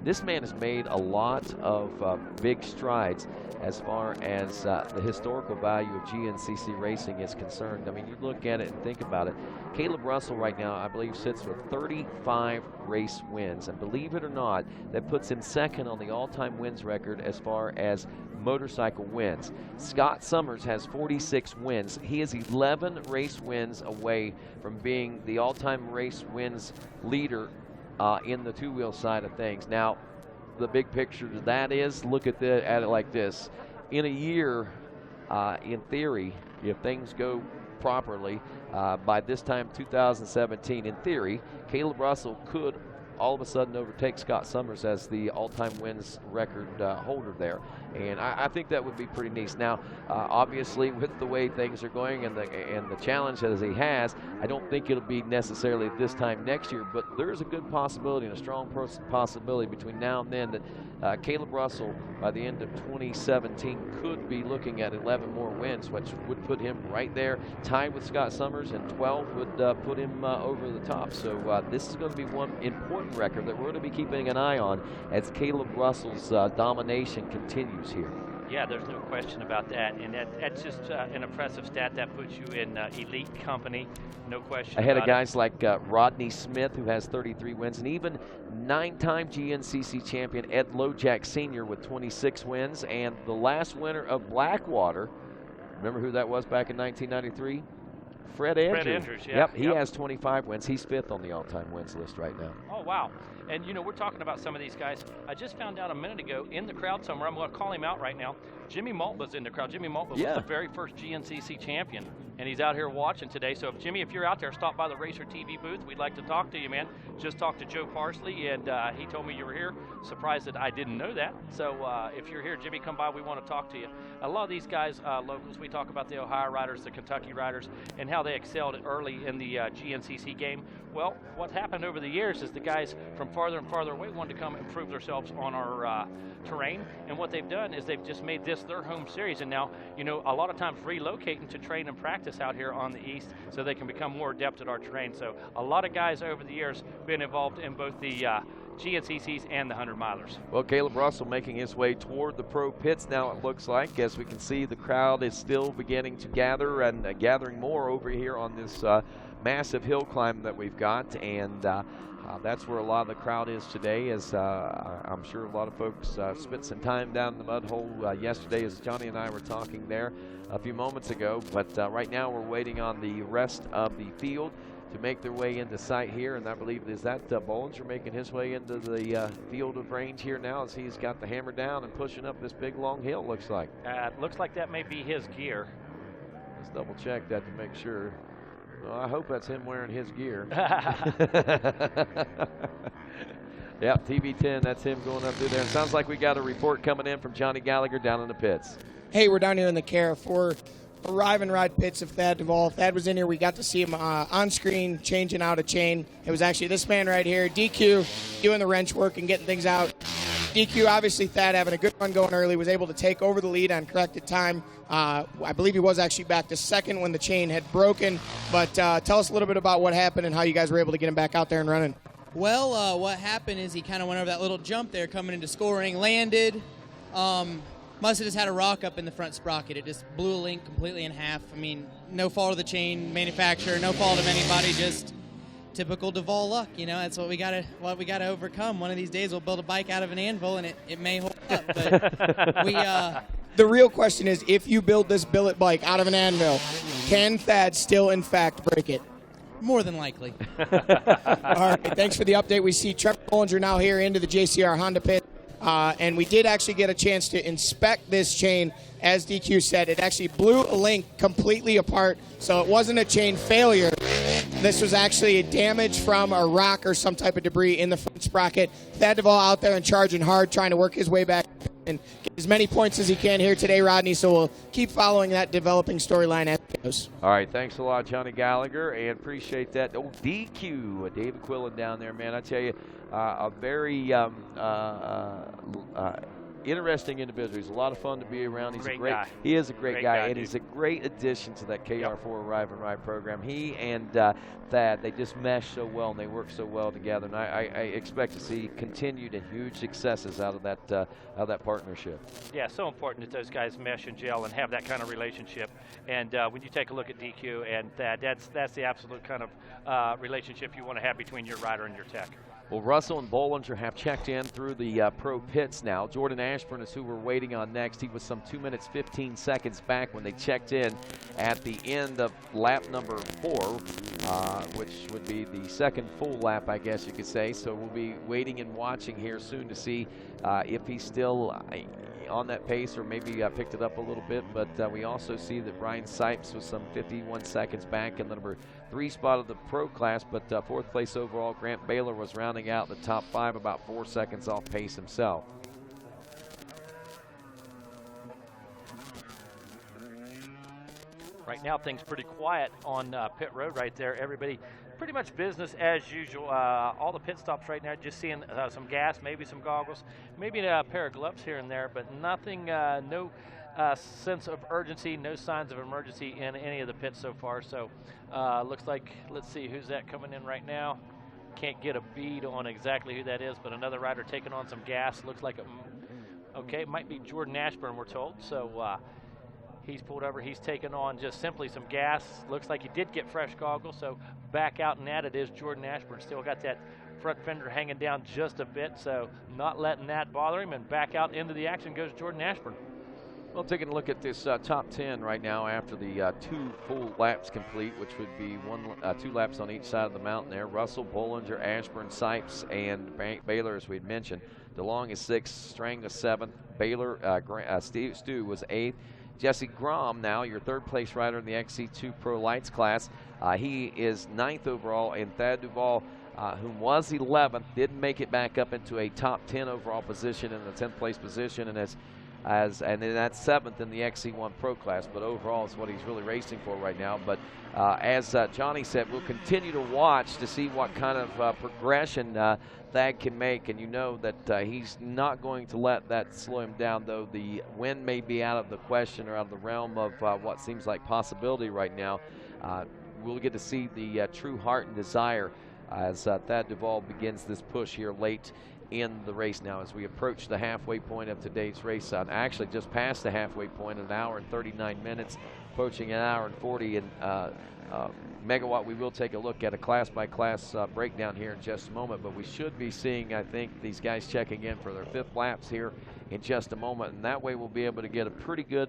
this man has made a lot of big strides as far as the historical value of GNCC racing is concerned. I mean, you look at it and think about it. Caleb Russell right now, I believe, sits with 35 race wins. And believe it or not, that puts him second on the all-time wins record as far as motorcycle wins. Scott Summers has 46 wins. He is 11 race wins away from being the all-time race wins leader in the 2-wheel side of things. Now, the big picture to that is, look at it like this. In a year, in theory, if things go properly, by this time 2017, in theory, Caleb Russell could all of a sudden overtake Scott Summers as the all-time wins record holder there. And I think that would be pretty neat. Now, obviously, with the way things are going and the challenge as he has, I don't think it'll be necessarily this time next year, but there's a good possibility and a strong possibility between now and then that Caleb Russell, by the end of 2017, could be looking at 11 more wins, which would put him right there, tied with Scott Summers, and 12 would put him over the top. So this is going to be one important record that we're going to be keeping an eye on as Caleb Russell's domination continues here. Yeah, there's no question about that, and that's just an impressive stat that puts you in elite company, no question Ahead about of guys like Rodney Smith, who has 33 wins, and even 9-time GNCC champion Ed Lojak Sr. with 26 wins, and the last winner of Blackwater, remember who that was back in 1993? Fred Andrews. Fred Andrews, yeah. Yep, he has 25 wins. He's 5th on the all-time wins list right now. Oh, wow. And, you know, we're talking about some of these guys. I just found out a minute ago in the crowd somewhere, I'm going to call him out right now, Jimmy Maltba's in the crowd. Jimmy Maltba was the very first GNCC champion, and he's out here watching today. So, Jimmy, if you're out there, stop by the RacerTV booth. We'd like to talk to you, man. Just talked to Joe Parsley, and he told me you were here. Surprised that I didn't know that. So, if you're here, Jimmy, come by. We want to talk to you. A lot of these guys, locals, we talk about the Ohio riders, the Kentucky riders, and how they excelled early in the GNCC game. Well, what happened over the years is the guys from farther and farther away wanted to come and prove themselves on our terrain, and what they've done is they've just made this their home series, and now, you know, a lot of times relocating to train and practice out here on the east so they can become more adept at our terrain. So a lot of guys over the years been involved in both the GNCCs and the 100-milers. Well, Caleb Russell making his way toward the pro pits now, it looks like. As we can see, the crowd is still beginning to gather and gathering more over here on this massive hill climb that we've got, and that's where a lot of the crowd is today, as I'm sure a lot of folks spent some time down in the mud hole yesterday, as Johnny and I were talking there a few moments ago. But right now we're waiting on the rest of the field to make their way into sight here, and I believe is that Bollinger making his way into the field of range here now, as he's got the hammer down and pushing up this big long hill, looks like. Looks like that may be his gear. Let's double check that to make sure. Well, I hope that's him wearing his gear. Yep, TB10, that's him going up through there. It sounds like we got a report coming in from Johnny Gallagher down in the pits. Hey, we're down here in the care for Arrive and Ride pits of Thad Duvall. Thad was in here. We got to see him on screen changing out a chain. It was actually this man right here, DQ, doing the wrench work and getting things out. DQ, obviously Thad having a good run going early, was able to take over the lead on corrected time. I believe he was actually back to second when the chain had broken. But tell us a little bit about what happened and how you guys were able to get him back out there and running. Well, what happened is he kind of went over that little jump there coming into scoring, landed. Must have just had a rock up in the front sprocket. It just blew a link completely in half. I mean, no fault of the chain manufacturer, no fault of anybody, just typical Duvall luck. You know, that's what we gotta overcome. One of these days we'll build a bike out of an anvil and it may hold up. But the real question is, if you build this billet bike out of an anvil, can Thad still in fact break it? More than likely. All right, thanks for the update. We see Trevor Bollinger now here into the JCR Honda pit. And we did actually get a chance to inspect this chain. As DQ said, it actually blew a link completely apart, so it wasn't a chain failure. This was actually a damage from a rock or some type of debris in the front sprocket. Thad Duvall out there and charging hard, trying to work his way back and get as many points as he can here today, Rodney, so we'll keep following that developing storyline as it goes. All right, thanks a lot, Johnny Gallagher, and appreciate that. Oh, DQ, David Quillen down there, man. I tell you, a very interesting individual. He's a lot of fun to be around. He's great guy. He is a great guy, and dude. he's a great addition to that KR4 Arrive and Ride program. He and Thad, they just mesh so well and they work so well together. And I expect to see continued and huge successes out of that partnership. Yeah, so important that those guys mesh and gel and have that kind of relationship. And when you take a look at DQ and Thad, that's the absolute kind of relationship you want to have between your rider and your tech. Well, Russell and Bollinger have checked in through the pro pits now. Jordan Ashburn is who we're waiting on next. He was some 2 minutes, 15 seconds back when they checked in at the end of lap number 4, which would be the second full lap, I guess you could say. So we'll be waiting and watching here soon to see if he's still on that pace or maybe picked it up a little bit. But we also see that Brian Sipes was some 51 seconds back in the number 3 spot of the pro class, but 4th place overall. Grant Baylor was rounding out the top 5, about 4 seconds off pace himself. Right now, things pretty quiet on pit road right there. Everybody pretty much business as usual. All the pit stops right now, just seeing some gas, maybe some goggles, maybe a pair of gloves here and there, but nothing, no sense of urgency, no signs of emergency in any of the pits so far. So looks like, let's see, who's that coming in right now? Can't get a bead on exactly who that is, but another rider taking on some gas. Looks like, it might be Jordan Ashburn, we're told. So he's pulled over. He's taken on just simply some gas. Looks like he did get fresh goggles, so back out and at it is Jordan Ashburn. Still got that front fender hanging down just a bit, so not letting that bother him, and back out into the action goes Jordan Ashburn. Well, taking a look at this top 10 right now after the 2 full laps complete, which would be 2 laps on each side of the mountain there. Russell, Bollinger, Ashburn, Sipes, and Baylor, as we'd mentioned. DeLong is 6th, Strang is 7th, Baylor, Stu was 8th. Jesse Grom, now your 3rd place rider in the XC2 Pro Lights class. He is 9th overall, and Thad Duvall, whom was 11th, didn't make it back up into a top 10 overall position in the 10th place position, and and then that's 7th in the XC1 Pro class, but overall is what he's really racing for right now. But as Johnny said, we'll continue to watch to see what kind of progression Thad can make, and you know that he's not going to let that slow him down, though the win may be out of the question or out of the realm of what seems like possibility right now. We'll get to see the true heart and desire as Thad Duvall begins this push here late in the race now as we approach the halfway point of today's race. Actually just past the halfway point, 1 hour and 39 minutes, approaching 1 hour and 40 in megawatt. We will take a look at a class-by-class breakdown here in just a moment, but we should be seeing, I think, these guys checking in for their 5th laps here in just a moment, and that way we'll be able to get a pretty good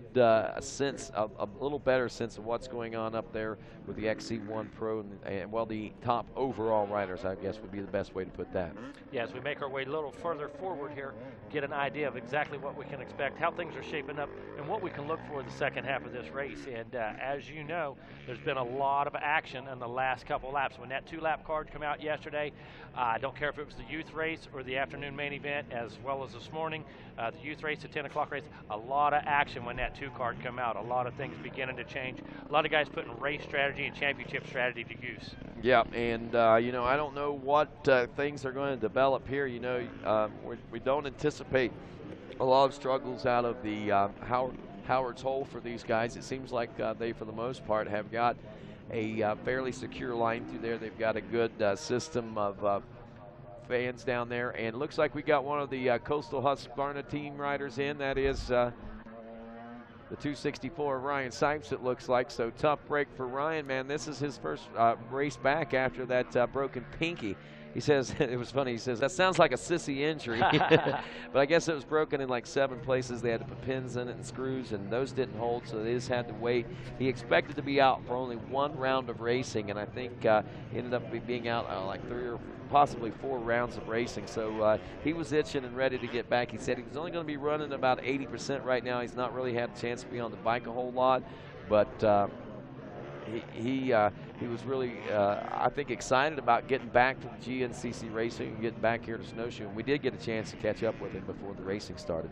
sense, a little better sense of what's going on up there with the XC1 Pro and well, the top overall riders, I guess, would be the best way to put that. Yeah, as we make our way a little further forward here, get an idea of exactly what we can expect, how things are shaping up, and what we can look for in the second half of this race. And as you know, there's been a lot of action in the last couple laps. When that 2-lap card came out yesterday, I don't care if it was the youth race or the afternoon main event, as well as this morning, the youth race, the 10 o'clock race, a lot of action when that 2 card come out. A lot of things beginning to change. A lot of guys putting race strategy and championship strategy to use. Yeah, and you know, I don't know what things are going to develop here. You know, we don't anticipate a lot of struggles out of the Howard's Hole for these guys. It seems like they, for the most part, have got a fairly secure line through there. They've got a good system of fans down there, and it looks like we got one of the Coastal Husqvarna team riders in. That is the 264 Ryan Sipes, it looks like. So tough break for Ryan, man. This is his first race back after that broken pinky. He says, it was funny, he says, that sounds like a sissy injury. But I guess it was broken in like 7 places. They had to put pins in it and screws, and those didn't hold, so they just had to wait. He expected to be out for only 1 round of racing, and I think ended up being out like 3 or possibly 4 rounds of racing. So he was itching and ready to get back. He said he was only going to be running about 80% right now. He's not really had a chance to be on the bike a whole lot, but he was really, I think, excited about getting back to the GNCC racing and getting back here to Snowshoe. And we did get a chance to catch up with him before the racing started.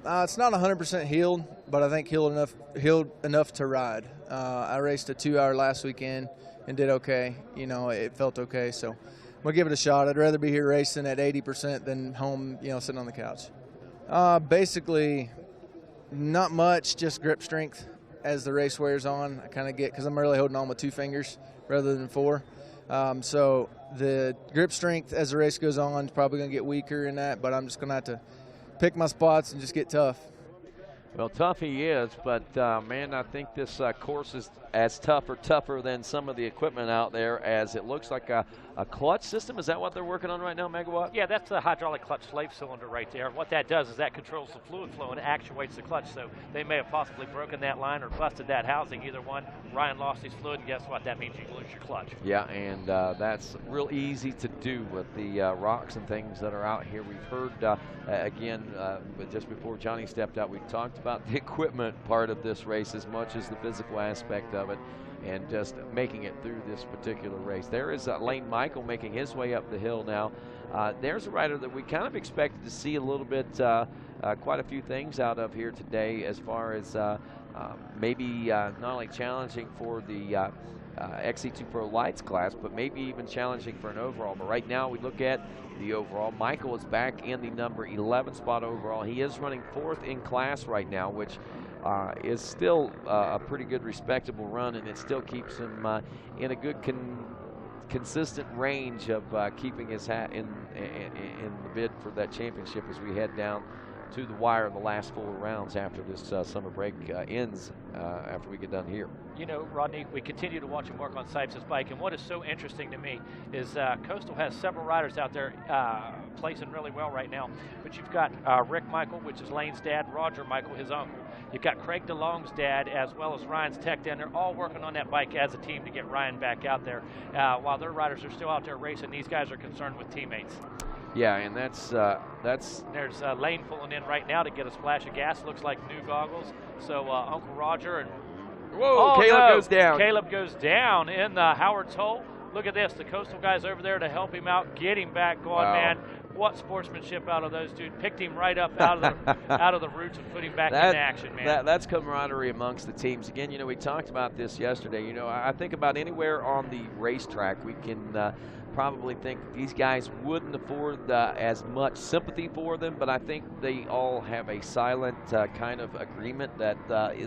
It's not 100% healed, but I think healed enough to ride. I raced a 2-hour last weekend and did okay. You know, it felt okay, so we'll give it a shot. I'd rather be here racing at 80% than home, you know, sitting on the couch. Basically, not much, just grip strength. As the race wears on, I kind of get, because I'm really holding on with 2 fingers rather than 4. So the grip strength as the race goes on is probably going to get weaker in that, but I'm just going to have to pick my spots and just get tough. Well, tough he is, but man, I think this course is as tougher than some of the equipment out there, as it looks like a clutch system. Is that what they're working on right now, Megawatt? Yeah, that's the hydraulic clutch slave cylinder right there. What that does is that controls the fluid flow and actuates the clutch. So they may have possibly broken that line or busted that housing, either one. Ryan lost his fluid, and guess what? That means you lose your clutch. Yeah, and that's real easy to do with the rocks and things that are out here. We've heard, again, just before Johnny stepped out, we talked about the equipment part of this race as much as the physical aspect of it, and just making it through this particular race. There is Lane Michael making his way up the hill now. There's a rider that we kind of expected to see a little bit quite a few things out of here today as far as maybe not only challenging for the XC2 Pro Lights class, but maybe even challenging for an overall. But right now we look at the overall. Michael is back in the number 11 spot overall. He is running 4th in class right now, which is still a pretty good, respectable run, and it still keeps him in a good consistent range of keeping his hat in the bid for that championship as we head down to the wire in the last 4 rounds after this summer break ends after we get done here. You know, Rodney, we continue to watch him work on Sipes' bike, and what is so interesting to me is Coastal has several riders out there placing really well right now, but you've got Rick Michael, which is Lane's dad, Roger Michael, his uncle. You've got Craig DeLong's dad, as well as Ryan's tech dad. They're all working on that bike as a team to get Ryan back out there. While their riders are still out there racing, these guys are concerned with teammates. Yeah, and that's There's Lane pulling in right now to get a splash of gas. Looks like new goggles. So Uncle Roger and whoa, Caleb goes down. Caleb goes down in the Howard's hole. Look at this. The Coastal guys over there to help him out, get him back going. Wow. Man, what sportsmanship out of those dudes. Picked him right up out of the roots and put him back in action, man. That's camaraderie amongst the teams. Again, you know, we talked about this yesterday. You know, I think about anywhere on the racetrack we can probably think these guys wouldn't afford as much sympathy for them, but I think they all have a silent kind of agreement that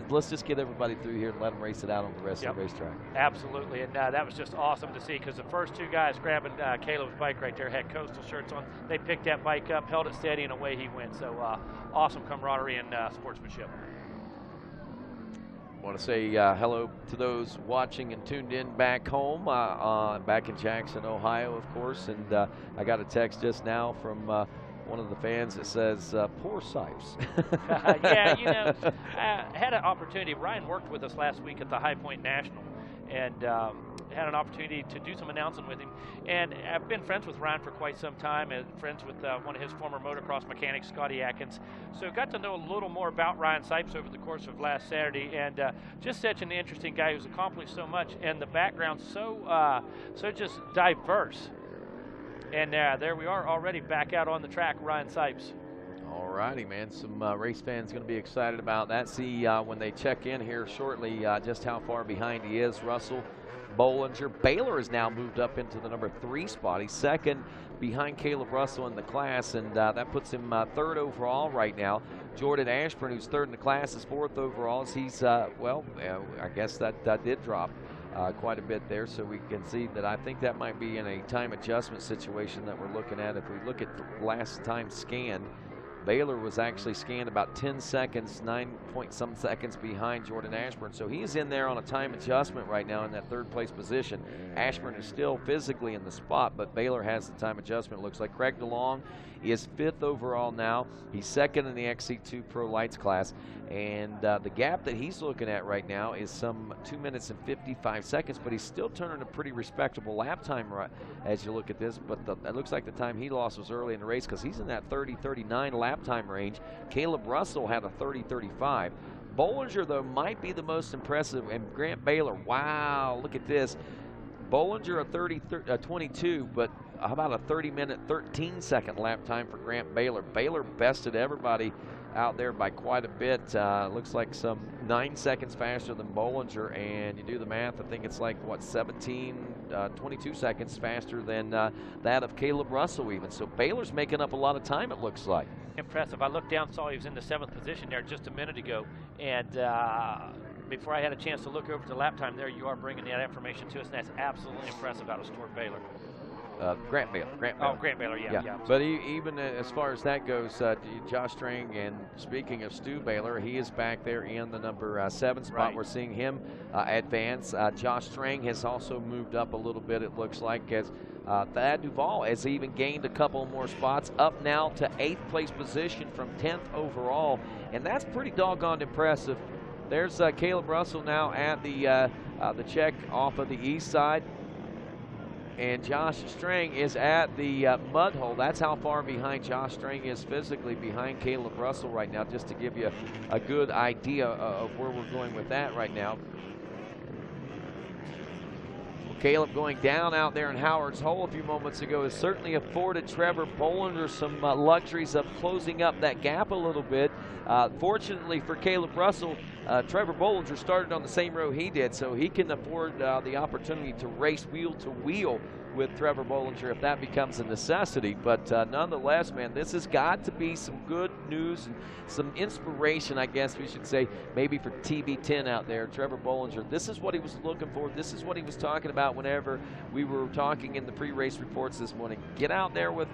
let's just get everybody through here and let them race it out on the rest of the racetrack. Absolutely, and that was just awesome to see, because the first 2 guys grabbing Caleb's bike right there had Coastal shirts on. They picked that bike up, held it steady, and away he went. So awesome camaraderie and sportsmanship. I want to say hello to those watching and tuned in back home, back in Jackson, Ohio, of course. And I got a text just now from one of the fans that says, poor Sipes. Yeah, you know, had an opportunity. Ryan worked with us last week at the High Point National, and had an opportunity to do some announcing with him. And I've been friends with Ryan for quite some time, and friends with one of his former motocross mechanics, Scotty Atkins. So got to know a little more about Ryan Sipes over the course of last Saturday, and just such an interesting guy who's accomplished so much, and the background so just diverse. And there we are already back out on the track, Ryan Sipes. All righty, man. Some race fans going to be excited about that. See when they check in here shortly just how far behind he is. Russell, Bollinger. Baylor has now moved up into the number 3 spot. He's 2nd behind Caleb Russell in the class, and that puts him 3rd overall right now. Jordan Ashburn, who's 3rd in the class, is 4th overall. As he's, I guess that did drop quite a bit there, so we can see that I think that might be in a time adjustment situation that we're looking at. If we look at the last time scanned, Baylor was actually scanned about 10 seconds, 9-point-some seconds behind Jordan Ashburn. So he's in there on a time adjustment right now in that 3rd place position. Ashburn is still physically in the spot, but Baylor has the time adjustment. It looks like Craig DeLong is 5th overall now. He's 2nd in the XC2 Pro Lights class. And the gap that he's looking at right now is some 2 minutes and 55 seconds, but he's still turning a pretty respectable lap time as you look at this. But it looks like the time he lost was early in the race, because he's in that 30-39 lap time range. Caleb Russell had a 30-35. Bollinger, though, might be the most impressive, and Grant Baylor, wow, look at this. Bollinger a 22, but how about a 30-minute, 13-second lap time for Grant Baylor. Baylor bested everybody out there by quite a bit. Looks like some 9 seconds faster than Bollinger, and you do the math, I think it's like, what, 22 seconds faster than that of Caleb Russell even. So Baylor's making up a lot of time, it looks like. Impressive. I looked down, saw he was in the 7th position there just a minute ago, and before I had a chance to look over the lap time, there you are bringing that information to us, and that's absolutely impressive out of Stuart Baylor. Grant Baylor. Oh, Grant Baylor, yeah. But even as far as that goes, Josh Strang, and speaking of Stu Baylor, he is back there in the number 7 spot. Right. We're seeing him advance. Josh Strang has also moved up a little bit, it looks like, as Thad Duvall has even gained a couple more spots, up now to 8th place position from 10th overall, and that's pretty doggone impressive. There's Caleb Russell now at the check off of the east side. And Josh Strang is at the mud hole. That's how far behind Josh Strang is physically behind Caleb Russell right now, just to give you a good idea of where we're going with that right now. Caleb going down out there in Howard's Hole a few moments ago has certainly afforded Trevor Bollinger some luxuries of closing up that gap a little bit. Fortunately for Caleb Russell, Trevor Bollinger started on the same row he did, so he can afford the opportunity to race wheel to wheel with Trevor Bollinger if that becomes a necessity. But nonetheless, man, this has got to be some good news and some inspiration, I guess we should say, maybe for TB10 out there. Trevor Bollinger, this is what he was looking for. This is what he was talking about whenever we were talking in the pre-race reports this morning. Get out there with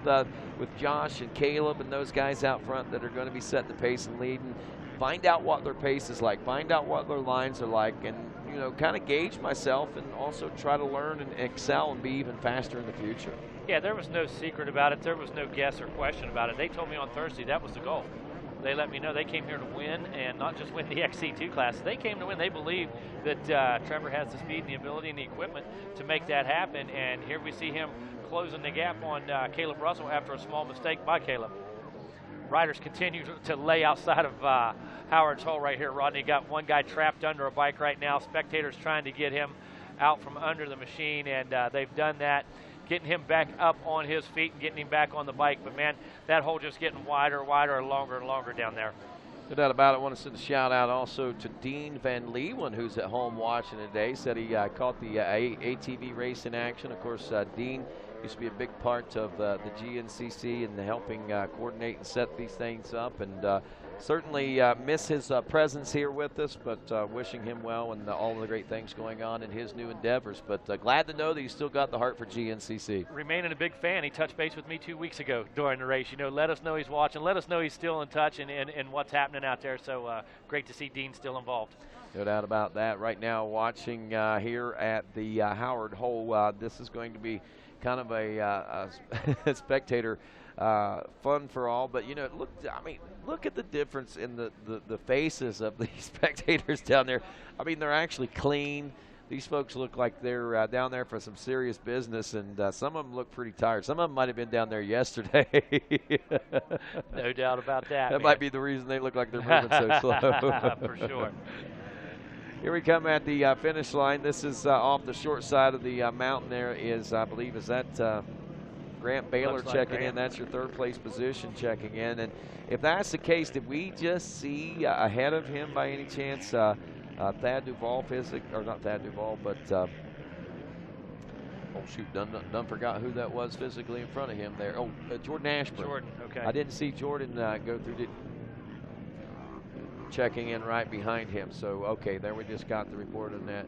Josh and Caleb and those guys out front that are going to be setting the pace and leading. Find out what their pace is like. Find out what their lines are like, and kind of gauge myself and also try to learn and excel and be even faster in the future. Yeah, there was no secret about it. There was no guess or question about it. They told me on Thursday that was the goal. They let me know they came here to win, and not just win the XC2 class. They came to win. They believe that Trevor has the speed and the ability and the equipment to make that happen, and here we see him closing the gap on Caleb Russell after a small mistake by Caleb. Riders continue to lay outside of Howard's Hole right here, Rodney. Got one guy trapped under a bike right now. Spectators trying to get him out from under the machine, and they've done that, getting him back up on his feet and getting him back on the bike. But, man, that hole just getting wider and longer and longer down there. No doubt about it. I want to send a shout out also to Dean Van Leeuwen, who's at home watching today. Said he caught the ATV race in action. Of course, Dean used to be a big part of the GNCC and helping coordinate and set these things up, and certainly miss his presence here with us, but wishing him well and all the great things going on in his new endeavors. But glad to know that he's still got the heart for GNCC. Remaining a big fan. He touched base with me 2 weeks ago during the race. Let us know he's watching. Let us know he's still in touch and what's happening out there. So great to see Dean still involved. No doubt about that. Right now watching here at the Howard Hole, this is going to be kind of a spectator fun for all, but look at the difference in the faces of these spectators down there. I mean, they're actually clean. These folks look like they're down there for some serious business, and some of them look pretty tired. Some of them might have been down there yesterday. No doubt about that. That might be the reason they look like they're moving so slow. For sure. Here we come at the finish line. This is off the short side of the mountain. There is, I believe, is that Grant Baylor checking in. That's your third place position checking in. And if that's the case, did we just see ahead of him by any chance Thad Duvall, or not Thad Duvall, but oh shoot, done forgot who that was physically in front of him there. Oh, Jordan Ashburn. Jordan, okay. I didn't see Jordan go through checking in right behind him. So, okay, there we just got the report on that.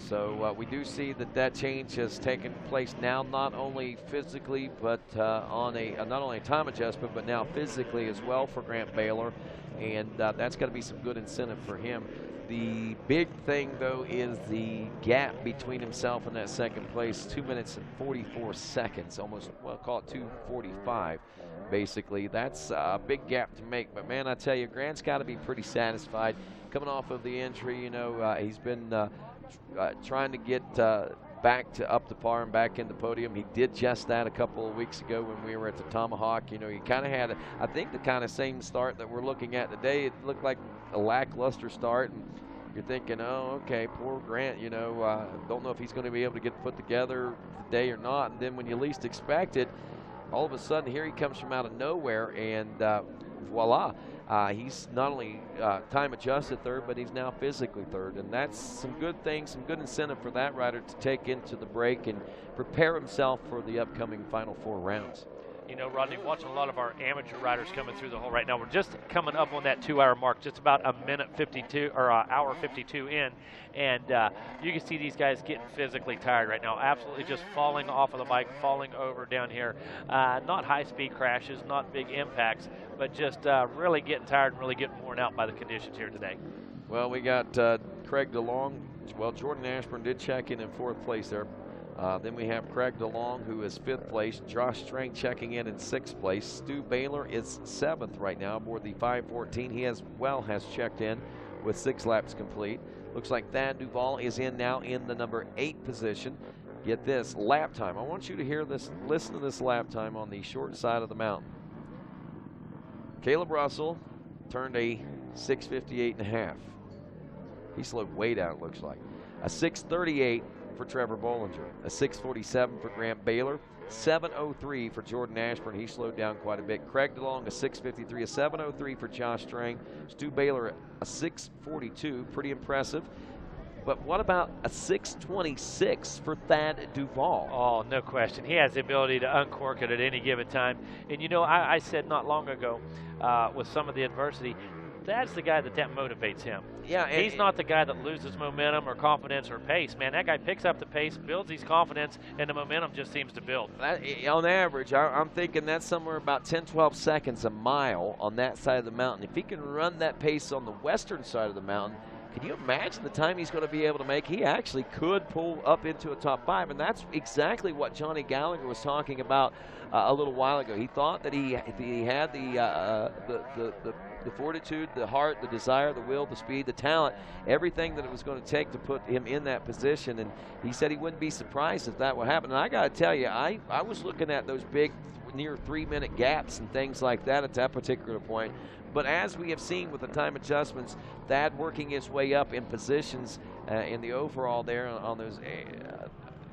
So we do see that change has taken place now, not only physically, but on not only a time adjustment, but now physically as well for Grant Baylor. And that's going to be some good incentive for him. The big thing, though, is the gap between himself and that second place, 2 minutes and 44 seconds, almost, well, call it 2:45. Basically, that's a big gap to make. But, man, I tell you, Grant's got to be pretty satisfied. Coming off of the injury, he's been trying to get back to up to par and back in the podium. He did just that a couple of weeks ago when we were at the Tomahawk. He kind of had, I think, the kind of same start that we're looking at today. It looked like a lackluster start. And you're thinking, oh, okay, poor Grant, don't know if he's going to be able to get put together today or not. And then when you least expect it, all of a sudden, here he comes from out of nowhere, and voila, he's not only time adjusted third, but he's now physically third, and that's some good things, some good incentive for that rider to take into the break and prepare himself for the upcoming final 4 rounds. Rodney, watching a lot of our amateur riders coming through the hole right now. We're just coming up on that 2-hour mark, just about a minute 52 or hour 52 in, and you can see these guys getting physically tired right now. Absolutely just falling off of the bike, falling over down here. Not high-speed crashes, not big impacts, but just really getting tired and really getting worn out by the conditions here today. Well, we got Craig DeLong. Well, Jordan Ashburn did check in 4th place there. Then we have Craig DeLong, who is 5th place. Josh Strang checking in 6th place. Stu Baylor is 7th right now aboard the 514. He has checked in with 6 laps complete. Looks like Thad Duvall is in now in the number 8 position. Get this, lap time. I want you to hear this, listen to this lap time on the short side of the mountain. Caleb Russell turned a 6:58.5. He slowed way down, it looks like. A 6:38 for Trevor Bollinger, a 6:47 for Grant Baylor, 7:03 for Jordan Ashburn. He slowed down quite a bit. Craig DeLong, a 6:53, a 7:03 for Josh Strang. Stu Baylor, a 6:42, pretty impressive. But what about a 6:26 for Thad Duvall? Oh, no question. He has the ability to uncork it at any given time. And, you know, I said not long ago with some of the adversity, Thad's the guy that motivates him. Yeah, he's not the guy that loses momentum or confidence or pace. Man, that guy picks up the pace, builds his confidence, and the momentum just seems to build. On average, I'm thinking that's somewhere about 10, 12 seconds a mile on that side of the mountain. If he can run that pace on the western side of the mountain, can you imagine the time he's going to be able to make? He actually could pull up into a top 5, and that's exactly what Johnny Gallagher was talking about a little while ago. He thought that he had the fortitude, the heart, the desire, the will, the speed, the talent, everything that it was going to take to put him in that position. And he said he wouldn't be surprised if that would happen. And I got to tell you, I was looking at those big near 3-minute gaps and things like that at that particular point. But as we have seen with the time adjustments, Thad working his way up in positions in the overall there on those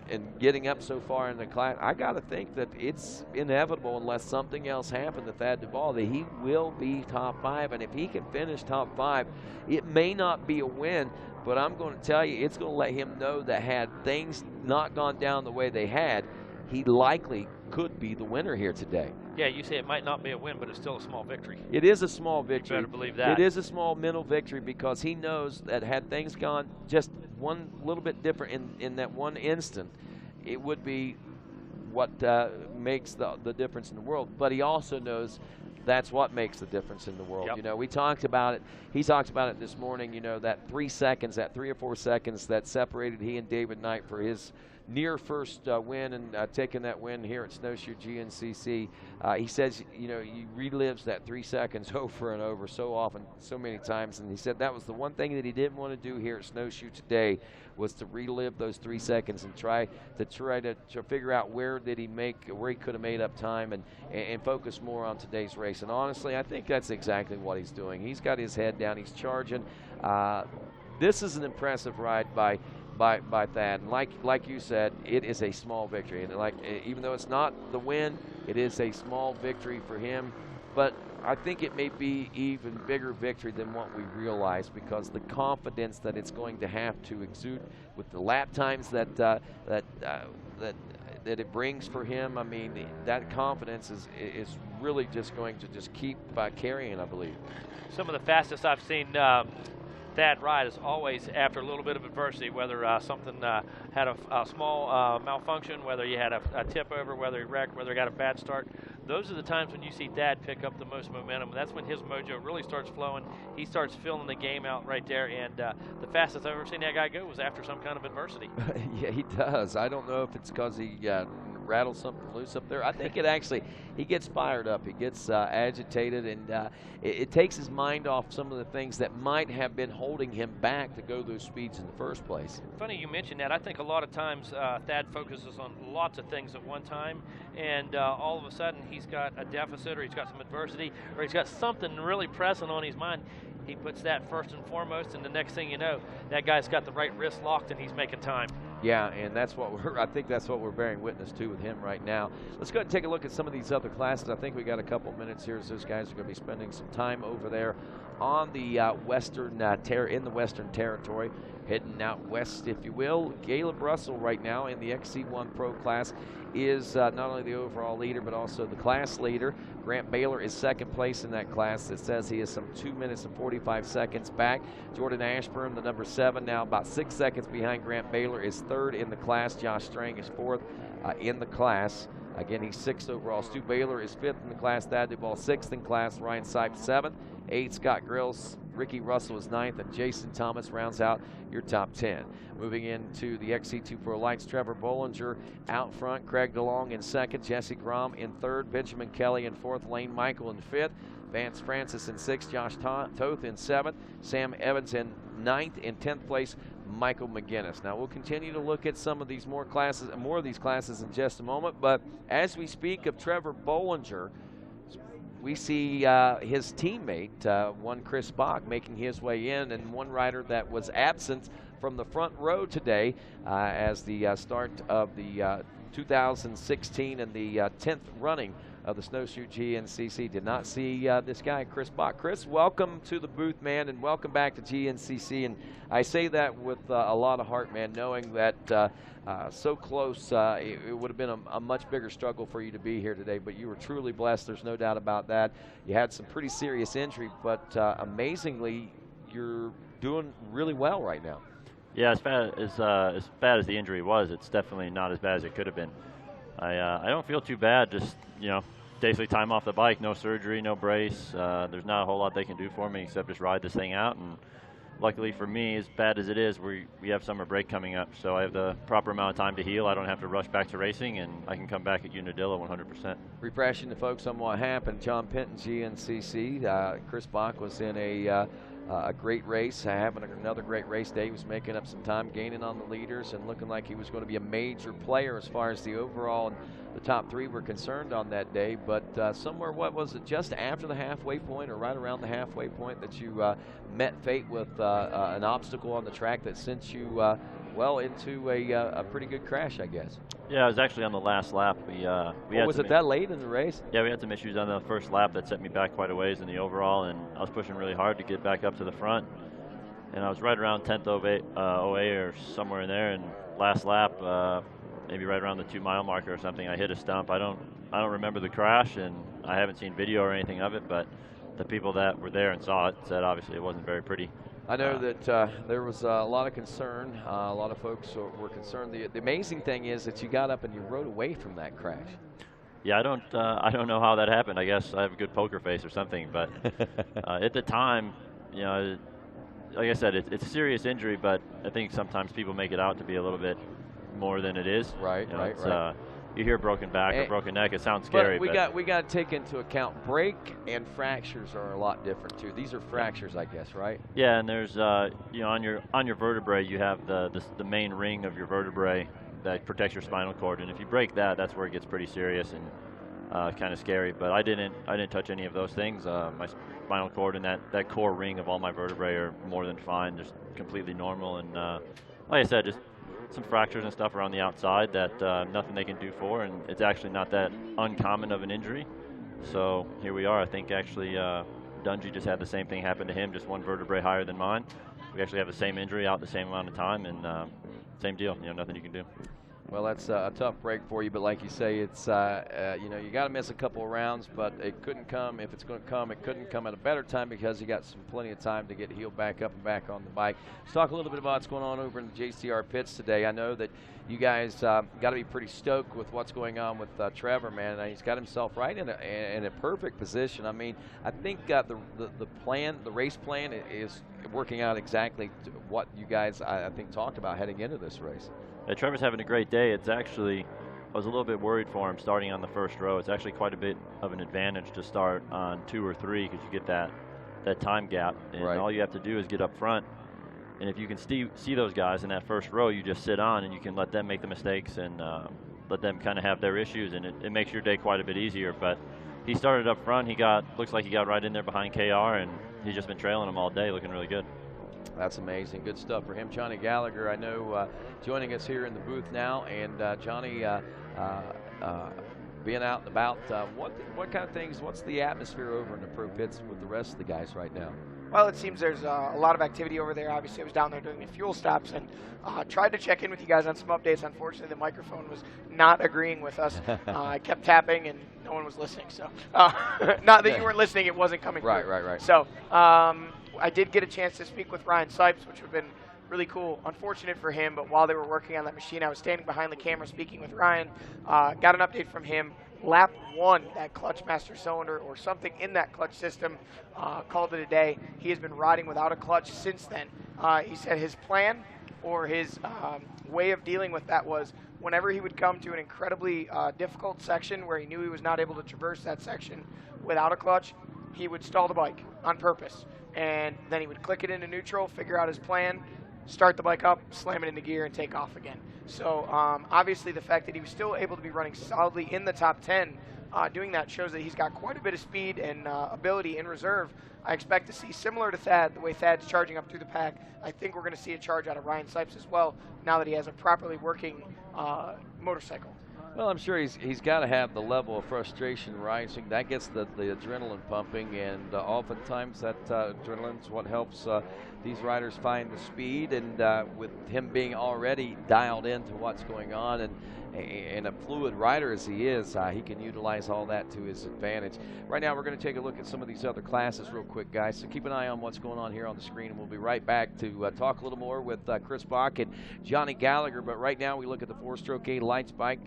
and getting up so far in the class, I got to think that it's inevitable unless something else happened to Thad Duvall that he will be top 5. And if he can finish top 5, it may not be a win, but I'm going to tell you, it's going to let him know that had things not gone down the way they had, he likely could be the winner here today. Yeah, you say it might not be a win, but it's still a small victory. It is a small victory. You better believe that. It is a small mental victory because he knows that had things gone just one little bit different in that one instant, it would be what makes the difference in the world. But he also knows that's what makes the difference in the world. Yep. You know, we talked about it. He talked about it this morning, you know, that 3 seconds, that 3 or 4 seconds that separated he and David Knight for his near first win and taking that win here at Snowshoe GNCC. He says, you know, he relives that 3 seconds over and over so often, so many times. And he said that was the one thing that he didn't want to do here at Snowshoe today was to relive those 3 seconds and try to figure out where he could have made up time and focus more on today's race. And honestly, I think that's exactly what he's doing. He's got his head down. He's charging. This is an impressive ride by Thad. And like you said, it is a small victory. And even though it's not the win, it is a small victory for him. But I think it may be even bigger victory than what we realize because the confidence that it's going to have to exude with the lap times that it brings for him. I mean, that confidence is really just going to just keep carrying, I believe. Some of the fastest I've seen Thad ride is always after a little bit of adversity, whether something had a small malfunction, whether you had a tip over, whether he wrecked, whether he got a bad start. Those are the times when you see Thad pick up the most momentum. That's when his mojo really starts flowing. He starts filling the game out right there, and the fastest I've ever seen that guy go was after some kind of adversity. Yeah, he does. I don't know if it's because he rattled something loose up there. I think he gets fired up. He gets agitated, and it takes his mind off some of the things that might have been holding him back to go those speeds in the first place. Funny you mentioned that. I think a lot of times Thad focuses on lots of things at one time, and all of a sudden he's got a deficit or he's got some adversity or he's got something really pressing on his mind. He puts that first and foremost, and the next thing you know, that guy's got the right wrist locked and he's making time. Yeah, and I think that's what we're bearing witness to with him right now. Let's go ahead and take a look at some of these other classes. I think we got a couple minutes here as those guys are going to be spending some time over there on the Western Territory, heading out west, if you will. Caleb Russell right now in the XC1 Pro class is not only the overall leader but also the class leader. Grant Baylor is second place in that class. It says he is some 2 minutes and 45 seconds back. Jordan Ashburn, the number 7, now about 6 seconds behind Grant Baylor, is third in the class. Josh Strang is fourth in the class. Again, he's 6th overall. Stu Baylor is 5th in the class. Thad Duvall 6th in class. Ryan Sipes 7th. 8th, Scott Grills. Ricky Russell is 9th, and Jason Thomas rounds out your top 10. Moving into the XC2 Pro Lights, Trevor Bollinger out front, Craig DeLong in 2nd, Jesse Grom in 3rd, Benjamin Kelly in 4th, Lane Michael in 5th, Vance Francis in 6th, Josh Toth in 7th, Sam Evans in 9th, in 10th place, Michael McGinnis. Now we'll continue to look at some of these more of these classes in just a moment, but as we speak of Trevor Bollinger, we see his teammate, one Chris Bach, making his way in, and one rider that was absent from the front row today as the start of the 2016 and the 10th running of the Snowshoe GNCC. Did not see this guy, Chris Bach. Chris, welcome to the booth, man, and welcome back to GNCC. And I say that with a lot of heart, man, knowing that so close, it would have been a much bigger struggle for you to be here today, but you were truly blessed. There's no doubt about that. You had some pretty serious injury, but amazingly, you're doing really well right now. Yeah, as bad as the injury was, it's definitely not as bad as it could have been. I don't feel too bad. Just, you know, basically time off the bike, no surgery, no brace. There's not a whole lot they can do for me except just ride this thing out. And luckily for me, as bad as it is, we have summer break coming up, so I have the proper amount of time to heal. I don't have to rush back to racing, and I can come back at Unadilla 100%. Refreshing the folks on what happened. John Penton, GNCC. Chris Bach was in a great race, having another great race day. He was making up some time, gaining on the leaders, and looking like he was going to be a major player as far as the overall and the top three were concerned on that day. But somewhere, what was it, just after the halfway point or right around the halfway point that you met fate with an obstacle on the track that sent you well into a pretty good crash, I guess. Yeah, I was actually on the last lap. Was it that late in the race? Yeah, we had some issues on the first lap that set me back quite a ways in the overall, and I was pushing really hard to get back up to the front. And I was right around 10th OA or somewhere in there, and last lap, maybe right around the 2-mile marker or something, I hit a stump. I don't remember the crash, and I haven't seen video or anything of it, but the people that were there and saw it said obviously it wasn't very pretty. I know that there was a lot of concern. A lot of folks were concerned. The amazing thing is that you got up and you rode away from that crash. Yeah, I don't know how that happened. I guess I have a good poker face or something. But at the time, you know, like I said, it's a serious injury, but I think sometimes people make it out to be a little bit more than it is. Right, you know, right. You hear broken back or broken neck, it sounds scary. But we got to take into account break and fractures are a lot different too. These are fractures, I guess, right? Yeah, and there's you know, on your vertebrae you have the main ring of your vertebrae that protects your spinal cord, and if you break that, that's where it gets pretty serious and kind of scary. But I didn't touch any of those things. My spinal cord and that core ring of all my vertebrae are more than fine. They're completely normal, and like I said, just some fractures and stuff around the outside that nothing they can do for, and it's actually not that uncommon of an injury. So here we are. I think actually Dungy just had the same thing happen to him, just one vertebrae higher than mine. We actually have the same injury out the same amount of time, and same deal. You know, nothing you can do. Well, that's a tough break for you, but like you say, it's you know, you got to miss a couple of rounds, but it couldn't come. If it's going to come, it couldn't come at a better time because you got plenty of time to get healed back up and back on the bike. Let's talk a little bit about what's going on over in the JCR pits today. I know that you guys got to be pretty stoked with what's going on with Trevor, man. He's got himself right in a perfect position. I mean, I think the race plan is working out exactly what you guys, I think, talked about heading into this race. Yeah, Trevor's having a great day. It's actually, I was a little bit worried for him starting on the first row. It's actually quite a bit of an advantage to start on 2 or 3 because you get that time gap, and all you have to do is get up front. And if you can see those guys in that first row, you just sit on and you can let them make the mistakes and let them kind of have their issues, and it makes your day quite a bit easier. But he started up front. Looks like he got right in there behind KR, and he's just been trailing him all day, looking really good. That's amazing. Good stuff for him. Johnny Gallagher, I know, joining us here in the booth now. And Johnny, being out and about, what kind of things, what's the atmosphere over in the pro pits with the rest of the guys right now? Well, it seems there's a lot of activity over there. Obviously, I was down there doing the fuel stops and tried to check in with you guys on some updates. Unfortunately, the microphone was not agreeing with us. I kept tapping and no one was listening. So, not that you weren't listening, it wasn't coming through. Right. So, I did get a chance to speak with Ryan Sipes, which would have been really cool. Unfortunate for him, but while they were working on that machine, I was standing behind the camera speaking with Ryan. Got an update from him. Lap 1, that clutch master cylinder or something in that clutch system, called it a day. He has been riding without a clutch since then. He said his plan or his way of dealing with that was whenever he would come to an incredibly difficult section where he knew he was not able to traverse that section without a clutch, he would stall the bike on purpose. And then he would click it into neutral, figure out his plan, start the bike up, slam it into gear, and take off again. So obviously the fact that he was still able to be running solidly in the top 10 doing that shows that he's got quite a bit of speed and ability in reserve. I expect to see, similar to Thad, the way Thad's charging up through the pack, I think we're going to see a charge out of Ryan Sipes as well, now that he has a properly working motorcycle. Well, I'm sure he's got to have the level of frustration rising. That gets the adrenaline pumping, and oftentimes that adrenaline is what helps these riders find the speed. And with him being already dialed into what's going on, and a fluid rider as he is, he can utilize all that to his advantage. Right now, we're going to take a look at some of these other classes real quick, guys. So keep an eye on what's going on here on the screen, and we'll be right back to talk a little more with Chris Bach and Johnny Gallagher. But right now, we look at the 4-stroke A lights bike.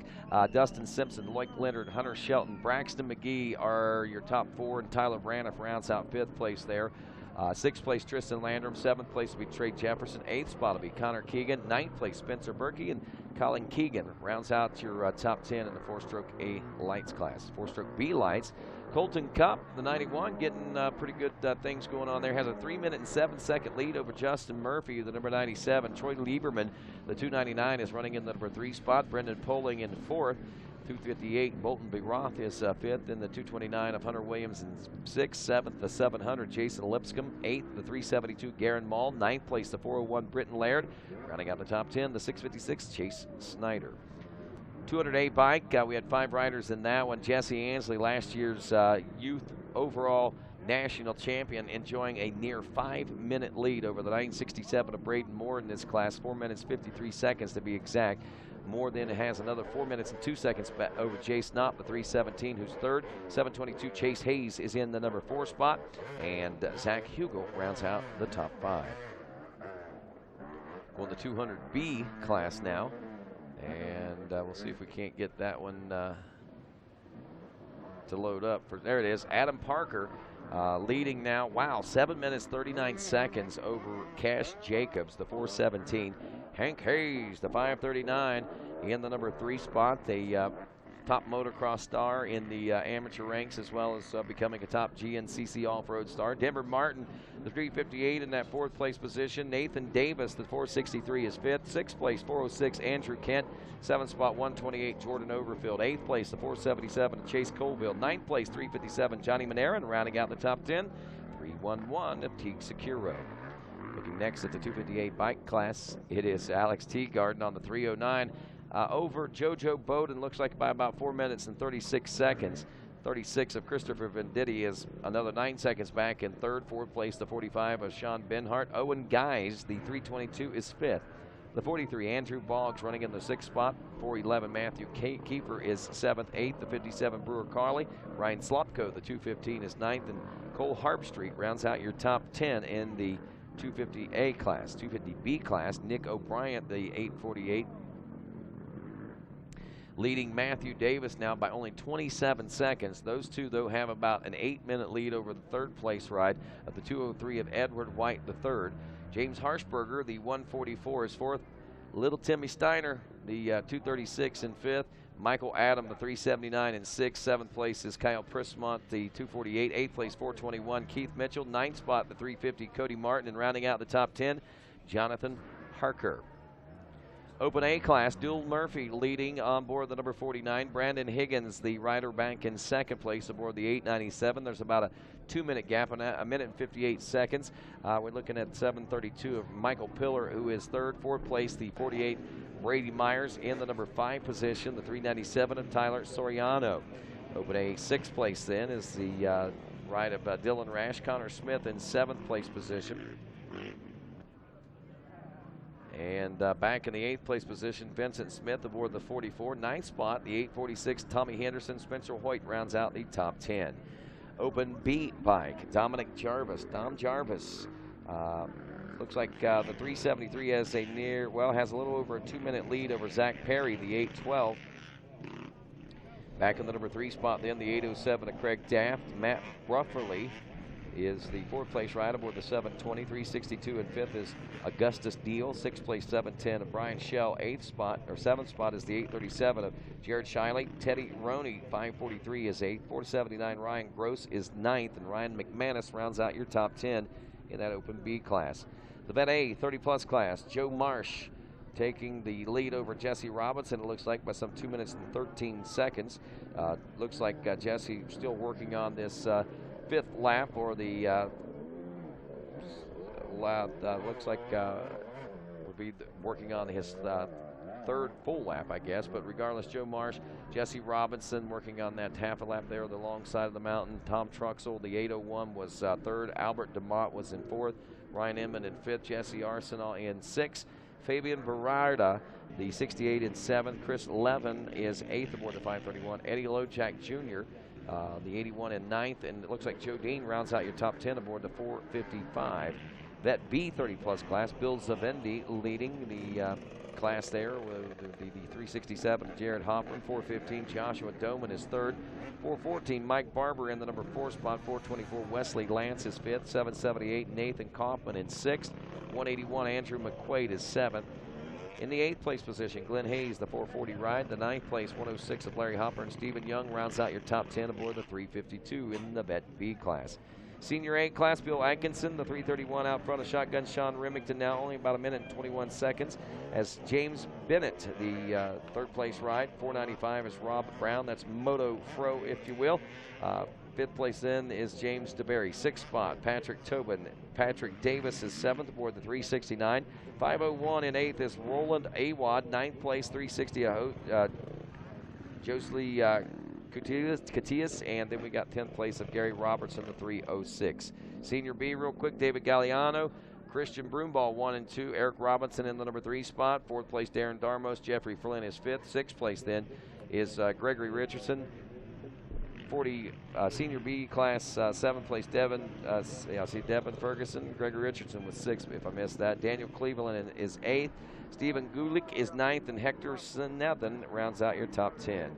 Dustin Simpson, Lloyd Leonard, Hunter Shelton, Braxton McGee are your top 4, and Tyler Braniff rounds out 5th place there. 6th place, Tristan Landrum. 7th place will be Trey Jefferson. 8th spot will be Connor Keegan. 9th place, Spencer Berkey. And Colin Keegan rounds out your top 10 in the 4-stroke A lights class. 4-stroke B lights, Colton Cup, the 91, getting pretty good things going on there. Has a 3-minute and 7-second lead over Justin Murphy, the number 97. Troy Lieberman, the 299, is running in the number 3 spot. Brendan Poling in 4th. 258, Bolton Beroth is 5th. In the 229 of Hunter Williams in 6th. 7th, the 700, Jason Lipscomb. 8th, the 372, Garen Mall. 9th place, the 401, Britton Laird. Rounding out the top 10, the 656, Chase Snyder. 200A bike, we had 5 riders in that one. Jesse Ansley, last year's youth overall national champion, enjoying a near 5-minute lead over the 967 of Braden Moore in this class. 4 minutes, 53 seconds to be exact. Moore then has another 4 minutes and 2 seconds over Jay Snopp, the 317, who's 3rd. 722, Chase Hayes is in the number 4 spot. And Zach Hugel rounds out the top 5. Going the 200B class now. And we'll see if we can't get that one to load up. There it is. Adam Parker leading now. Wow, 7 minutes, 39 seconds over Cash Jacobs, the 417. Hank Hayes, the 539, in the number 3 spot. The top motocross star in the amateur ranks, as well as becoming a top GNCC off-road star. Denver Martin, the 358, in that 4th place position. Nathan Davis, the 463, is 5th. 6th place, 406, Andrew Kent. 7th spot, 128, Jordan Overfield. 8th place, the 477, Chase Colville. 9th place, 357, Johnny Manera. And rounding out the top 10, 311 of Teague Securo. Looking next at the 258 bike class, it is Alex Teagarden on the 309. Over JoJo Bowden, looks like by about 4 minutes and 36 seconds. 36 of Christopher Venditti is another 9 seconds back in 3rd. 4th place, the 45 of Sean Benhart. Owen Guys, the 322, is 5th. The 43, Andrew Boggs, running in the 6th spot. 411, Matthew Keeper is 7th. 8th, the 57, Brewer Carley. Ryan Slopko, the 215, is 9th. And Cole Harpstreet rounds out your top 10 in the 250A class. 250B class, Nick O'Brien, the 848, leading Matthew Davis now by only 27 seconds. Those two, though, have about an 8-minute lead over the 3rd place ride of the 203 of Edward White III. James Harshberger, the 144, is 4th. Little Timmy Steiner, the 236, in 5th. Michael Adam, the 379, in 6th. 7th place is Kyle Prismont, the 248. 8th place, 421, Keith Mitchell. 9th spot, the 350, Cody Martin. And rounding out the top 10, Jonathan Harker. Open A class, Dual Murphy leading on board the number 49. Brandon Higgins, the rider, back in 2nd place aboard the 897. There's about a 2-minute gap on that, 1 minute and 58 seconds. We're looking at 732 of Michael Pillar, who is 3rd. 4th place, the 48, Brady Myers, in the number 5 position. The 397 of Tyler Soriano. Open A 6th place then is the ride of Dylan Rash. Connor Smith in 7th place position. And back in the 8th place position, Vincent Smith aboard the 44. 9th spot, the 846, Tommy Henderson. Spencer Hoyt rounds out the top 10. Open B bike, Dominic Jarvis. Dom Jarvis looks like the 373 has has a little over a 2-minute lead over Zach Perry, the 812. Back in the number 3 spot then, the 807 of Craig Daft. Matt Brufferly is the 4th place ride aboard the 720. 362 and 5th is Augustus Deal. 6th place, 710 of Brian Shell. 7th spot is the 837 of Jared Shiley. Teddy Roney, 543, is 8th. 479, Ryan Gross is 9th. And Ryan McManus rounds out your top 10 in that Open B class. The Vet A 30-plus class, Joe Marsh, taking the lead over Jesse Robinson, it looks like, by some 2 minutes and 13 seconds. Looks like Jesse still working on this fifth lap, or the lap, looks like would be working on his third full lap, I guess. But regardless, Joe Marsh, Jesse Robinson working on that half a lap there on the long side of the mountain. Tom Truxell, the 801, was third. Albert DeMott was in fourth. Ryan Inman in fifth. Jesse Arsenal in sixth. Fabian Berarda, the 68, in seventh. Chris Levin is eighth aboard the 531. Eddie Lojak Jr., the 81, in ninth. And it looks like Joe Dean rounds out your top 10 aboard the 455. That B30 plus class, Bill Zavendi leading the class there with the 367, Jared Hoffman. 415, Joshua Doman is third. 414, Mike Barber in the number 4 spot. 424, Wesley Lance is fifth. 778, Nathan Kaufman in sixth. 181, Andrew McQuaid is seventh. In the 8th place position, Glenn Hayes, the 440 ride. The 9th place, 106 of Larry Hopper, and Stephen Young rounds out your top 10 aboard the 352 in the Vet B class. Senior A class, Bill Atkinson, the 331 out front of shotgun. Sean Remington now only about a minute and 21 seconds. As James Bennett, the 3rd place ride. 495 is Rob Brown. That's Moto Fro, if you will. 5th place then is James DeBerry. 6th spot, Patrick Tobin. Patrick Davis is 7th aboard the 369. 501 in 8th is Roland Awad. 9th place, 360, Josely Catius, and then we got 10th place of Gary Robertson, the 306. Senior B, real quick, David Galliano, Christian Broomball 1 and 2, Eric Robinson in the number 3 spot. 4th place, Darren Darmos. Jeffrey Flynn is 5th. 6th place then is Gregory Richardson. 40 Senior B class, 7th place, Devin. Devin Ferguson. Gregory Richardson was 6th, if I missed that. Daniel Cleveland is 8th. Stephen Gulick is 9th, and Hector Snethen rounds out your top 10.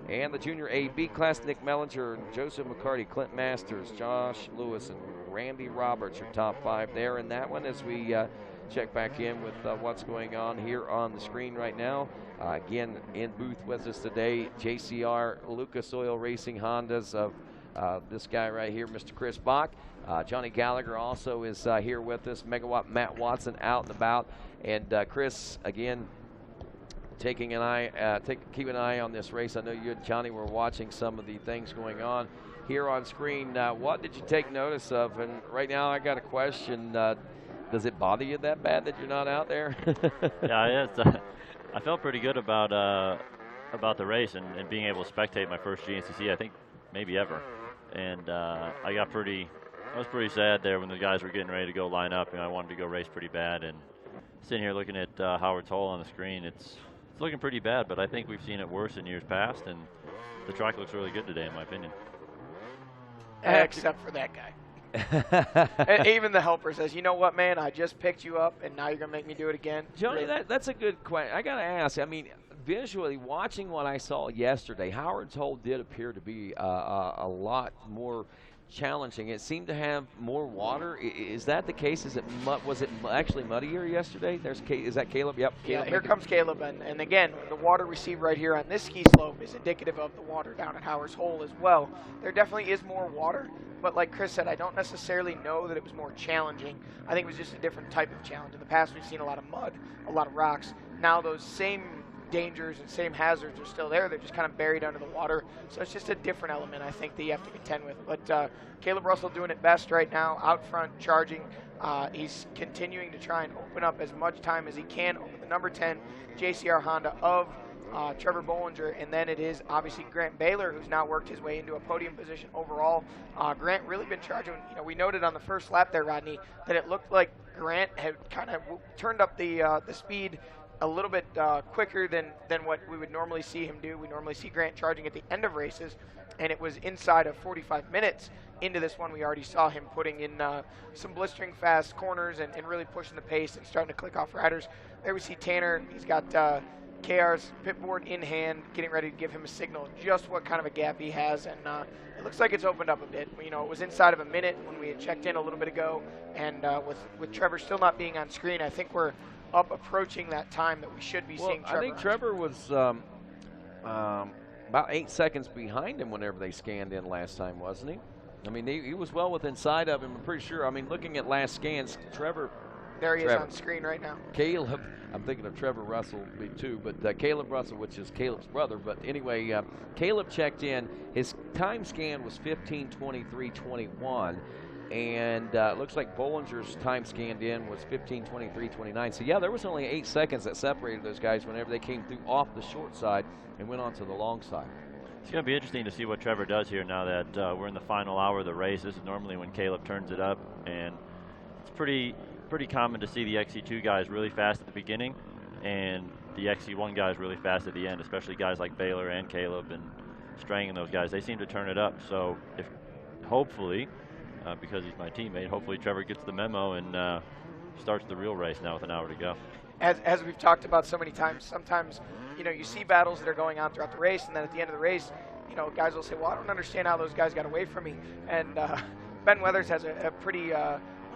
And the Junior A-B class, Nick Mellinger, Joseph McCarty, Clint Masters, Josh Lewis, and Randy Roberts, your top 5 there in that one, as we check back in with what's going on here on the screen right now. Again, in booth with us today, JCR Lucas Oil Racing Hondas of this guy right here, Mr. Chris Bach. Johnny Gallagher also is here with us. Megawatt Matt Watson out and about. And Chris, again, keeping an eye on this race. I know you and Johnny were watching some of the things going on here on screen. What did you take notice of? And right now I got a question. Does it bother you that bad that you're not out there? Yeah, I felt pretty good about the race and being able to spectate my first GNCC, I think maybe ever. And I was pretty sad there when the guys were getting ready to go line up, and I wanted to go race pretty bad. And sitting here looking at Howard Toll on the screen, it's looking pretty bad, but I think we've seen it worse in years past, and the track looks really good today, in my opinion. Except for that guy. And even the helper says, you know what, man, I just picked you up, and now you're going to make me do it again. Johnny, that's a good question. I got to ask, I mean, visually, watching what I saw yesterday, Howard Toll did appear to be a lot more challenging. It seemed to have more water. Is that the case? Was it actually muddier yesterday? Is that Caleb? Yep. Yeah, here comes Caleb. And again, the water we see right here on this ski slope is indicative of the water down at Howard's Hole as well. There definitely is more water, but like Chris said, I don't necessarily know that it was more challenging. I think it was just a different type of challenge. In the past, we've seen a lot of mud, a lot of rocks. Now those same dangers and same hazards are still there. They're just kind of buried under the water. So it's just a different element, I think, that you have to contend with. But Caleb Russell doing it best right now, out front, charging. He's continuing to try and open up as much time as he can over the number 10 JCR Honda of Trevor Bollinger. And then it is obviously Grant Baylor, who's now worked his way into a podium position overall. Grant really been charging. You know, we noted on the first lap there, Rodney, that it looked like Grant had kind of turned up the speed a little bit quicker than what we would normally see him do. We normally see Grant charging at the end of races, and it was inside of 45 minutes into this one. We already saw him putting in some blistering fast corners and really pushing the pace and starting to click off riders. There we see Tanner. He's got KR's pit board in hand, getting ready to give him a signal just what kind of a gap he has, and it looks like it's opened up a bit. You know, it was inside of a minute when we had checked in a little bit ago, and with Trevor still not being on screen, I think we're up approaching that time that we should be seeing Trevor. I think Trevor was about 8 seconds behind him whenever they scanned in last time, wasn't he? I mean, he was well within sight of him, I'm pretty sure. I mean, looking at last scans, Trevor There he is on screen right now. Caleb, I'm thinking of Trevor Russell, me too, but Caleb Russell, which is Caleb's brother. But anyway, Caleb checked in. His time scan was 15:23:21. And looks like Bollinger's time scanned in was 15:23:29. So, yeah, there was only 8 seconds that separated those guys whenever they came through off the short side and went on to the long side. It's going to be interesting to see what Trevor does here now that we're in the final hour of the race. This is normally when Caleb turns it up, and it's pretty common to see the XC2 guys really fast at the beginning and the XC1 guys really fast at the end, especially guys like Baylor and Caleb and Strang and those guys. They seem to turn it up. So, if hopefully, because he's my teammate, hopefully Trevor gets the memo and starts the real race now with an hour to go. As we've talked about so many times, sometimes, you see battles that are going on throughout the race, and then at the end of the race, guys will say, well, I don't understand how those guys got away from me. And Ben Weathers has a pretty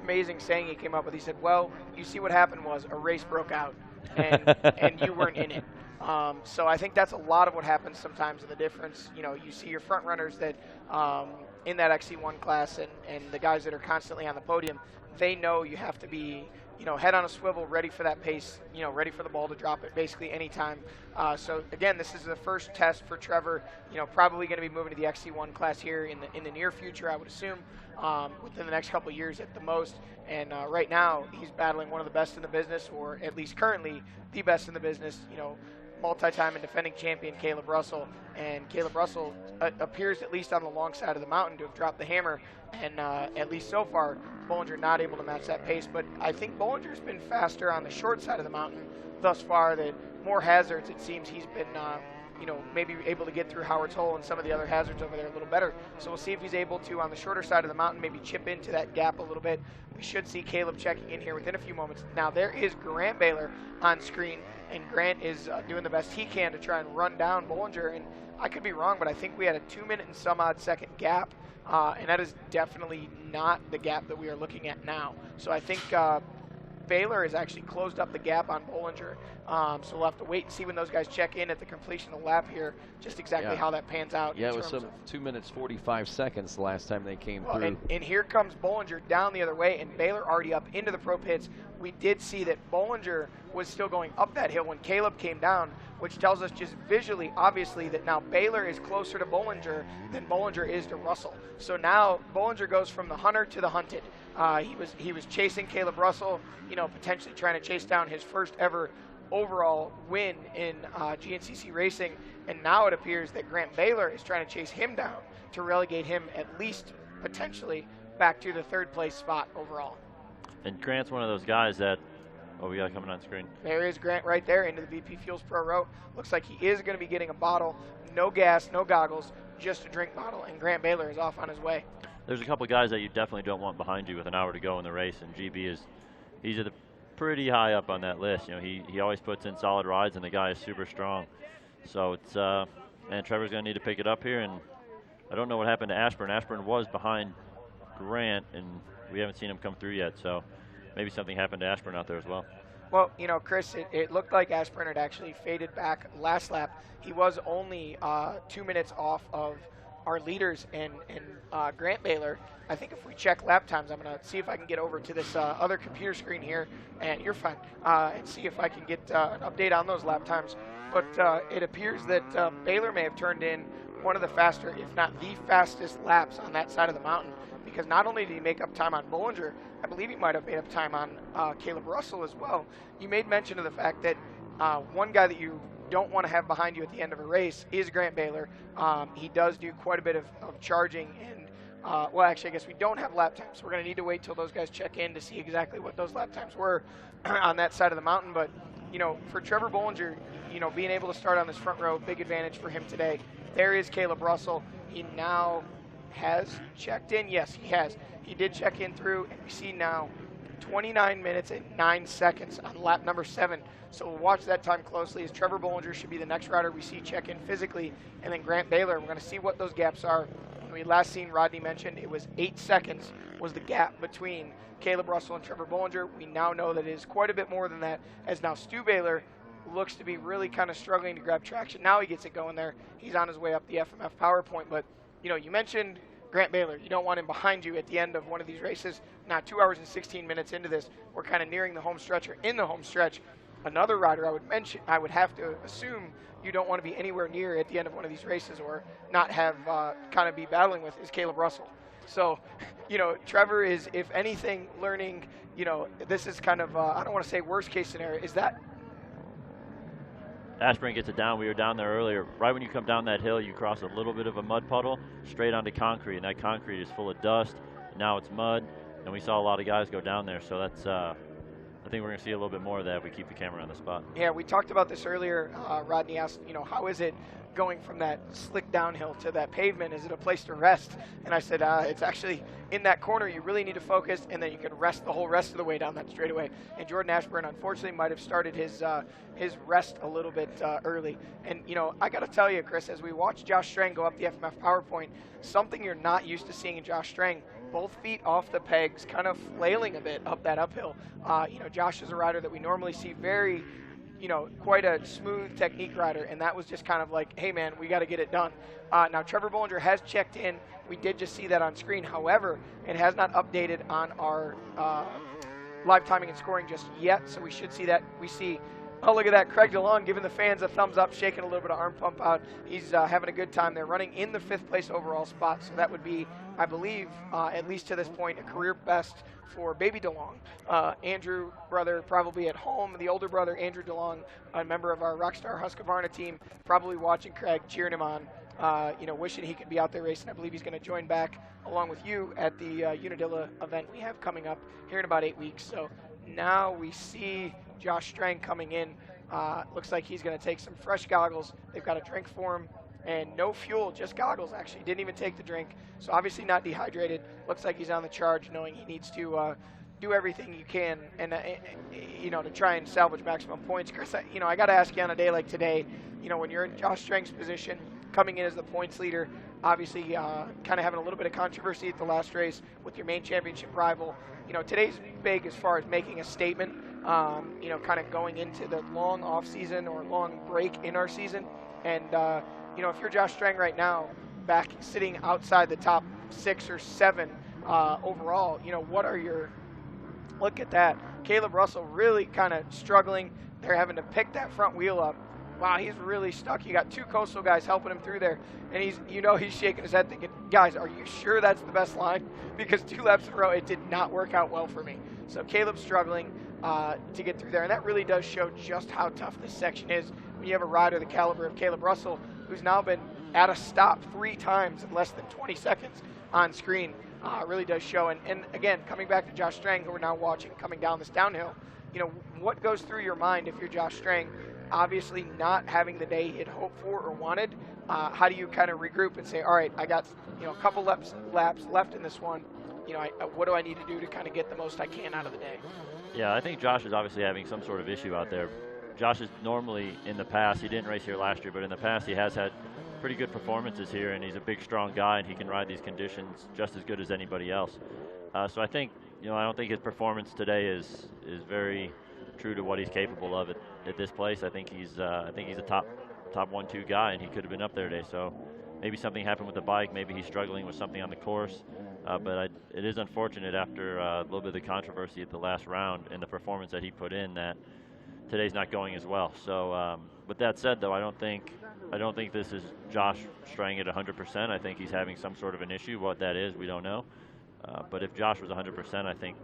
amazing saying he came up with. He said, well, you see what happened was a race broke out, and you weren't in it. So I think that's a lot of what happens sometimes in the difference. You see your front runners that in that XC1 class and the guys that are constantly on the podium, they know you have to be, head on a swivel, ready for that pace, ready for the ball to drop it basically anytime. So again, this is the first test for Trevor, probably going to be moving to the XC1 class here in the near future, I would assume, within the next couple of years at the most. And right now, he's battling one of the best in the business, or at least currently the best in the business, multi-time and defending champion Caleb Russell. And Caleb Russell appears, at least on the long side of the mountain, to have dropped the hammer. And at least so far, Bollinger not able to match that pace. But I think Bollinger's been faster on the short side of the mountain thus far. That more hazards, it seems he's been, maybe able to get through Howard's Hole and some of the other hazards over there a little better. So we'll see if he's able to, on the shorter side of the mountain, maybe chip into that gap a little bit. We should see Caleb checking in here within a few moments. Now there is Grant Baylor on screen, and Grant is doing the best he can to try and run down Bollinger. And I could be wrong, but I think we had a 2 minute and some odd second gap, and that is definitely not the gap that we are looking at now. So I think Baylor has actually closed up the gap on Bollinger. So we'll have to wait and see when those guys check in at the completion of the lap here, just exactly how that pans out. Yeah, it was some 2 minutes 45 seconds the last time they came through. And here comes Bollinger down the other way, and Baylor already up into the pro pits. We did see that Bollinger was still going up that hill when Caleb came down, which tells us just visually, obviously, that now Baylor is closer to Bollinger than Bollinger is to Russell. So now Bollinger goes from the hunter to the hunted. He was chasing Caleb Russell, potentially trying to chase down his first ever overall win in GNCC racing, and now it appears that Grant Baylor is trying to chase him down to relegate him at least potentially back to the third place spot overall. And Grant's one of those guys that, we got coming on screen. There is Grant right there into the VP Fuels Pro row. Looks like he is going to be getting a bottle, no gas, no goggles, just a drink bottle, and Grant Baylor is off on his way. There's a couple guys that you definitely don't want behind you with an hour to go in the race, and GB he's at the pretty high up on that list. He always puts in solid rides, and the guy is super strong. So it's and Trevor's going to need to pick it up here, and I don't know what happened to Ashburn. Ashburn was behind Grant, and we haven't seen him come through yet, so maybe something happened to Ashburn out there as well. Well, Chris, it looked like Ashburn had actually faded back last lap. He was only 2 minutes off of our leaders and Grant Baylor. I think if we check lap times, I'm going to see if I can get over to this other computer screen here, and you're fine, and see if I can get an update on those lap times. But it appears that Baylor may have turned in one of the faster, if not the fastest laps on that side of the mountain, because not only did he make up time on Bollinger, I believe he might have made up time on Caleb Russell as well. You made mention of the fact that one guy that you don't want to have behind you at the end of a race is Grant Baylor. He does do quite a bit of charging, and well, actually, I guess we don't have lap times, so we're going to need to wait till those guys check in to see exactly what those lap times were on that side of the mountain. But, for Trevor Bollinger, being able to start on this front row, big advantage for him today. There is Caleb Russell. He now has checked in. Yes, he has. He did check in through, and we see now 29 minutes and 9 seconds on lap number 7. So we'll watch that time closely, as Trevor Bollinger should be the next rider we see check in physically, and then Grant Baylor. We're going to see what those gaps are. When we last seen Rodney mentioned, it was 8 seconds was the gap between Caleb Russell and Trevor Bollinger. We now know that it is quite a bit more than that, as now Stu Baylor looks to be really kind of struggling to grab traction. Now he gets it going there. He's on his way up the FMF PowerPoint, but you mentioned Grant Baylor. You don't want him behind you at the end of one of these races. Now 2 hours and 16 minutes into this, we're kind of nearing the home stretch or in the home stretch. Another rider I would have to assume you don't want to be anywhere near at the end of one of these races or not have kind of be battling with is Caleb Russell. So, Trevor is, if anything, learning, this is kind of, I don't want to say worst case scenario. Is that? Ashburn gets it down. We were down there earlier. Right when you come down that hill, you cross a little bit of a mud puddle straight onto concrete, and that concrete is full of dust. And now it's mud, and we saw a lot of guys go down there. So that's, I think we're going to see a little bit more of that if we keep the camera on the spot. Yeah, we talked about this earlier. Rodney asked, how is it going from that slick downhill to that pavement? Is it a place to rest? And I said, it's actually in that corner. You really need to focus, and then you can rest the whole rest of the way down that straightaway. And Jordan Ashburn, unfortunately, might have started his rest a little bit early. And, I got to tell you, Chris, as we watch Josh Strang go up the FMF PowerPoint, something you're not used to seeing in Josh Strang, both feet off the pegs, kind of flailing a bit up that uphill. Josh is a rider that we normally see very, quite a smooth technique rider, and that was just kind of like, hey man, we got to get it done. Now Trevor Bollinger has checked in. We did just see that on screen. However, it has not updated on our live timing and scoring just yet, so we should see that. We see, oh, look at that, Craig DeLong giving the fans a thumbs up, shaking a little bit of arm pump out. He's having a good time. They're running in the 5th place overall spot, so that would be, I believe, at least to this point, a career best for baby DeLong. Andrew, brother, probably at home. The older brother, Andrew DeLong, a member of our Rockstar Husqvarna team, probably watching Craig, cheering him on, wishing he could be out there racing. I believe he's going to join back along with you at the Unadilla event we have coming up here in about 8 weeks. So now we see Josh Strang coming in. Looks like he's going to take some fresh goggles. They've got a drink for him. And no fuel, just goggles, actually. Didn't even take the drink. So obviously not dehydrated. Looks like he's on the charge, knowing he needs to do everything you can and, to try and salvage maximum points. Chris, I got to ask you on a day like today, when you're in Josh Strang's position, coming in as the points leader, obviously kind of having a little bit of controversy at the last race with your main championship rival. Today's big as far as making a statement, kind of going into the long off season or long break in our season. And, if you're Josh Strang right now, back sitting outside the top 6 or 7 overall, what are your, look at that. Caleb Russell really kind of struggling. They're having to pick that front wheel up. Wow, he's really stuck. You got 2 coastal guys helping him through there. And he's shaking his head thinking, guys, are you sure that's the best line? Because 2 laps in a row, it did not work out well for me. So Caleb's struggling to get through there. And that really does show just how tough this section is when you have a rider the caliber of Caleb Russell, who's now been at a stop 3 times in less than 20 seconds on screen. Really does show. And again, coming back to Josh Strang, who we're now watching coming down this downhill, what goes through your mind if you're Josh Strang? Obviously not having the day he had hoped for or wanted. How do you kind of regroup and say, all right, I got a couple laps left in this one. What do I need to do to kind of get the most I can out of the day? Yeah, I think Josh is obviously having some sort of issue out there. Josh is normally, in the past, he didn't race here last year, but in the past he has had pretty good performances here, and he's a big, strong guy, and he can ride these conditions just as good as anybody else. So I think, I don't think his performance today is very true to what he's capable of at this place. I think he's a top 1-2 guy, and he could have been up there today. So maybe something happened with the bike. Maybe he's struggling with something on the course. But it is unfortunate after a little bit of the controversy at the last round and the performance that he put in that today's not going as well. So with that said, though, I don't think this is Josh Strang at 100%. I think he's having some sort of an issue. What that is, we don't know. But if Josh was 100%, I think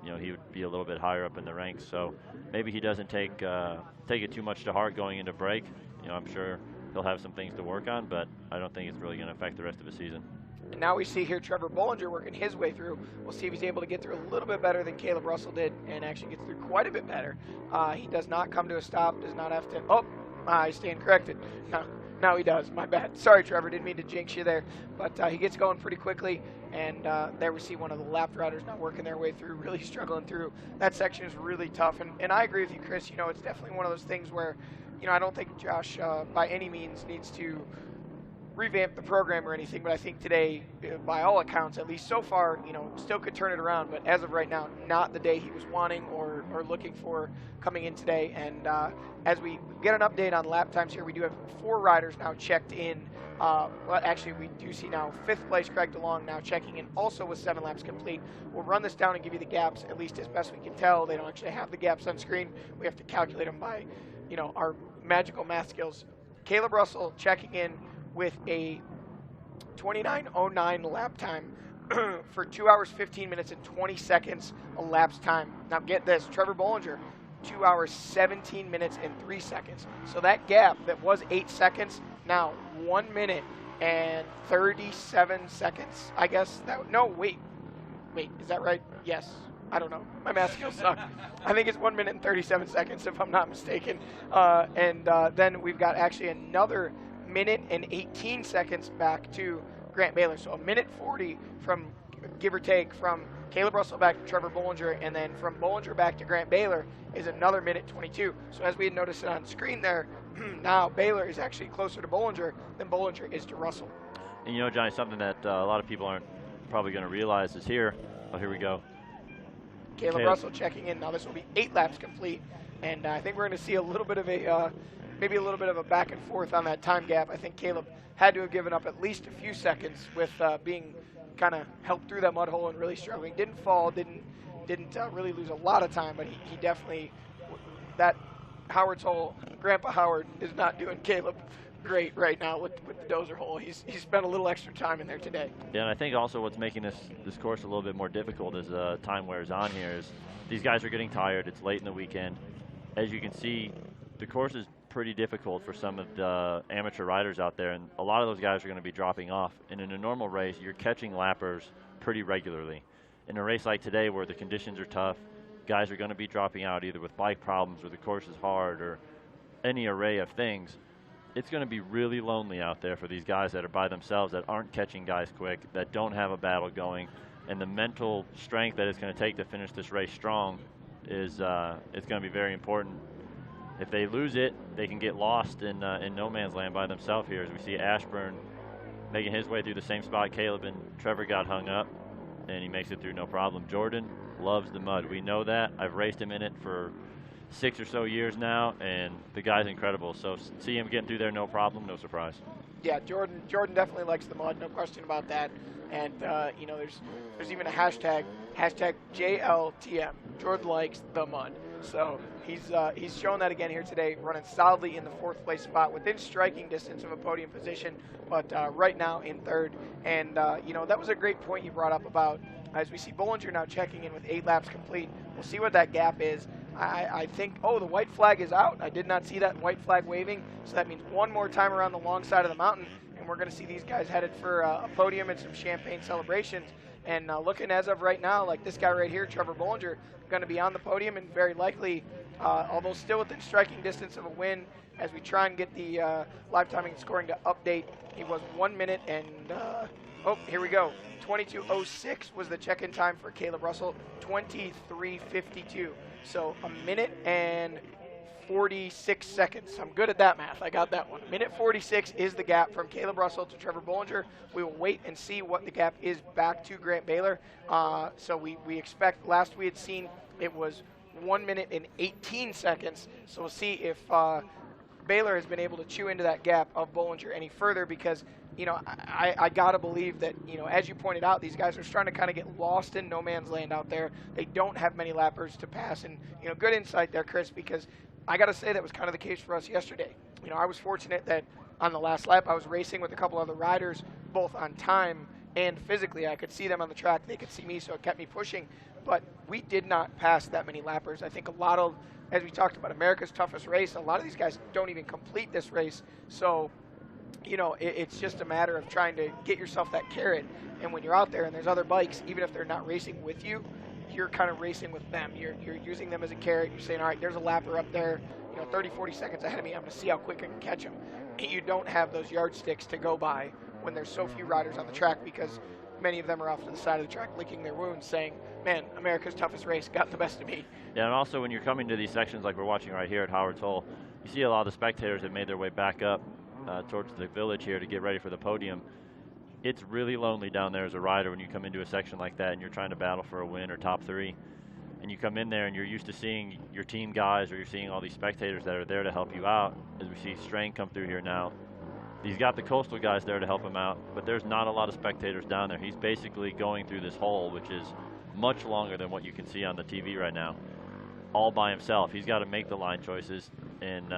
he would be a little bit higher up in the ranks. So maybe he doesn't take it too much to heart going into break. I'm sure he'll have some things to work on, but I don't think it's really going to affect the rest of the season. And now we see here Trevor Bollinger working his way through. We'll see if he's able to get through a little bit better than Caleb Russell did, and actually gets through quite a bit better. He does not come to a stop, does not have to, I stand corrected. No, he does, my bad. Sorry, Trevor, didn't mean to jinx you there. But he gets going pretty quickly, and there we see one of the lap riders now working their way through, really struggling through. That section is really tough, and I agree with you, Chris. It's definitely one of those things where, I don't think Josh by any means needs to revamp the program or anything, but I think today, by all accounts, at least so far, still could turn it around. But as of right now, not the day he was wanting or looking for coming in today. And as we get an update on lap times here, we do have 4 riders now checked in. Well, actually, we do see now 5th place Craig DeLong now checking in, also with 7 laps complete. We'll run this down and give you the gaps, at least as best we can tell. They don't actually have the gaps on screen. We have to calculate them by, our magical math skills. Caleb Russell checking in with a 29:09 lap time for 2 hours, 15 minutes, and 20 seconds elapsed time. Now get this, Trevor Bollinger, 2 hours, 17 minutes, and 3 seconds. So that gap that was 8 seconds, now 1 minute and 37 seconds, I guess. Wait, is that right? Yes. I don't know. My math skills suck. I think it's 1 minute and 37 seconds, if I'm not mistaken. Then we've got actually another minute and 18 seconds back to Grant Baylor. So a minute 40 from, give or take, from Caleb Russell back to Trevor Bollinger, and then from Bollinger back to Grant Baylor is another minute 22. So as we had noticed it on screen there, now Baylor is actually closer to Bollinger than Bollinger is to Russell. And Johnny, something that a lot of people aren't probably going to realize is here. Oh, here we go. Caleb Russell checking in. Now this will be 8 laps complete, and I think we're going to see a little bit of a, maybe a little bit of a back and forth on that time gap. I think Caleb had to have given up at least a few seconds with being kind of helped through that mud hole and really struggling. Didn't fall, didn't really lose a lot of time, but he definitely, that Howard's hole, Grandpa Howard is not doing Caleb great right now with the dozer hole. He's spent a little extra time in there today. Yeah, and I think also what's making this course a little bit more difficult as time wears on here is these guys are getting tired. It's late in the weekend. As you can see, the course is pretty difficult for some of the amateur riders out there, and a lot of those guys are going to be dropping off. And in a normal race, you're catching lappers pretty regularly. In a race like today where the conditions are tough, guys are going to be dropping out either with bike problems or the course is hard or any array of things. It's going to be really lonely out there for these guys that are by themselves, that aren't catching guys quick, that don't have a battle going, and the mental strength that it's going to take to finish this race strong is it's going to be very important. If they lose it, they can get lost in no man's land by themselves here, as we see Ashburn making his way through the same spot Caleb and Trevor got hung up, and he makes it through no problem. Jordan loves the mud. We know that. I've raced him in it for 6 or so years now, and the guy's incredible. So see him getting through there, no problem, no surprise. Yeah, Jordan definitely likes the mud, no question about that. And there's even a hashtag JLTM. Jordan likes the mud. So he's shown that again here today, running solidly in the 4th place spot within striking distance of a podium position, but right now in 3rd. And that was a great point you brought up about, as we see Bollinger now checking in with 8 laps complete. We'll see what that gap is. I think, the white flag is out. I did not see that white flag waving, so that means one more time around the long side of the mountain, and we're going to see these guys headed for a podium and some champagne celebrations. And looking as of right now, like this guy right here, Trevor Bollinger, going to be on the podium and very likely, although still within striking distance of a win, as we try and get the live timing and scoring to update. He was 1 minute and, here we go. 22:06 was the check-in time for Caleb Russell, 23:52. So a minute and 46 seconds. I'm good at that math. I got that one. Minute 46 is the gap from Caleb Russell to Trevor Bollinger. We will wait and see what the gap is back to Grant Baylor. So we expect, last we had seen, it was 1 minute and 18 seconds. So we'll see if Baylor has been able to chew into that gap of Bollinger any further, because I got to believe that, as you pointed out, these guys are starting to kind of get lost in no man's land out there. They don't have many lappers to pass. And, good insight there, Chris, because I got to say that was kind of the case for us yesterday. I was fortunate that on the last lap I was racing with a couple other riders, both on time and physically. I could see them on the track. They could see me, so it kept me pushing. But we did not pass that many lappers. I think a lot of, as we talked about, America's toughest race, a lot of these guys don't even complete this race. So, it's just a matter of trying to get yourself that carrot. And when you're out there and there's other bikes, even if they're not racing with you, you're kind of racing with them. You're using them as a carrot. You're saying, all right, there's a lapper up there, 30, 40 seconds ahead of me. I'm going to see how quick I can catch him. And you don't have those yardsticks to go by when there's so few riders on the track, because many of them are off to the side of the track licking their wounds saying, man, America's toughest race got the best of me. Yeah, and also when you're coming to these sections like we're watching right here at Howard's Hole, you see a lot of the spectators that made their way back up towards the village here to get ready for the podium. It's really lonely down there as a rider when you come into a section like that and you're trying to battle for a win or top 3. And you come in there and you're used to seeing your team guys, or you're seeing all these spectators that are there to help you out. As we see Strain come through here now, he's got the coastal guys there to help him out, but there's not a lot of spectators down there. He's basically going through this hole, which is much longer than what you can see on the TV right now, all by himself. He's got to make the line choices, and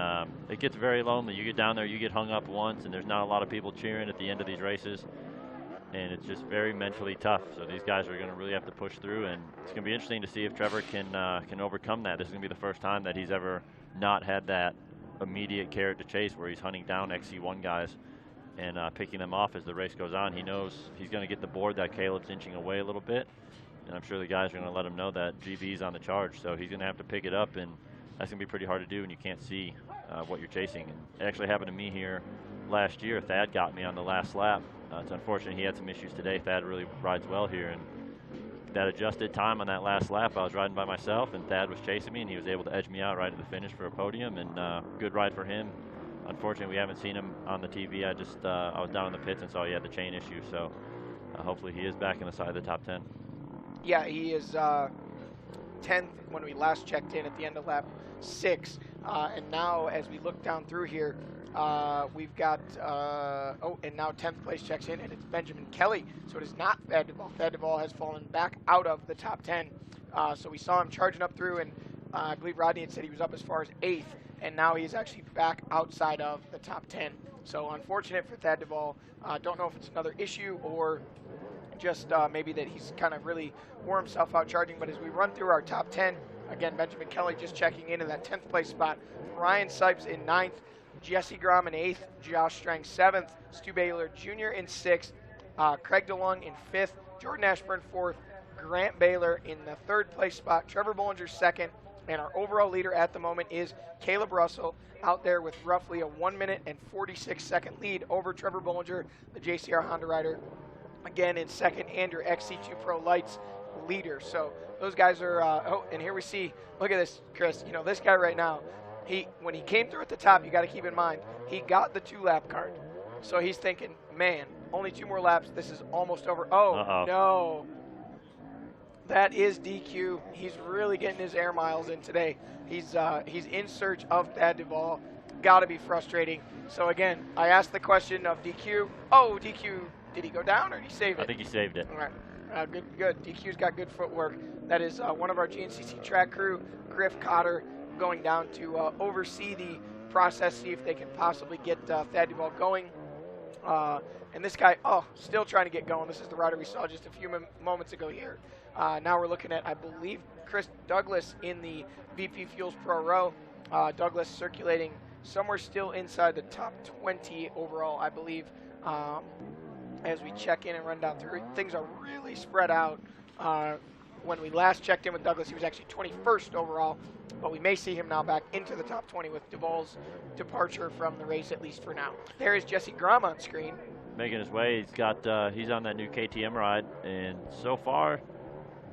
it gets very lonely. You get down there, you get hung up once, and there's not a lot of people cheering at the end of these races, and it's just very mentally tough. So these guys are going to really have to push through, and it's going to be interesting to see if Trevor can overcome that. This is going to be the first time that he's ever not had that immediate carrot to chase, where he's hunting down XC1 guys and picking them off as the race goes on. He knows he's going to get the board that Caleb's inching away a little bit, and I'm sure the guys are going to let him know that GB's on the charge, so he's going to have to pick it up, and that's going to be pretty hard to do when you can't see what you're chasing. And it actually happened to me here last year. Thad got me on the last lap. It's unfortunate he had some issues today. Thad really rides well here, and that adjusted time on that last lap, I was riding by myself, and Thad was chasing me, and he was able to edge me out right at the finish for a podium, and good ride for him. Unfortunately, we haven't seen him on the TV. I was down in the pits and saw he had the chain issue, so hopefully he is back in the side of the top 10. Yeah, he is 10th when we last checked in at the end of lap 6, and now as we look down through here, we've got, and now 10th place checks in, and it's Benjamin Kelly. So it is not Thad Duvall. Thad Duvall has fallen back out of the top 10. So we saw him charging up through, and I believe Rodney had said he was up as far as 8th, and now he's actually back outside of the top 10. So unfortunate for Thad Duvall. Don't know if it's another issue or just maybe that he's kind of really wore himself out charging. But as we run through our top 10, again, Benjamin Kelly just checking in that 10th place spot. Ryan Sipes in 9th. Jesse Grom in 8th, Josh Strang 7th, Stu Baylor Jr. in 6th, Craig DeLong in 5th, Jordan Ashburn 4th, Grant Baylor in the 3rd place spot, Trevor Bollinger 2nd, and our overall leader at the moment is Caleb Russell, out there with roughly a 1 minute and 46-second lead over Trevor Bollinger, the JCR Honda rider, again in 2nd, and your XC2 Pro Lights leader. So those guys are, and here we see, look at this, Chris, you know, this guy right now, when he came through at the top, you got to keep in mind, he got the 2-lap card. So he's thinking, man, only 2 more laps. This is almost over. Oh, no. That is DQ. He's really getting his air miles in today. He's in search of Thad Duvall. Got to be frustrating. So, again, I asked the question of DQ. Oh, DQ, did he go down or did he save it? I think he saved it. All right. Good. DQ's got good footwork. That is one of our GNCC track crew, Griff Cotter, going down to oversee the process, see if they can possibly get Thad Duvall going. And this guy, still trying to get going. This is the rider we saw just a few moments ago here. Now we're looking at, I believe, Chris Douglas in the VP Fuels Pro Row. Douglas circulating somewhere still inside the top 20 overall, I believe. As we check in and run down through, things are really spread out. When we last checked in with Douglas, he was actually 21st overall, but we may see him now back into the top 20 with Duvall's departure from the race, at least for now. There is Jesse Grom on screen. Making his way. He's on that new KTM ride, and so far,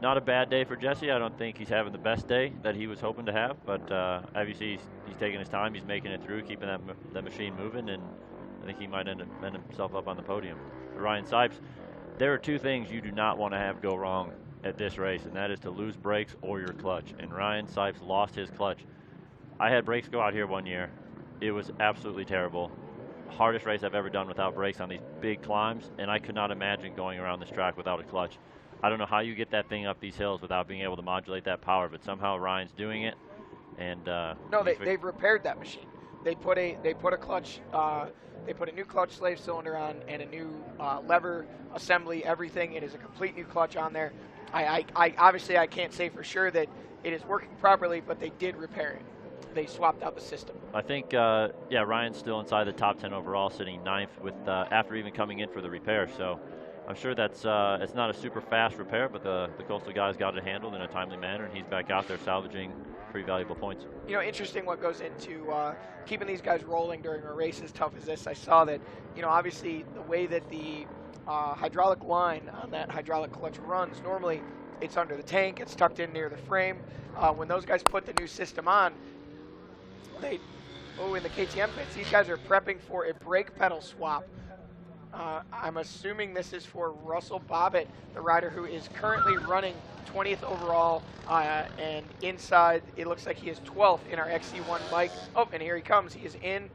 not a bad day for Jesse. I don't think he's having the best day that he was hoping to have, but as you see, he's taking his time. He's making it through, keeping that machine moving, and I think he might end himself up on the podium. For Ryan Sipes, there are 2 things you do not want to have go wrong at this race, and that is to lose brakes or your clutch. And Ryan Sipes lost his clutch. I had brakes go out here one year. It was absolutely terrible. Hardest race I've ever done without brakes on these big climbs, and I could not imagine going around this track without a clutch. I don't know how you get that thing up these hills without being able to modulate that power, but somehow Ryan's doing it. And no, they've repaired that machine. They put a clutch. They put a new clutch slave cylinder on and a new lever assembly. Everything. It is a complete new clutch on there. I obviously I can't say for sure that it is working properly, but they did repair it. They swapped out the system. I think, Ryan's still inside the top 10 overall, sitting 9th with after even coming in for the repair. So I'm sure that's it's not a super fast repair, but the Coastal guys got it handled in a timely manner, and he's back out there salvaging pretty valuable points. You know, interesting what goes into keeping these guys rolling during a race as tough as this. I saw that, you know, obviously the way that the hydraulic line on that hydraulic clutch runs, normally it's under the tank, it's tucked in near the frame. When those guys put the new system on, in the KTM pits, these guys are prepping for a brake pedal swap. I'm assuming this is for Russell Bobbitt, the rider who is currently running 20th overall, and inside it looks like he is 12th in our XC1 bike. Oh, and here he comes. He is in.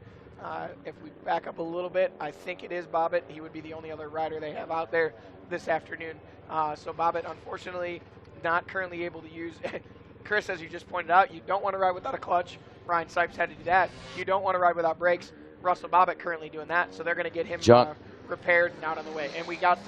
If we back up a little bit, I think it is Bobbitt. He would be the only other rider they have out there this afternoon. So Bobbitt, unfortunately, not currently able to use. Chris, as you just pointed out, you don't want to ride without a clutch. Ryan Sipes had to do that. You don't want to ride without brakes. Russell Bobbitt currently doing that, so they're going to get him repaired and out on the way. And we got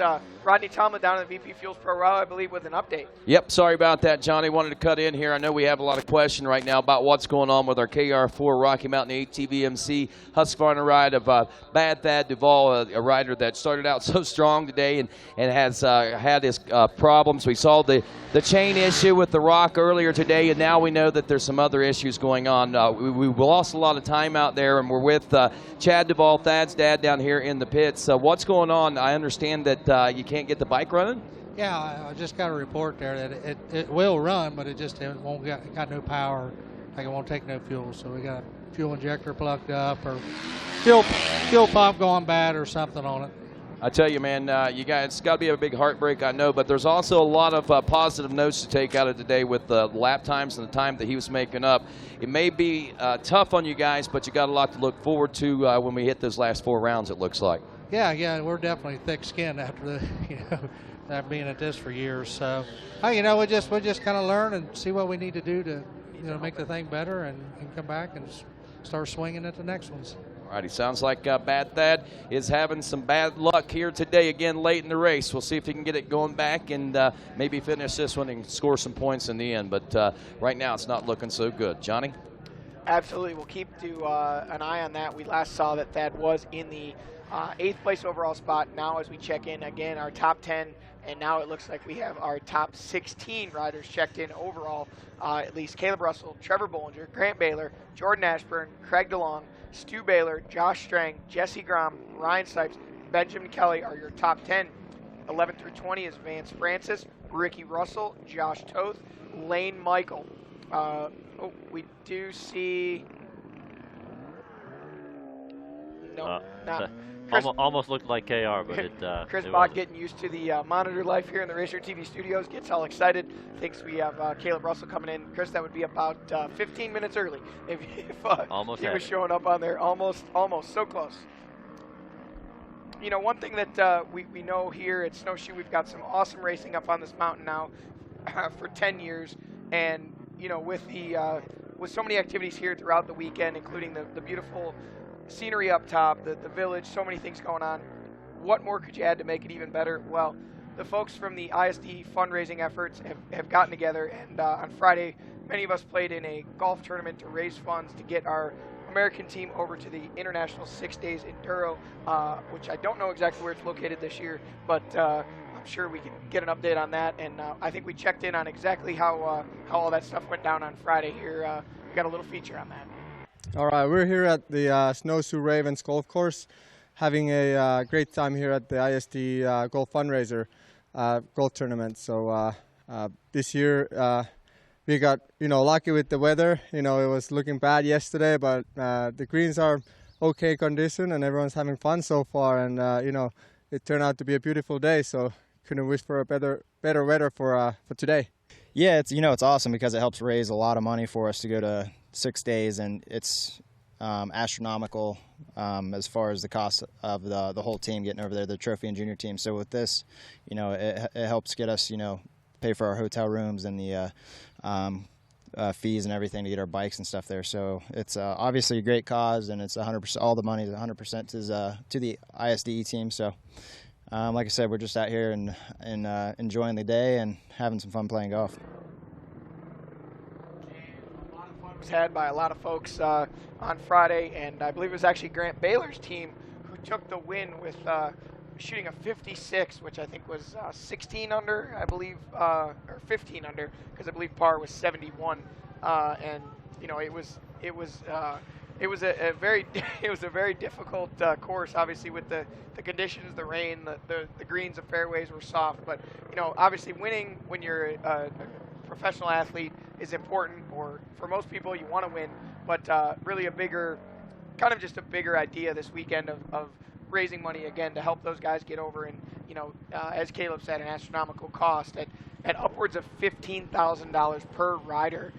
Rodney Tomlin down at VP Fuels Pro Row, I believe, with an update. Yep, sorry about that, Johnny. Wanted to cut in here. I know we have a lot of question right now about what's going on with our KR4 Rocky Mountain ATVMC Husqvarna ride of Bad Thad Duvall, a rider that started out so strong today and has had his problems. We saw the chain issue with the rock earlier today, and now we know that there's some other issues going on. We lost a lot of time out there, and we're with Chad Duvall, Thad's dad, down here in the pits. What's going on? I understand that you can't get the bike running? Yeah, I just got a report there that it will run, but it just won't got no power. Like it won't take no fuel, so we got a fuel injector plugged up or fuel pump going bad or something on it. I tell you, man, you guys, it's got to be a big heartbreak, I know, but there's also a lot of positive notes to take out of today with the lap times and the time that he was making up. It may be tough on you guys, but you got a lot to look forward to when we hit those last 4 rounds, it looks like. Yeah, we're definitely thick-skinned after after being at this for years. So, we just kind of learn and see what we need to do to, make the thing better and come back and start swinging at the next ones. All righty, sounds like Bad Thad is having some bad luck here today again late in the race. We'll see if he can get it going back and maybe finish this one and score some points in the end. But right now it's not looking so good. Johnny? Absolutely. We'll keep an eye on that. We last saw that Thad was in the 8th place overall spot. Now as we check in again, our top 10, and now it looks like we have our top 16 riders checked in overall. At least Caleb Russell, Trevor Bollinger, Grant Baylor, Jordan Ashburn, Craig DeLong, Stu Baylor, Josh Strang, Jesse Grom, Ryan Sipes, Benjamin Kelly are your top 10. 11 through 20 is Vance Francis, Ricky Russell, Josh Toth, Lane Michael. We do see... No, not... Almost looked like KR, but Chris it Bach getting used to the monitor life here in the RacerTV studios, gets all excited, thinks we have Caleb Russell coming in. Chris, that would be about 15 minutes early if he was showing up on there. Almost, so close. One thing that we know here at Snowshoe, we've got some awesome racing up on this mountain now for 10 years, and with so many activities here throughout the weekend, including the beautiful scenery up top, the village, so many things going on. What more could you add to make it even better? Well, the folks from the ISD fundraising efforts have gotten together, and on Friday, many of us played in a golf tournament to raise funds to get our American team over to the International 6 Days Enduro, which I don't know exactly where it's located this year, but I'm sure we can get an update on that. And I think we checked in on exactly how all that stuff went down on Friday here. We got a little feature on that. All right, we're here at the Snowshoe Ravens Golf Course, having a great time here at the ISD Golf Fundraiser golf tournament. So this year we got lucky with the weather. It was looking bad yesterday, but the greens are okay condition and everyone's having fun so far. And it turned out to be a beautiful day. So couldn't wish for a better weather for today. Yeah, it's awesome because it helps raise a lot of money for us to go to 6 days, and it's astronomical as far as the cost of the whole team getting over there, the trophy and junior team. So with this, it helps get us, pay for our hotel rooms and the fees and everything to get our bikes and stuff there. So it's obviously a great cause, and it's 100%. All the money is 100% to the ISDE team. So like I said, we're just out here and enjoying the day and having some fun playing golf. Was had by a lot of folks on Friday, and I believe it was actually Grant Baylor's team who took the win with shooting a 56, which I think was 16 under, I believe, or 15 under, because I believe par was 71, and it was a very difficult course, obviously, with the conditions, the rain, the greens, the fairways were soft, but obviously winning when you're a professional athlete is important, or for most people you want to win, but really a bigger kind of just a bigger idea this weekend of raising money again to help those guys get over, and as Caleb said, an astronomical cost at upwards of $15,000 per rider,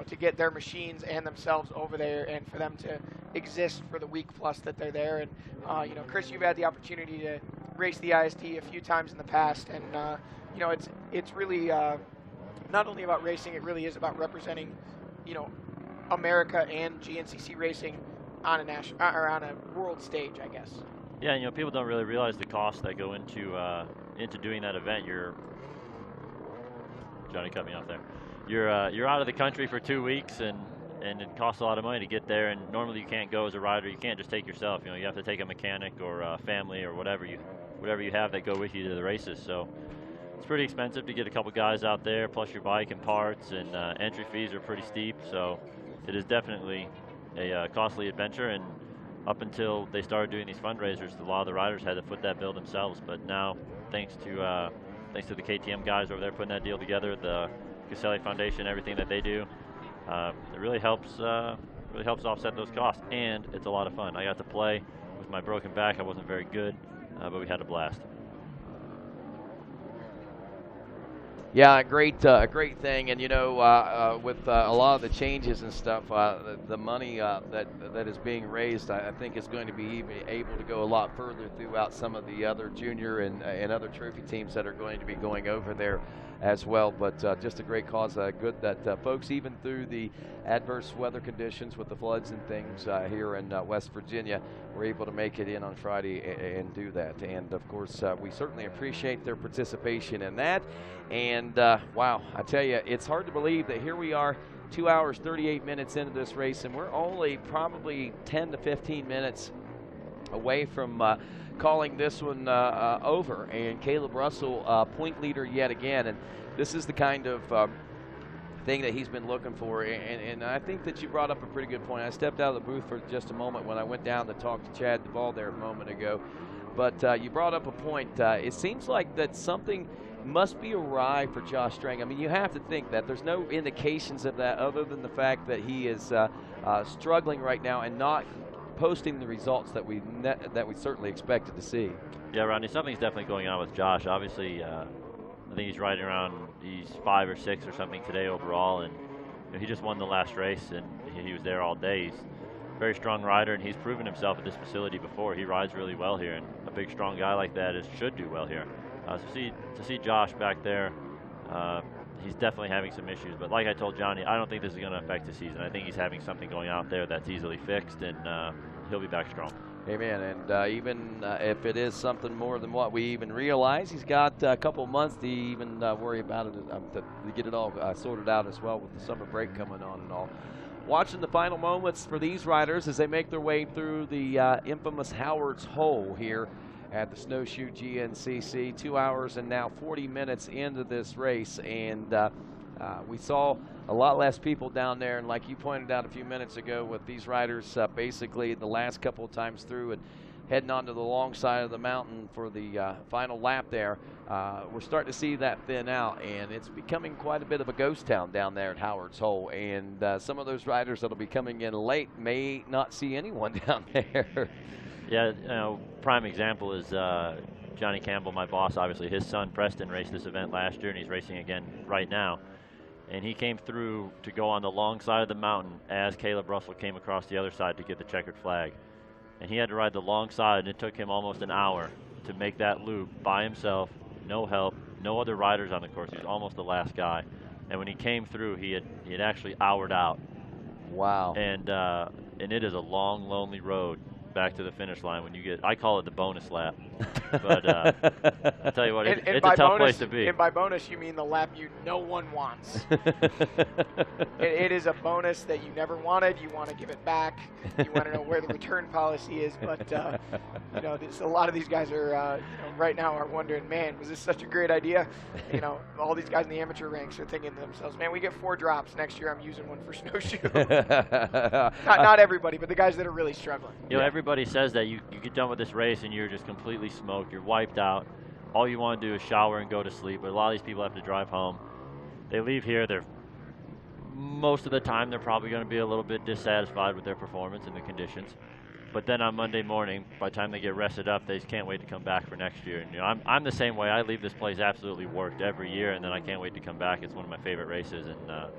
to get their machines and themselves over there and for them to exist for the week plus that they're there. And Chris, you've had the opportunity to race the IST a few times in the past, and it's really not only about racing, it really is about representing America and GNCC racing on a national or on a world stage, I guess. Yeah, people don't really realize the costs that go into doing that event. Johnny cut me off there. You're out of the country for 2 weeks, and it costs a lot of money to get there. And normally you can't go as a rider. You can't just take yourself. You have to take a mechanic or a family or whatever you have that go with you to the races. So it's pretty expensive to get a couple guys out there, plus your bike and parts, and entry fees are pretty steep. So it is definitely a costly adventure. And up until they started doing these fundraisers, a lot of the riders had to foot that bill themselves. But now, thanks to the KTM guys over there putting that deal together, the Caselli Foundation, everything that they do, it really helps offset those costs, and it's a lot of fun. I got to play with my broken back. I wasn't very good, but we had a blast. Yeah, a great thing, and with a lot of the changes and stuff, the money that is being raised, I think is going to be able to go a lot further throughout some of the other junior and other trophy teams that are going to be going over there as well. But just a great cause. Good that folks, even through the adverse weather conditions with the floods and things here in West Virginia, were able to make it in on Friday and do that. And of course, we certainly appreciate their participation in that. And wow, I tell you, it's hard to believe that here we are 2 hours, 38 minutes into this race, and we're only probably 10 to 15 minutes away from calling this one over. And Caleb Russell, point leader yet again. And this is the kind of thing that he's been looking for. And I think that you brought up a pretty good point. I stepped out of the booth for just a moment when I went down to talk to Chad Duvall there a moment ago. But you brought up a point. It seems like that something must be awry for Josh Strang. I mean, you have to think that. There's no indications of that other than the fact that he is struggling right now and not posting the results that we certainly expected to see. Yeah, Rodney, something's definitely going on with Josh. Obviously, I think he's riding around, he's 5 or 6 or something today overall, and he just won the last race, and he was there all day. He's a very strong rider, and he's proven himself at this facility before. He rides really well here, and a big, strong guy like that should do well here. To see Josh back there, he's definitely having some issues. But like I told Johnny, I don't think this is going to affect the season. I think he's having something going out there that's easily fixed, and he'll be back strong. Amen. And even if it is something more than what we even realize, he's got a couple months to even worry about it, to get it all sorted out as well with the summer break coming on and all. Watching the final moments for these riders as they make their way through the infamous Howard's Hole here at the Snowshoe GNCC. 2 hours and now 40 minutes into this race, and we saw a lot less people down there, and like you pointed out a few minutes ago, with these riders basically the last couple of times through and heading onto the long side of the mountain for the final lap there, we're starting to see that thin out, and it's becoming quite a bit of a ghost town down there at Howard's Hole. And some of those riders that'll be coming in late may not see anyone down there. Yeah, prime example is Johnny Campbell, my boss. Obviously, his son Preston raced this event last year, and he's racing again right now. And he came through to go on the long side of the mountain as Caleb Russell came across the other side to get the checkered flag. And he had to ride the long side, and it took him almost an hour to make that loop by himself, no help, no other riders on the course. He was almost the last guy. And when he came through, he had actually houred out. Wow. And it is a long, lonely road back to the finish line when you get, I call it the bonus lap. But I'll tell you what, it's a tough place to be. And by bonus, you mean the lap no one wants. It is a bonus that you never wanted. You want to give it back. You want to know where the return policy is. But, a lot of these guys are, right now are wondering, man, was this such a great idea? All these guys in the amateur ranks are thinking to themselves, man, we get 4 drops. Next year I'm using one for Snowshoe. not everybody, but the guys that are really struggling. Everybody says that you get done with this race and you're just completely smoked. You're wiped out. All you want to do is shower and go to sleep. But a lot of these people have to drive home. They leave here. Most of the time, they're probably going to be a little bit dissatisfied with their performance and the conditions. But then on Monday morning, by the time they get rested up, they just can't wait to come back for next year. And I'm the same way. I leave this place absolutely worked every year, and then I can't wait to come back. It's one of my favorite races. And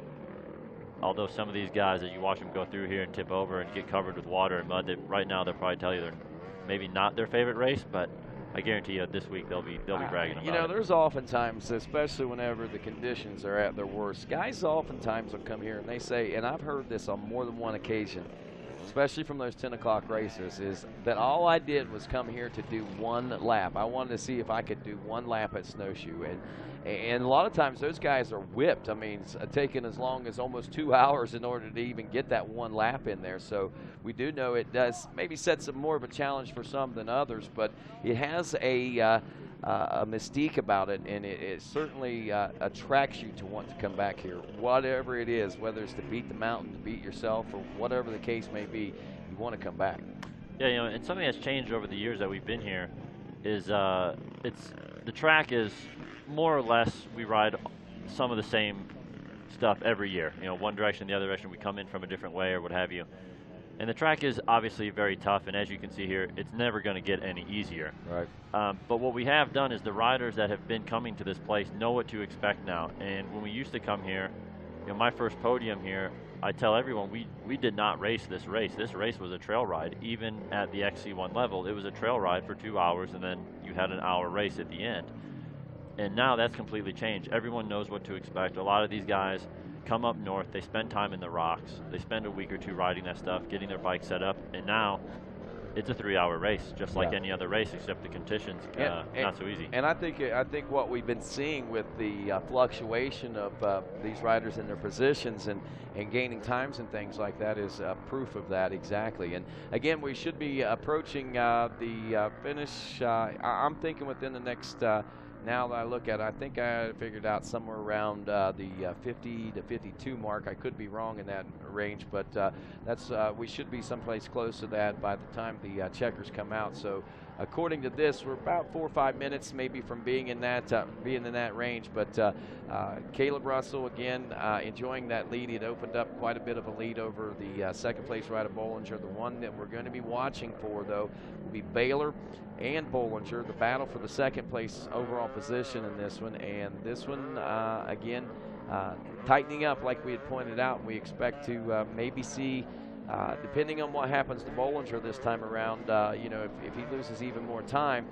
although some of these guys, as you watch them go through here and tip over and get covered with water and mud, right now they'll probably tell you they're maybe not their favorite race, but I guarantee you this week they'll be bragging about it. There's oftentimes, especially whenever the conditions are at their worst, guys oftentimes will come here and they say, and I've heard this on more than one occasion, especially from those 10 o'clock racers, is that all I did was come here to do one lap. I wanted to see if I could do one lap at Snowshoe. And a lot of times those guys are whipped. I mean, it's taking as long as almost 2 hours in order to even get that one lap in there. So we do know it does maybe set some more of a challenge for some than others, but it has a mystique about it, and it certainly attracts you to want to come back here. Whatever it is, whether it's to beat the mountain, to beat yourself, or whatever the case may be, you want to come back. Yeah, and something that's changed over the years that we've been here is the track is more or less we ride some of the same stuff every year. One direction, the other direction, we come in from a different way or what have you. And the track is obviously very tough, and as you can see here, it's never going to get any easier. Right. But what we have done is the riders that have been coming to this place know what to expect now. And when we used to come here, my first podium here, I tell everyone we did not race this race. This race was a trail ride. Even at the XC1 level, it was a trail ride for 2 hours, and then you had an hour race at the end. And now that's completely changed. Everyone knows what to expect. A lot of these guys come up north, they spend time in the rocks, they spend a week or two riding that stuff, getting their bike set up, and now it's a 3-hour race, just like any other race, except the conditions not so easy. And I think what we've been seeing with the fluctuation of these riders in their positions and gaining times and things like that is proof of that exactly. And again, we should be approaching the finish. I'm thinking within the next. Now that I look at it, I think I figured out somewhere around the 50 to 52 mark. I could be wrong in that range, but that's we should be someplace close to that by the time the checkers come out. So, according to this, we're about 4 or 5 minutes maybe from being in that range. But Caleb Russell again enjoying that lead. He had opened up quite a bit of a lead over the second place rider Bollinger. The one that we're going to be watching for though will be Baylor and Bollinger, the battle for the second place overall position in this one. And this one, again, tightening up like we had pointed out. We expect to maybe see, depending on what happens to Bollinger this time around, if he loses even more time,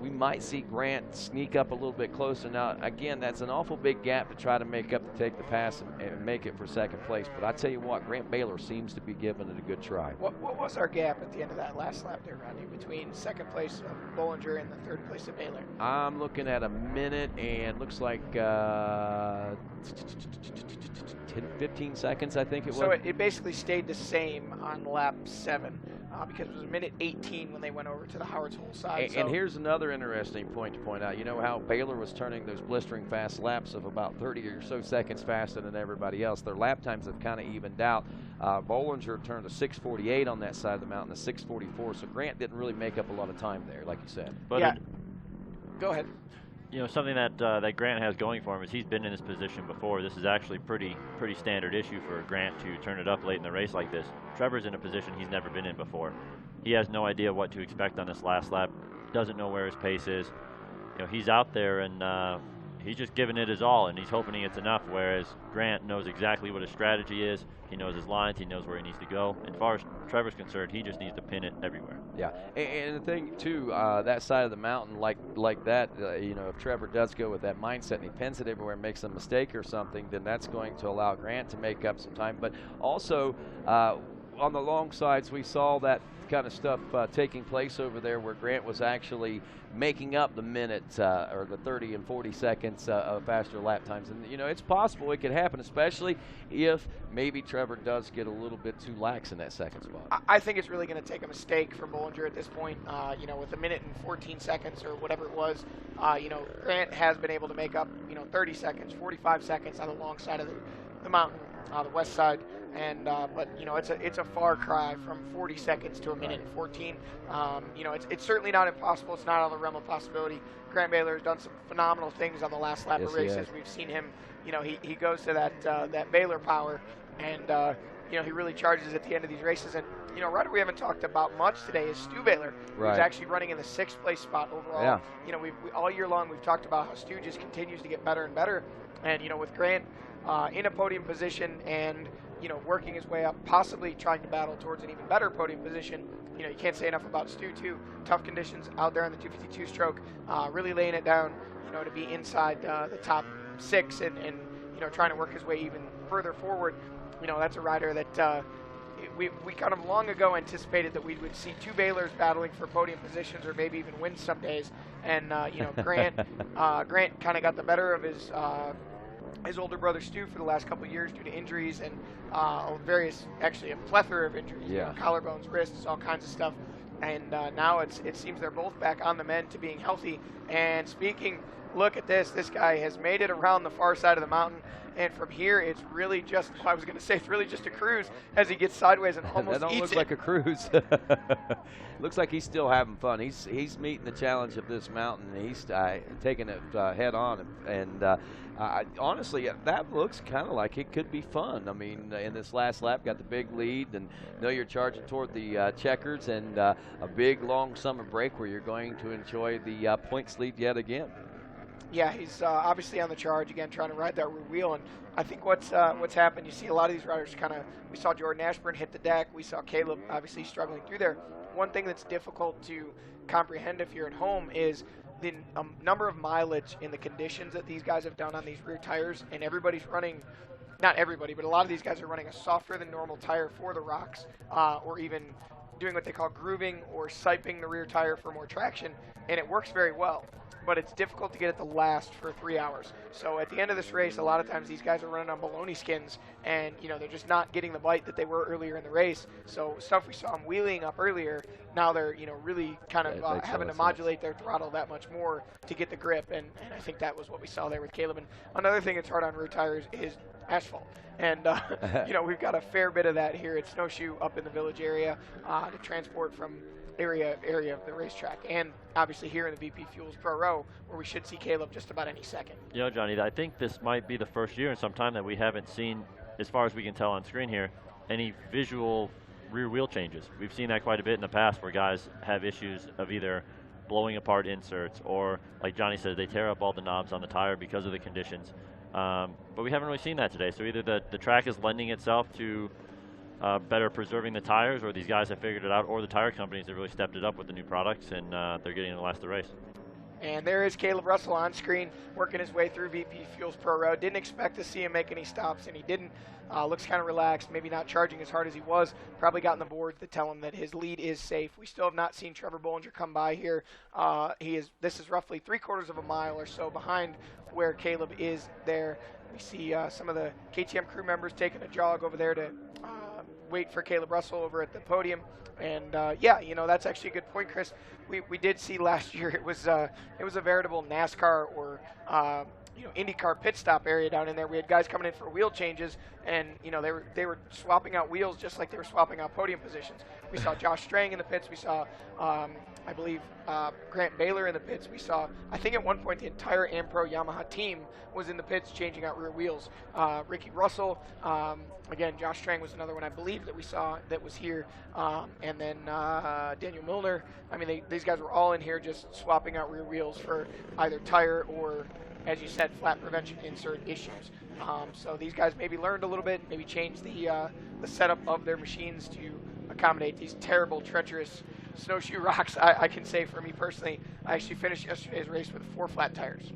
we might see Grant sneak up a little bit closer. Now, again, that's an awful big gap to try to make up to take the pass and make it for second place. But I tell you what, Grant Baylor seems to be giving it a good try. What was our gap at the end of that last lap there, Rodney, between second place of Bollinger and the third place of Baylor? I'm looking at a minute and looks like 15 seconds, I think it was. So it basically stayed the same on lap 7 because it was a minute 18 when they went over to the Howard's Hole side. And here's another interesting point to point out. You know how Baylor was turning those blistering fast laps of about 30 or so seconds faster than everybody else. Their lap times have kind of evened out. Bollinger turned a 6:48 on that side of the mountain, a 6:44. So Grant didn't really make up a lot of time there, like you said. But yeah. Go ahead. Something that Grant has going for him is he's been in this position before. This is actually pretty standard issue for Grant to turn it up late in the race like this. Trevor's in a position he's never been in before. He has no idea what to expect on this last lap. Doesn't know where his pace is. He's out there and he's just giving it his all, and he's hoping it's enough. Whereas Grant knows exactly what his strategy is. He knows his lines. He knows where he needs to go. And as far as Trevor's concerned, he just needs to pin it everywhere. Yeah, and the thing too, that side of the mountain, like that, if Trevor does go with that mindset and he pins it everywhere and makes a mistake or something, then that's going to allow Grant to make up some time. But also on the long sides, we saw that kind of stuff taking place over there where Grant was actually making up the minute or the 30 and 40 seconds of faster lap times. And, it's possible it could happen, especially if maybe Trevor does get a little bit too lax in that second spot. I think it's really going to take a mistake for Bollinger at this point. With a minute and 14 seconds or whatever it was, Grant has been able to make up, 30 seconds, 45 seconds on the long side of the mountain, the west side. And but it's a far cry from 40 seconds to a minute and 14. It's certainly not impossible. It's not out of the realm of possibility. Grant Baylor has done some phenomenal things on the last lap of races. We've seen him. He goes to that Baylor power, and you know, he really charges at the end of these races. And, you know, a rider we haven't talked about much today is Stu Baylor, who's actually running in the 6th place spot overall. Yeah. You know, we all year long we've talked about how Stu just continues to get better and better. And, you know, with Grant in a podium position and, you know, working his way up, possibly trying to battle towards an even better podium position. You know, you can't say enough about Stu, too. Tough conditions out there on the 252 stroke, really laying it down, you know, to be inside the top 6 and, you know, trying to work his way even further forward. You know, that's a rider that we kind of long ago anticipated that we would see 2 Baylors battling for podium positions or maybe even win some days. And, you know, Grant kind of got the better of his older brother Stu for the last couple of years due to injuries and actually a plethora of injuries, you know, collarbones, wrists, all kinds of stuff. And now it seems they're both back on the mend to being healthy. And speaking, look at this guy has made it around the far side of the mountain. And from here, it's really just, I was going to say, it's really just a cruise as he gets sideways and almost that don't look like a cruise. Looks like he's still having fun. He's meeting the challenge of this mountain. He's taking it head on. And honestly, that looks kind of like it could be fun. I mean, in this last lap, got the big lead, and know you're charging toward the checkers and a big, long summer break where you're going to enjoy the points lead yet again. Yeah, he's obviously on the charge again, trying to ride that rear wheel. And I think what's happened, you see a lot of these riders we saw Jordan Ashburn hit the deck. We saw Caleb obviously struggling through there. One thing that's difficult to comprehend if you're at home is the number of mileage in the conditions that these guys have done on these rear tires. And everybody's running, not everybody, but a lot of these guys are running a softer than normal tire for the rocks, or even doing what they call grooving or siping the rear tire for more traction. And it works very well. But it's difficult to get it to last for 3 hours. So at the end of this race, a lot of times these guys are running on baloney skins, and you know they're just not getting the bite that they were earlier in the race. So stuff we saw them wheeling up earlier, now they're really kind of having to modulate their throttle that much more to get the grip, and I think that was what we saw there with Caleb. And another thing that's hard on rear tires is asphalt. And we've got a fair bit of that here at Snowshoe up in the village area to transport from area of the racetrack, and obviously here in the VP Fuels Pro Row, where we should see Caleb just about any second. You know, Johnny, I think this might be the first year in some time that we haven't seen, as far as we can tell on screen here, any visual rear wheel changes. We've seen that quite a bit in the past where guys have issues of either blowing apart inserts or, like Johnny said, they tear up all the knobs on the tire because of the conditions. But we haven't really seen that today. So either the track is lending itself to better preserving the tires, or these guys have figured it out, or the tire companies have really stepped it up with the new products, and they're getting to last the race. And there is Caleb Russell on screen, working his way through VP Fuels Pro Row. Didn't expect to see him make any stops, and he didn't. Looks kind of relaxed, maybe not charging as hard as he was. Probably got in the boards to tell him that his lead is safe. We still have not seen Trevor Bollinger come by here. This is roughly 3/4 of a mile or so behind where Caleb is there. We see some of the KTM crew members taking a jog over there to wait for Caleb Russell over at the podium. And that's actually a good point, Chris. We did see last year it was a veritable NASCAR or IndyCar pit stop area down in there. We had guys coming in for wheel changes, and they were swapping out wheels just like they were swapping out podium positions. We saw Josh Strang in the pits. We saw I believe Grant Baylor in the pits. We saw, I think at one point, the entire Ampro Yamaha team was in the pits changing out rear wheels. Ricky Russell, again, Josh Strang was another one I believe that we saw that was here. And then Daniel Milner. I mean, these guys were all in here just swapping out rear wheels for either tire or, as you said, flat prevention insert issues. So these guys maybe learned a little bit, maybe changed the setup of their machines to accommodate these terrible, treacherous snowshoe rocks. I can say for me personally, I actually finished yesterday's race with 4 flat tires.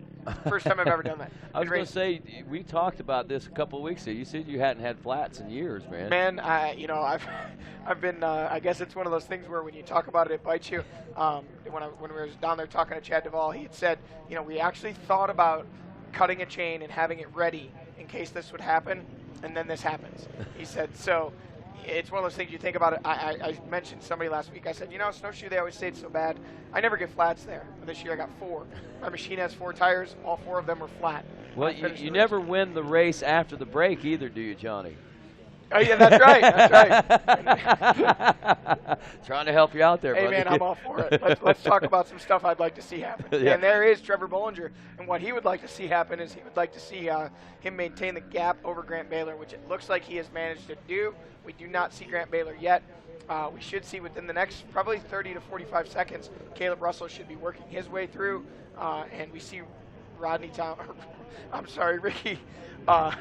First time I've ever done that. I was going to say, we talked about this a couple of weeks ago. You said you hadn't had flats in years, man. Man, I've been. I guess it's one of those things where when you talk about it, it bites you. When we was down there talking to Chad Duvall, he had said, we actually thought about cutting a chain and having it ready in case this would happen, and then this happens. He said so. It's one of those things you think about it. I mentioned somebody last week. I said, Snowshoe, they always say it's so bad. I never get flats there. This year I got 4. My machine has 4 tires. All 4 of them are flat. Well, you never win the race after the break either, do you, Johnny? Oh, yeah, that's right. That's right. Trying to help you out there, hey, buddy. man, I'm all for it. Let's talk about some stuff I'd like to see happen. Yeah. And there is Trevor Bollinger. And what he would like to see happen is he would like to see him maintain the gap over Grant Baylor, which it looks like he has managed to do. We do not see Grant Baylor yet. We should see within the next probably 30 to 45 seconds, Caleb Russell should be working his way through. And we see Ricky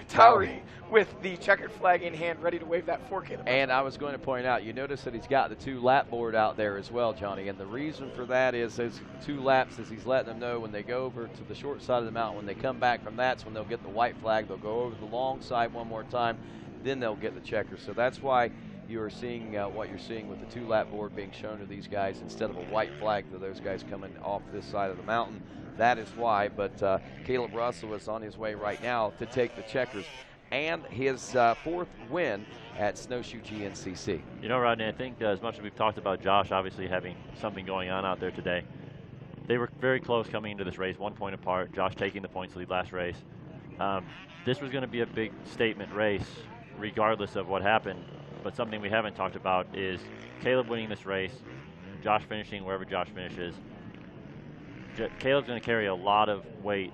Towery with the checkered flag in hand, ready to wave that for Caleb. And I was going to point out, you notice that he's got the 2 lap board out there as well, Johnny. And the reason for that is those 2 laps, as he's letting them know when they go over to the short side of the mountain, when they come back from that's when they'll get the white flag. They'll go over the long side one more time, then they'll get the checker. So that's why you are seeing what you're seeing with the 2 lap board being shown to these guys instead of a white flag to those guys coming off this side of the mountain. That is why, but Caleb Russell is on his way right now to take the checkers and his 4th win at Snowshoe GNCC. You know, Rodney, I think as much as we've talked about Josh obviously having something going on out there today, they were very close coming into this race, 1 point apart, Josh taking the points lead last race. This was going to be a big statement race regardless of what happened, but something we haven't talked about is Caleb winning this race, Josh finishing wherever Josh finishes. Caleb's going to carry a lot of weight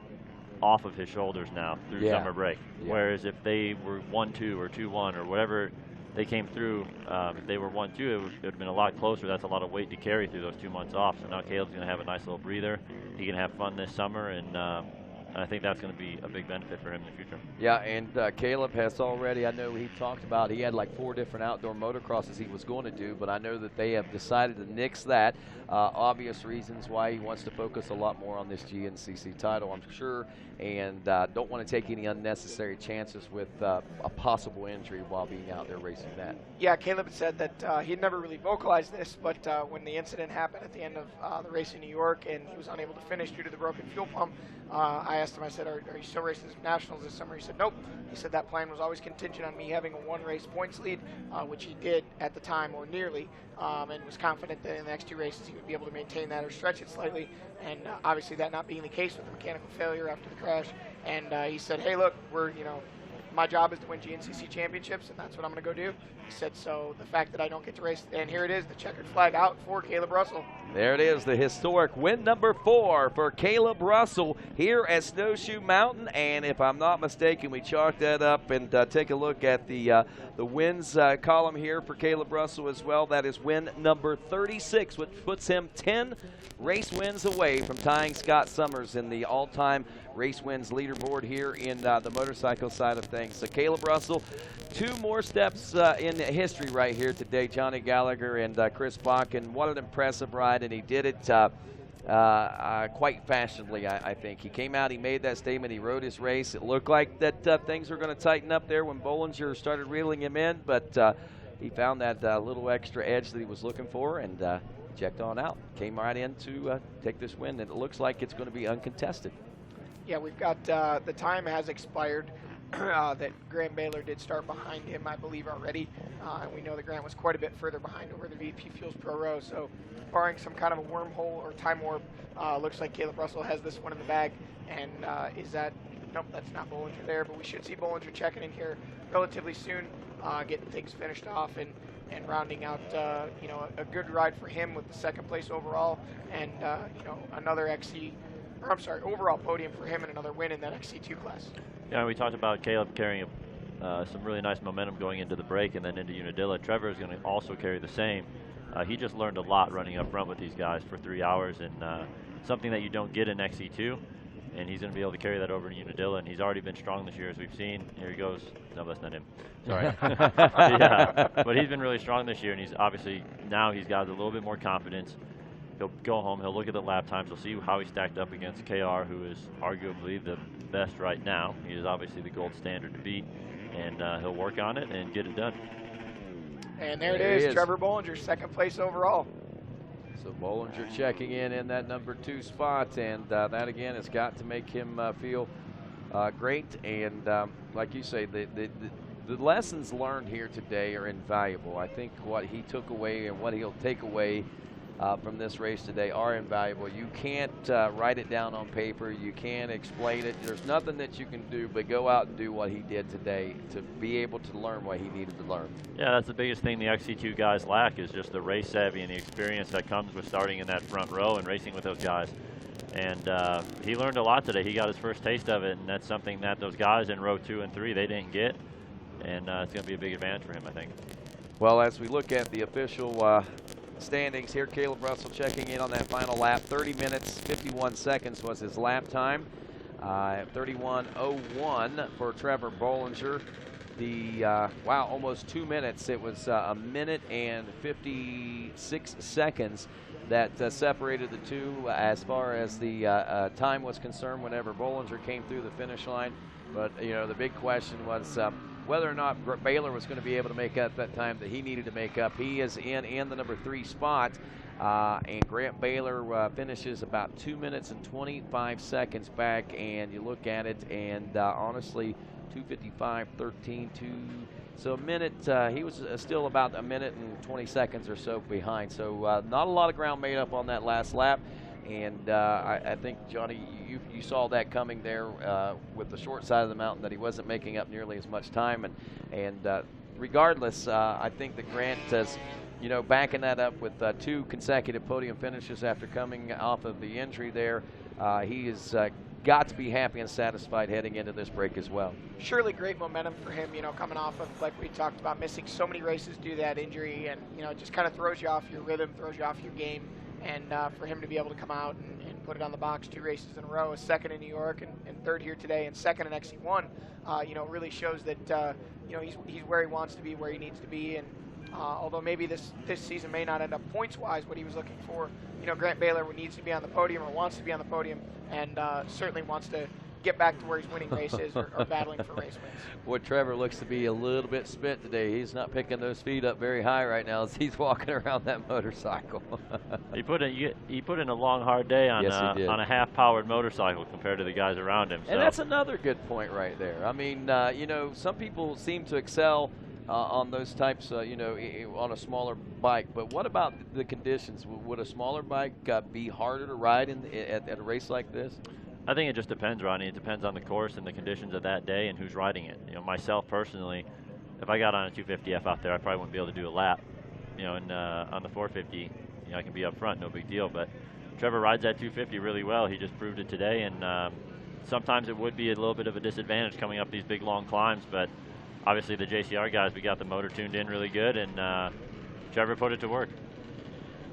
off of his shoulders now through summer break. Yeah. Whereas if they were 1-2 or 2-1 or whatever they came through, if they were 1-2, it would have been a lot closer. That's a lot of weight to carry through those 2 months off. So now Caleb's going to have a nice little breather. He can have fun this summer, and I think that's going to be a big benefit for him in the future. Yeah, and Caleb has already, I know he talked about, he had like 4 different outdoor motocrosses he was going to do, but I know that they have decided to nix that. Obvious reasons why he wants to focus a lot more on this GNCC title, I'm sure, and don't want to take any unnecessary chances with a possible injury while being out there racing that. Yeah, Caleb said that he had never really vocalized this, but when the incident happened at the end of the race in New York and he was unable to finish due to the broken fuel pump, I asked him, I said, are you still racing nationals this summer? He said, nope. He said that plan was always contingent on me having a 1-race points lead, which he did at the time or nearly, and was confident that in the next 2 races he would be able to maintain that or stretch it slightly, and obviously that not being the case with the mechanical failure after the crash. And he said, hey, look, my job is to win GNCC championships, and that's what I'm going to go do. He said, so the fact that I don't get to race, and here it is, the checkered flag out for Caleb Russell. There it is, the historic win number 4 for Caleb Russell here at Snowshoe Mountain. And if I'm not mistaken, we chalk that up and take a look at the wins column here for Caleb Russell as well. That is win number 36, which puts him 10 race wins away from tying Scott Summers in the all-time race wins leaderboard here in the motorcycle side of things. So Caleb Russell, 2 more steps in history right here today. Johnny Gallagher and Chris Bach, and what an impressive ride, and he did it quite fashionably, I think. He came out, he made that statement, he rode his race. It looked like that things were going to tighten up there when Bollinger started reeling him in, but he found that little extra edge that he was looking for, and checked on out. Came right in to take this win, and it looks like it's going to be uncontested. Yeah, we've got the time has expired that Grant Baylor did start behind him, I believe, already. And we know that Grant was quite a bit further behind over the VP Fuels Pro Row. So barring some kind of a wormhole or time warp, looks like Caleb Russell has this one in the bag. And is that, nope, that's not Bollinger there, but we should see Bollinger checking in here relatively soon, getting things finished off and rounding out, a good ride for him with the 2nd place overall and, another overall podium for him and another win in that XC2 class. Yeah, we talked about Caleb carrying some really nice momentum going into the break and then into Unadilla. Trevor is going to also carry the same. He just learned a lot running up front with these guys for 3 hours, and something that you don't get in XC2, and he's going to be able to carry that over to Unadilla, and he's already been strong this year, as we've seen. Here he goes. No, that's not him. Sorry. Yeah, but he's been really strong this year, and he's obviously, now he's got a little bit more confidence. He'll go home, he'll look at the lap times, he'll see how he stacked up against KR, who is arguably the best right now. He is obviously the gold standard to beat, and he'll work on it and get it done. And there it is, Trevor Bollinger, 2nd place overall. So Bollinger checking in that number 2 spot, and that again has got to make him feel great. And like you say, the lessons learned here today are invaluable. I think what he took away and what he'll take away from this race today are invaluable. You can't write it down on paper. You can't explain it. There's nothing that you can do but go out and do what he did today to be able to learn what he needed to learn. Yeah, that's the biggest thing the XC2 guys lack is just the race savvy and the experience that comes with starting in that front row and racing with those guys. And he learned a lot today. He got his first taste of it, and that's something that those guys in row 2 and 3, they didn't get. And it's going to be a big advantage for him, I think. Well, as we look at the official standings here, Caleb Russell checking in on that final lap. 30 minutes, 51 seconds was his lap time. 31:01 for Trevor Bollinger. Wow, almost 2 minutes. It was a minute and 56 seconds that separated the two as far as the time was concerned whenever Bollinger came through the finish line. But, you know, the big question was whether or not Baylor was going to be able to make up that time that he needed to make up. He is in the number 3 spot, and Grant Baylor finishes about 2 minutes and 25 seconds back, and you look at it, and honestly, 2:55.13, so a minute, he was still about a minute and 20 seconds or so behind. So not a lot of ground made up on that last lap. And I think, Johnny, you saw that coming there with the short side of the mountain, that he wasn't making up nearly as much time. And regardless, I think that Grant is, you know, backing that up with 2 consecutive podium finishes after coming off of the injury there. He has got to be happy and satisfied heading into this break as well. Surely great momentum for him, you know, coming off of, like we talked about, missing so many races due to that injury. And, you know, it just kind of throws you off your rhythm, throws you off your game. And for him to be able to come out and put it on the box 2 races in a row, a second in New York and third here today and second in XC1, you know, really shows that, you know, he's where he wants to be, where he needs to be. And although maybe this season may not end up points-wise what he was looking for, you know, Grant Baylor needs to be on the podium or wants to be on the podium and certainly wants to get back to where he's winning races or battling for race wins. Boy, Trevor looks to be a little bit spent today. He's not picking those feet up very high right now as he's walking around that motorcycle. He put in a long, hard day on a half-powered motorcycle compared to the guys around him. So. And that's another good point right there. I mean, you know, some people seem to excel on those types, you know, on a smaller bike. But what about the conditions? Would a smaller bike be harder to ride at a race like this? I think it just depends, Ronnie. It depends on the course and the conditions of that day and who's riding it. You know, myself personally, if I got on a 250F out there, I probably wouldn't be able to do a lap. You know, and on the 450, you know, I can be up front, no big deal. But Trevor rides that 250 really well. He just proved it today. And sometimes it would be a little bit of a disadvantage coming up these big long climbs. But obviously the JCR guys, we got the motor tuned in really good, and Trevor put it to work.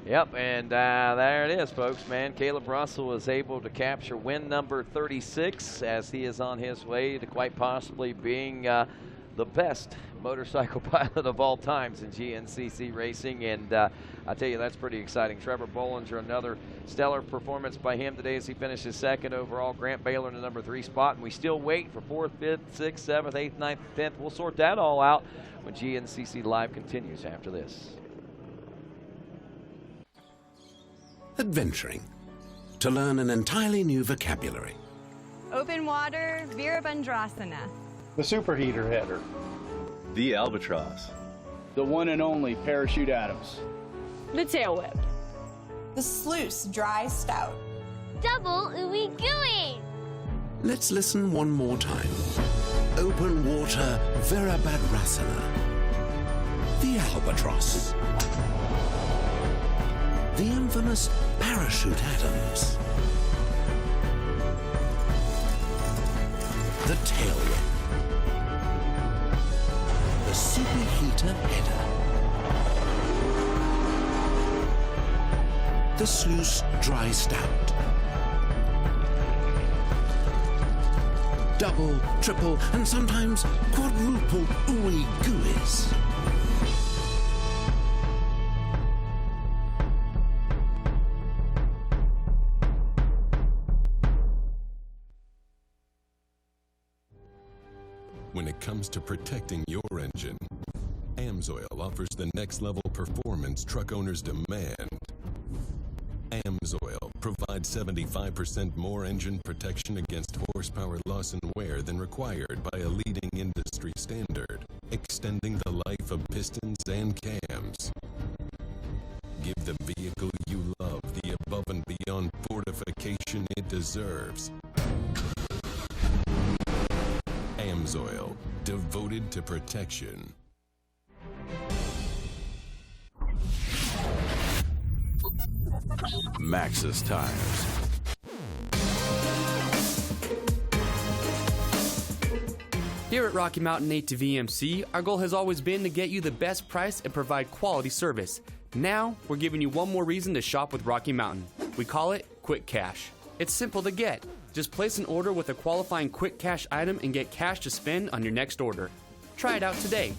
Yep, and there it is, folks, man. Caleb Russell was able to capture win number 36 as he is on his way to quite possibly being the best motorcycle pilot of all times in GNCC racing. And I tell you, that's pretty exciting. Trevor Bollinger, another stellar performance by him today as he finishes second overall. Grant Baylor in the number 3 spot. And we still wait for 4th, 5th, 6th, 7th, 8th, 9th, 10th. We'll sort that all out when GNCC Live continues after this. Adventuring. To learn an entirely new vocabulary. Open water, Virabandrasana. The superheater header. The albatross. The one and only Parachute Adams. The tail whip. The sluice dry stout. Double ooey gooey. Let's listen one more time. Open water Virabandrasana. The albatross. The infamous Parachute Adams. The tail whip. The superheater header. The sluice dry stout. Double, triple, and sometimes quadruple ooey gooeys. When it comes to protecting your engine, Amsoil offers the next level performance truck owners demand. Amsoil provides 75% more engine protection against horsepower loss and wear than required by a leading industry standard, extending the life of pistons and cams. Give the vehicle you deserves. Amsoil, devoted to protection. Max's Tires. Here at Rocky Mountain ATV MC, our goal has always been to get you the best price and provide quality service. Now, we're giving you one more reason to shop with Rocky Mountain. We call it Quick Cash. It's simple to get. Just place an order with a qualifying Quick Cash item and get cash to spend on your next order. Try it out today.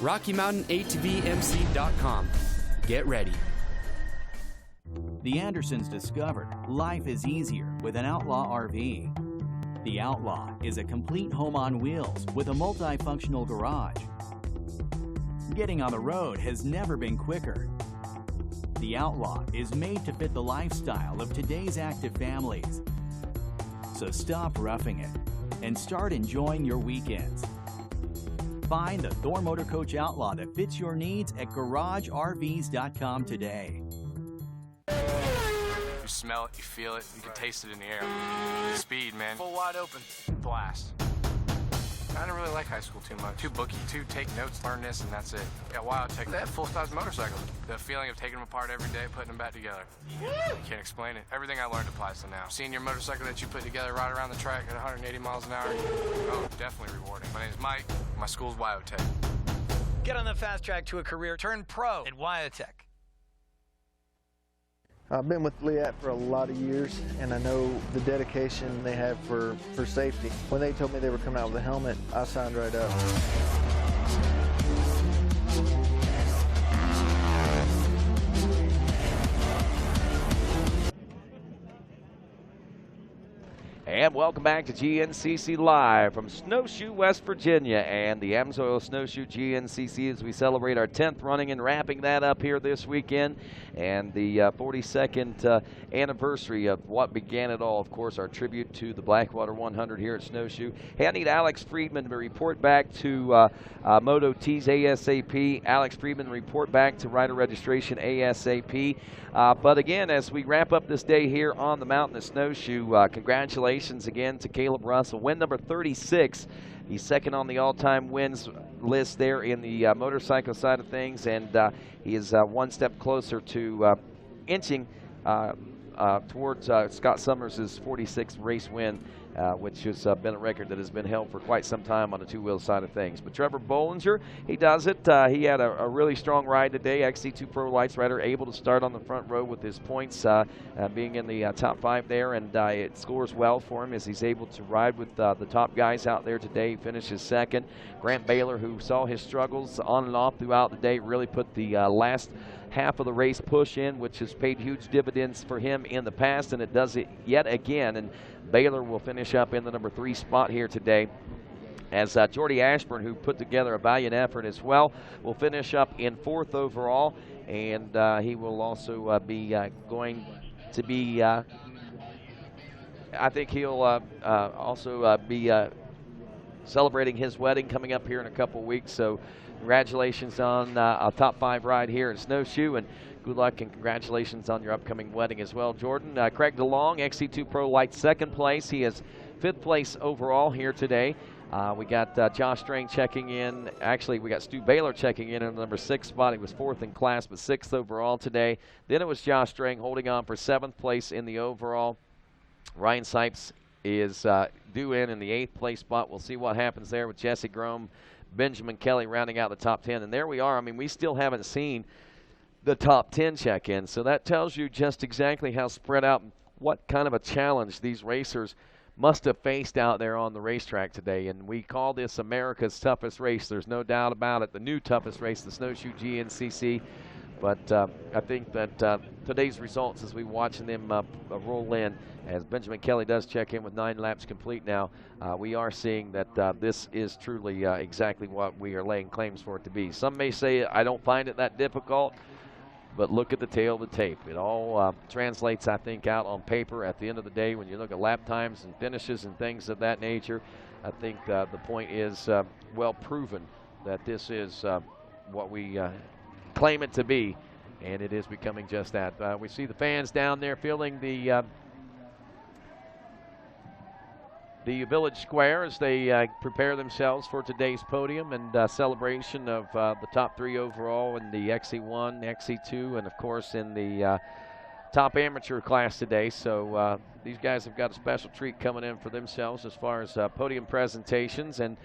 RockyMountainATVMC.com. Get ready. The Andersons discovered life is easier with an Outlaw RV. The Outlaw is a complete home on wheels with a multifunctional garage. Getting on the road has never been quicker. The Outlaw is made to fit the lifestyle of today's active families. So stop roughing it and start enjoying your weekends. Find the Thor Motor Coach Outlaw that fits your needs at GarageRVs.com today. You smell it, you feel it, you can taste it in the air. Speed, man. Full wide open. Blast. I didn't really like high school too much. Too booky, too take notes, learn this, and that's it. Got Wildtech. They had full-size motorcycles. The feeling of taking them apart every day, putting them back together. You can't explain it. Everything I learned applies to now. Seeing your motorcycle that you put together right around the track at 180 miles an hour, oh, definitely rewarding. My name's Mike. My school's Wildtech. Get on the fast track to a career. Turn pro at Wildtech. I've been with Liat for a lot of years, and I know the dedication they have for safety. When they told me they were coming out with a helmet, I signed right up. And welcome back to GNCC Live from Snowshoe, West Virginia, and the Amsoil Snowshoe GNCC as we celebrate our 10th running and wrapping that up here this weekend, and the 42nd anniversary of what began it all. Of course, our tribute to the Blackwater 100 here at Snowshoe. Hey, I need Alex Friedman to report back to Moto T's ASAP. Alex Friedman, report back to rider registration ASAP. But again, as we wrap up this day here on the mountain of Snowshoe, congratulations again to Caleb Russell. Win number 36. He's second on the all-time wins list there in the motorcycle side of things, and he is one step closer to inching towards Scott Summers' 46th race win, which has been a record that has been held for quite some time on the two-wheel side of things. But Trevor Bollinger, he does it. He had a really strong ride today. XC2 Pro Lights rider able to start on the front row with his points being in the top 5 there, and it scores well for him as he's able to ride with the top guys out there today. He finishes second. Grant Baylor, who saw his struggles on and off throughout the day, really put the last half of the race push in, which has paid huge dividends for him in the past, and it does it yet again. And Baylor will finish up in the number 3 spot here today, as Jordy Ashburn, who put together a valiant effort as well, will finish up in 4th overall, and he will also be going to be, I think he'll also be celebrating his wedding coming up here in a couple weeks. So congratulations on a top 5 ride here at Snowshoe, and good luck and congratulations on your upcoming wedding as well, Jordan. Craig DeLong, XC2 Pro Light, 2nd place. He is 5th place overall here today. We got Josh Strang checking in. Actually, we got Stu Baylor checking in the number 6 spot. He was 4th in class, but 6th overall today. Then it was Josh Strang holding on for 7th place in the overall. Ryan Sipes is due in the 8th place spot. We'll see what happens there with Jesse Grome, Benjamin Kelly rounding out the top 10. And there we are. I mean, we still haven't seen the top 10 check-in. So that tells you just exactly how spread out, what kind of a challenge these racers must have faced out there on the racetrack today. And we call this America's toughest race. There's no doubt about it. The new toughest race, the Snowshoe GNCC. But I think that today's results, as we watching them roll in, as Benjamin Kelly does check in with 9 laps complete now, we are seeing that this is truly exactly what we are laying claims for it to be. Some may say I don't find it that difficult, but look at the tail of the tape. It all translates, I think, out on paper at the end of the day when you look at lap times and finishes and things of that nature. I think the point is well proven that this is what we claim it to be, and it is becoming just that. We see the fans down there filling the village square as they prepare themselves for today's podium and celebration of the top 3 overall in the XC1, XC2, and of course in the top amateur class today. So these guys have got a special treat coming in for themselves as far as podium presentations, and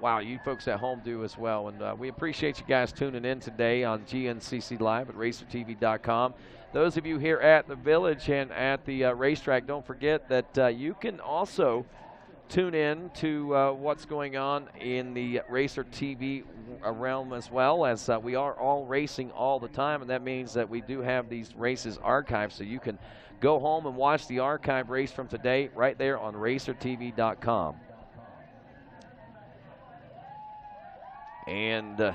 wow, you folks at home do as well. And we appreciate you guys tuning in today on GNCC Live at RacerTV.com. Those of you here at the Village and at the racetrack, don't forget that you can also tune in to what's going on in the RacerTV realm as well, as we are all racing all the time, and that means that we do have these races archived, so you can go home and watch the archive race from today right there on RacerTV.com. And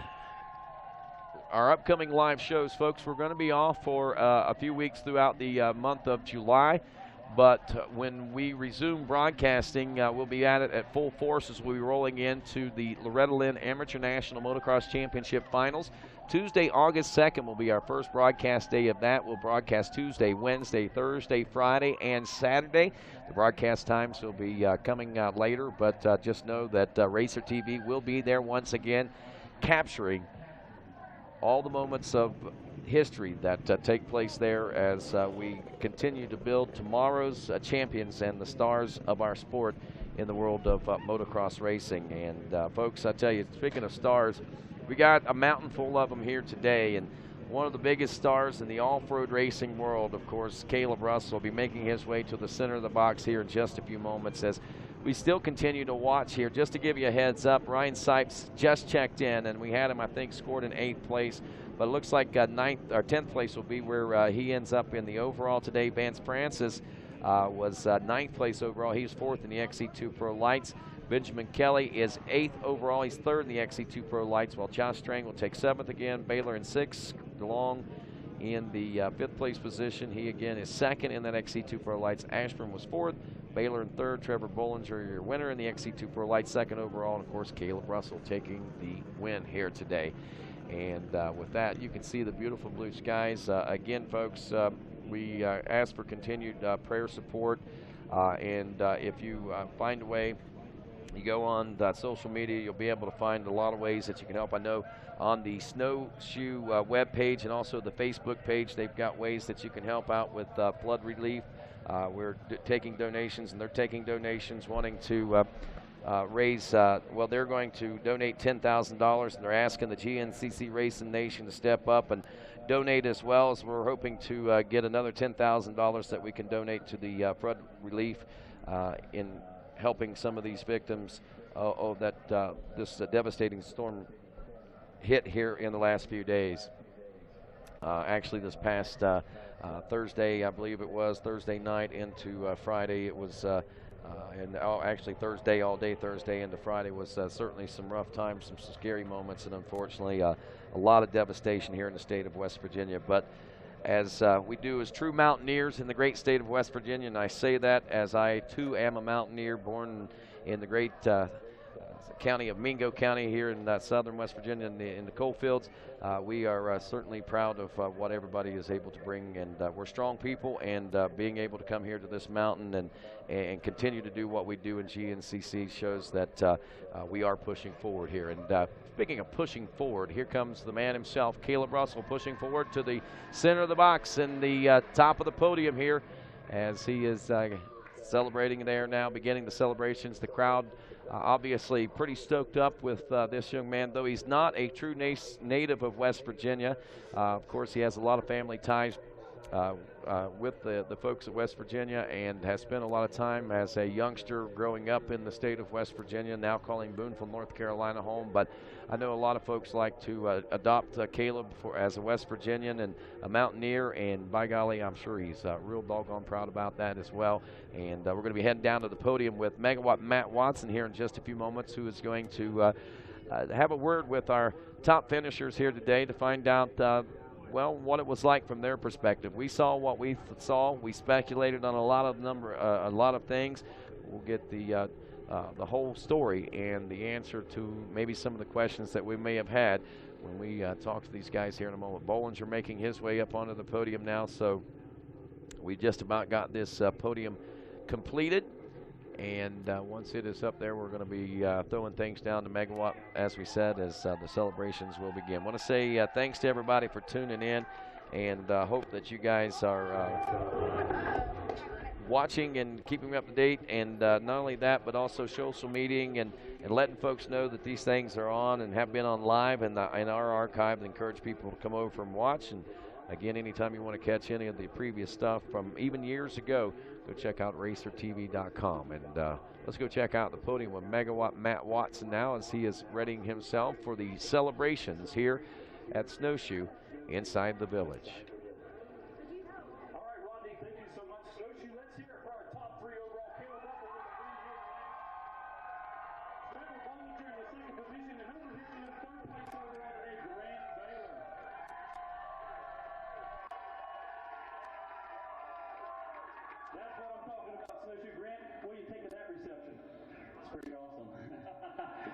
our upcoming live shows, folks, we're going to be off for a few weeks throughout the month of July. But when we resume broadcasting, we'll be at it at full force as we'll be rolling into the Loretta Lynn Amateur National Motocross Championship Finals. Tuesday, August 2nd will be our first broadcast day of that. We'll broadcast Tuesday, Wednesday, Thursday, Friday, and Saturday. The broadcast times will be coming later, but just know that Racer TV will be there once again, capturing all the moments of history that take place there as we continue to build tomorrow's champions and the stars of our sport in the world of motocross racing. And folks, I tell you, speaking of stars, we got a mountain full of them here today, and one of the biggest stars in the off-road racing world, of course, Caleb Russell, will be making his way to the center of the box here in just a few moments as we still continue to watch here. Just to give you a heads up, Ryan Sipes just checked in, and we had him, I think, scored in 8th place. But it looks like 9th or 10th place will be where he ends up in the overall today. Vance Francis was 9th place overall. He's 4th in the XC2 Pro Lights. Benjamin Kelly is 8th overall. He's 3rd in the XC2 Pro Lights, while Josh Strang will take 7th again. Baylor in 6th. DeLong in the 5th place position. He again is 2nd in that XC2 Pro Lights. Ashburn was 4th. Baylor in 3rd. Trevor Bollinger, your winner in the XC2 Pro Lights, 2nd overall. And of course, Caleb Russell taking the win here today. And with that, you can see the beautiful blue skies. Again, folks, we ask for continued prayer support. And if you find a way, you go on social media, you'll be able to find a lot of ways that you can help. I know on the Snowshoe web page and also the Facebook page, they've got ways that you can help out with flood relief. We're taking donations, and they're taking donations wanting to raise, well, they're going to donate $10,000, and they're asking the GNCC Racing Nation to step up and donate as well, as we're hoping to get another $10,000 that we can donate to the flood relief in helping some of these victims that this devastating storm hit here in the last few days. Actually, this past Thursday, I believe it was, Thursday night into Friday, it was actually Thursday, all day Thursday into Friday was certainly some rough times, some scary moments, and unfortunately a lot of devastation here in the state of West Virginia. But as we do as true mountaineers in the great state of West Virginia, and I say that as I too am a mountaineer born in the great county of Mingo County here in southern West Virginia in the coal fields. We are certainly proud of what everybody is able to bring, and we're strong people, and being able to come here to this mountain and continue to do what we do in GNCC shows that we are pushing forward here. And speaking of pushing forward, here comes the man himself, Caleb Russell, pushing forward to the center of the box and the top of the podium here as he is celebrating there now, beginning the celebrations. The crowd obviously pretty stoked up with this young man, though he's not a true native of West Virginia. Of course, he has a lot of family ties with the folks at West Virginia, and has spent a lot of time as a youngster growing up in the state of West Virginia, now calling Boonville, North Carolina home. But I know a lot of folks like to adopt Caleb as a West Virginian and a mountaineer, and by golly, I'm sure he's real doggone proud about that as well. And we're going to be heading down to the podium with Megawatt Matt Watson here in just a few moments, who is going to have a word with our top finishers here today to find out well, what it was like from their perspective. We saw what we saw. We speculated on a lot of things. We'll get the whole story and the answer to maybe some of the questions that we may have had. when we talk to these guys here in a moment. Bollinger making his way up onto the podium now, so we just about got this podium completed. And once it is up there, we're going to be throwing things down to Megawatt, as we said, as the celebrations will begin. I want to say thanks to everybody for tuning in, and hope that you guys are watching and keeping up to date. And not only that, but also social media and letting folks know that these things are on and have been on live and in our archive, and encourage people to come over and watch. And again, anytime you want to catch any of the previous stuff from even years ago, go check out RacerTV.com. And let's go check out the podium with Megawatt Matt Watson now, as he is readying himself for the celebrations here at Snowshoe inside the village.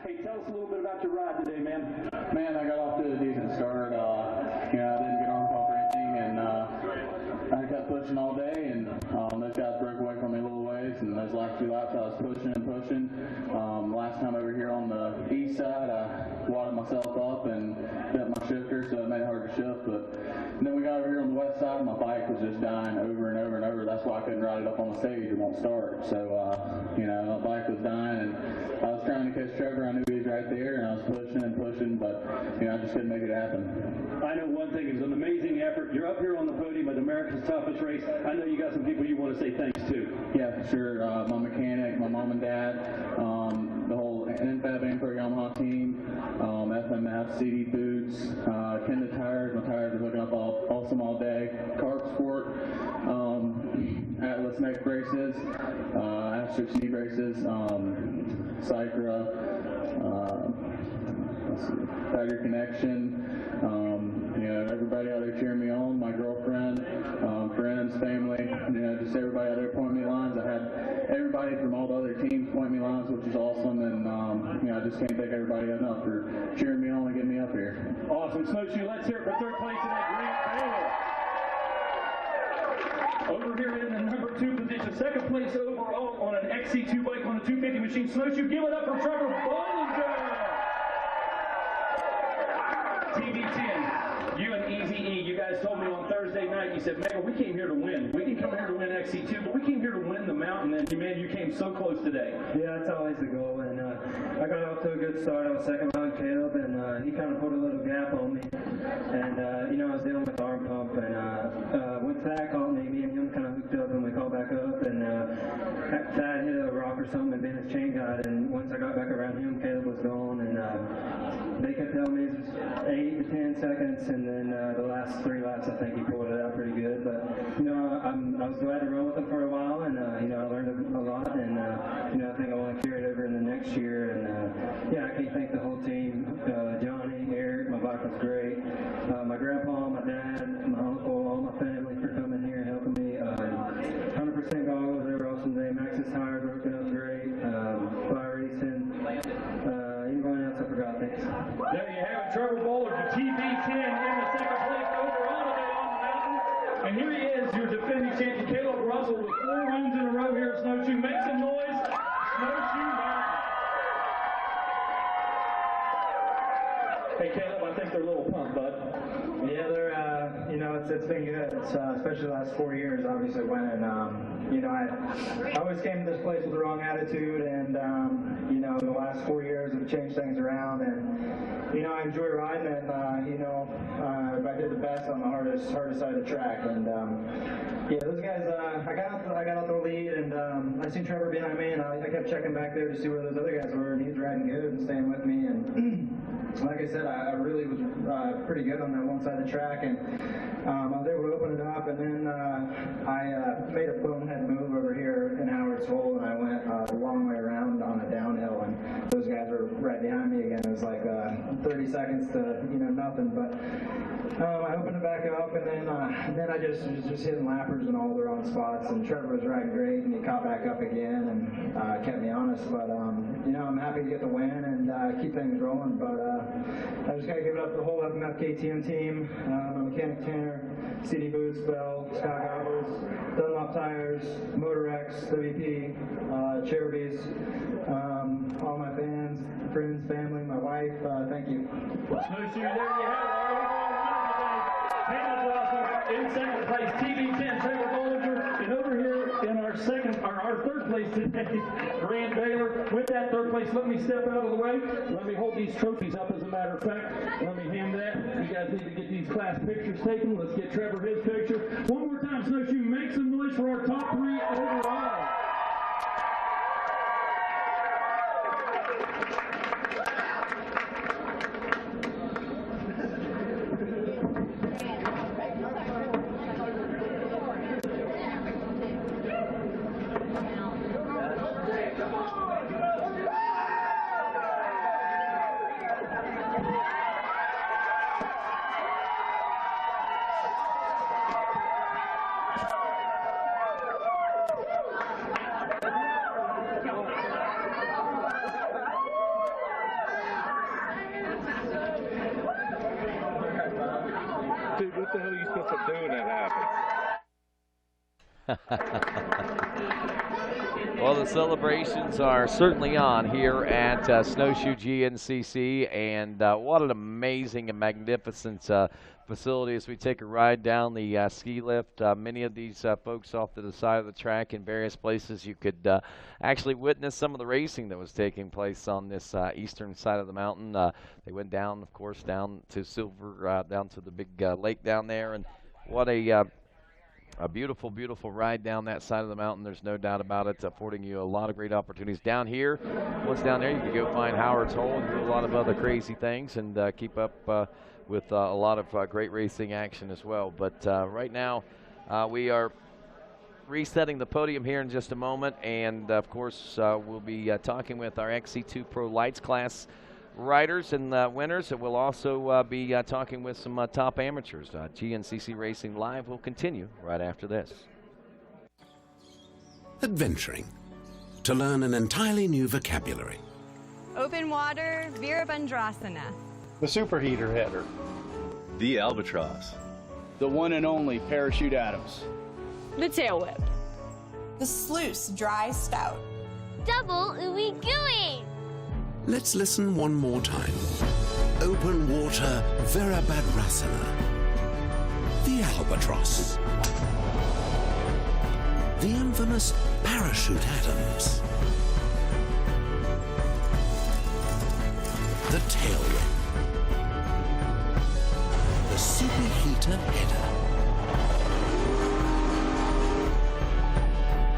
Hey, tell us a little bit about your ride today, man. Man, I got off to a decent start. You know, I didn't get arm pump or anything, and I kept pushing all day, and those guys broke away from me a little ways, and those last few laps I was pushing and pushing. Last time over here on the east side, I wadded myself up and bent my shifter, so it made it hard to shift. But then we got over here on the west side, and my bike was just dying over and over and over. That's why I couldn't ride it up on the stage. It won't start. So, you know, my bike was dying, and I was trying to catch Trevor. I knew he was right there, and I was pushing and pushing, but, you know, I just couldn't make it happen. I know one thing, it was an amazing effort. You're up here on the podium at America's Toughest Race. I know you got some people you want to say thanks to. Yeah, for sure. My mechanic, my mom and dad, the whole NFAB Amper Yamaha team, FMF, CD Foods, Kenda Tires. My tires are looking up awesome all day. Carp Sport, Atlas neck braces, Asterisk knee braces, Cycra, Tiger Connection. You know, everybody out there cheering me on, my girlfriend, friends, family, you know, just everybody out there pointing me lines. I had everybody from all the other teams point me lines, which is awesome, and you know, I just can't thank everybody enough for cheering me on and getting me up here. Awesome. Snowshoe, let's hear it for third place in that Grant Baylor. Over here in the number 2 position, second place overall on an XC2 bike on a 250 machine. Snowshoe, give it up for Trevor Bollinger. TV10, you and Easy E, you guys told me on Thursday night, you said, man, we came here to win. We can come here to win XC2, but we came here to win the mountain, and man, you came so close today. Yeah, that's always the goal, and I got off to a good start. I was second behind Caleb, and he kind of put a little gap on me, and you know, I was dealing with arm pump, and when Thad called me and him kind of hooked up, and we called back up, and Thad hit a rock or something and bent his chain guide, and once I got back around him, Caleb was gone, and they kept telling me it was 8 to 10 seconds, and then the last 3 laps, I think he pulled it out pretty good. But you know, I was glad to run with him for a while, and you know, I learned a lot, and you know, I think I want to carry it over in the next year. And yeah, I can't thank the whole team, Johnny, Eric. My bike was great. My grandpa, my dad, my uncle, all my family for coming here and helping me. 100% goggles, they were awesome today. Max's tires were working out great. Fly racing. Anyone else I forgot? Thanks. There you have it, Trevor Bollinger, TV10 in the second place overall today on the mountain. And here he is, your defending champion, Caleb Russell, with 4 wins in a row here at Snowshoe. Make some noise, Snowshoe Mountain. Hey, Caleb, I think they're a little pumped, bud. Yeah, they're, you know, it's been good. It's, especially the last 4 years, obviously, winning. You know, I always came to this place with the wrong attitude, and, you know, the last 4 years have changed things around, and, you know, I enjoy riding, and, you know, I did the best on the hardest side of the track, and, yeah, those guys, I got out the lead, and I seen Trevor behind me, and I kept checking back there to see where those other guys were, and he was riding good and staying with me, and like I said, I really was pretty good on that one side of the track, and I was able to open it up, and then I made a bonehead move over here in Howard's Hole, and I went the long way around on a downhill, and those guys were right behind me again. It was like 30 seconds to, nothing. But I opened it back up, and then I just was just hitting lappers in all the wrong spots. And Trevor was riding great, and he caught back up again and kept me honest. But I'm happy to get the win and keep things rolling. But I just got to give it up to the whole FMF KTM team, my mechanic Tanner, CD Boots, Bell, Scott Goggles, Dunlop Tires, Motorex, WP, Charities, all my fans, friends, family, my wife. Thank you. Snowshoe, there you have it. In second place, TV10, Trevor Bollinger, and over here in our third place today, Grant Baylor. With that third place, let me step out of the way. Let me hold these trophies up, as a matter of fact. Let me hand that. You guys need to get these class pictures taken. Let's get Trevor his picture. One more time, Snowshoe, make some noise for our top 3 overall. Dude, what the hell are you supposed to do when that happens? Well, the celebrations are certainly on here at Snowshoe GNCC, and what an amazing and magnificent facility as we take a ride down the ski lift. Many of these folks off to the side of the track in various places. You could actually witness some of the racing that was taking place on this eastern side of the mountain. They went down, of course, down to Silver, down to the big lake down there, and what a beautiful, beautiful ride down that side of the mountain. There's no doubt about it, affording you a lot of great opportunities. Down here, once down there, you can go find Howard's Hole and do a lot of other crazy things and keep up with a lot of great racing action as well. But right now, we are resetting the podium here in just a moment, and of course, we'll be talking with our XC2 Pro Lights class riders and winners, and we'll also be talking with some top amateurs. GNCC Racing Live will continue right after this. Adventuring, to learn an entirely new vocabulary. Open water, Virabandrasana. The superheater header. The Albatross. The one and only Parachute Adams. The tail whip. The sluice dry stout. Double ooey gooey. Let's listen one more time. Open water Virabadrasana. The Albatross. The infamous Parachute Adams. The tail whip. The superheater header.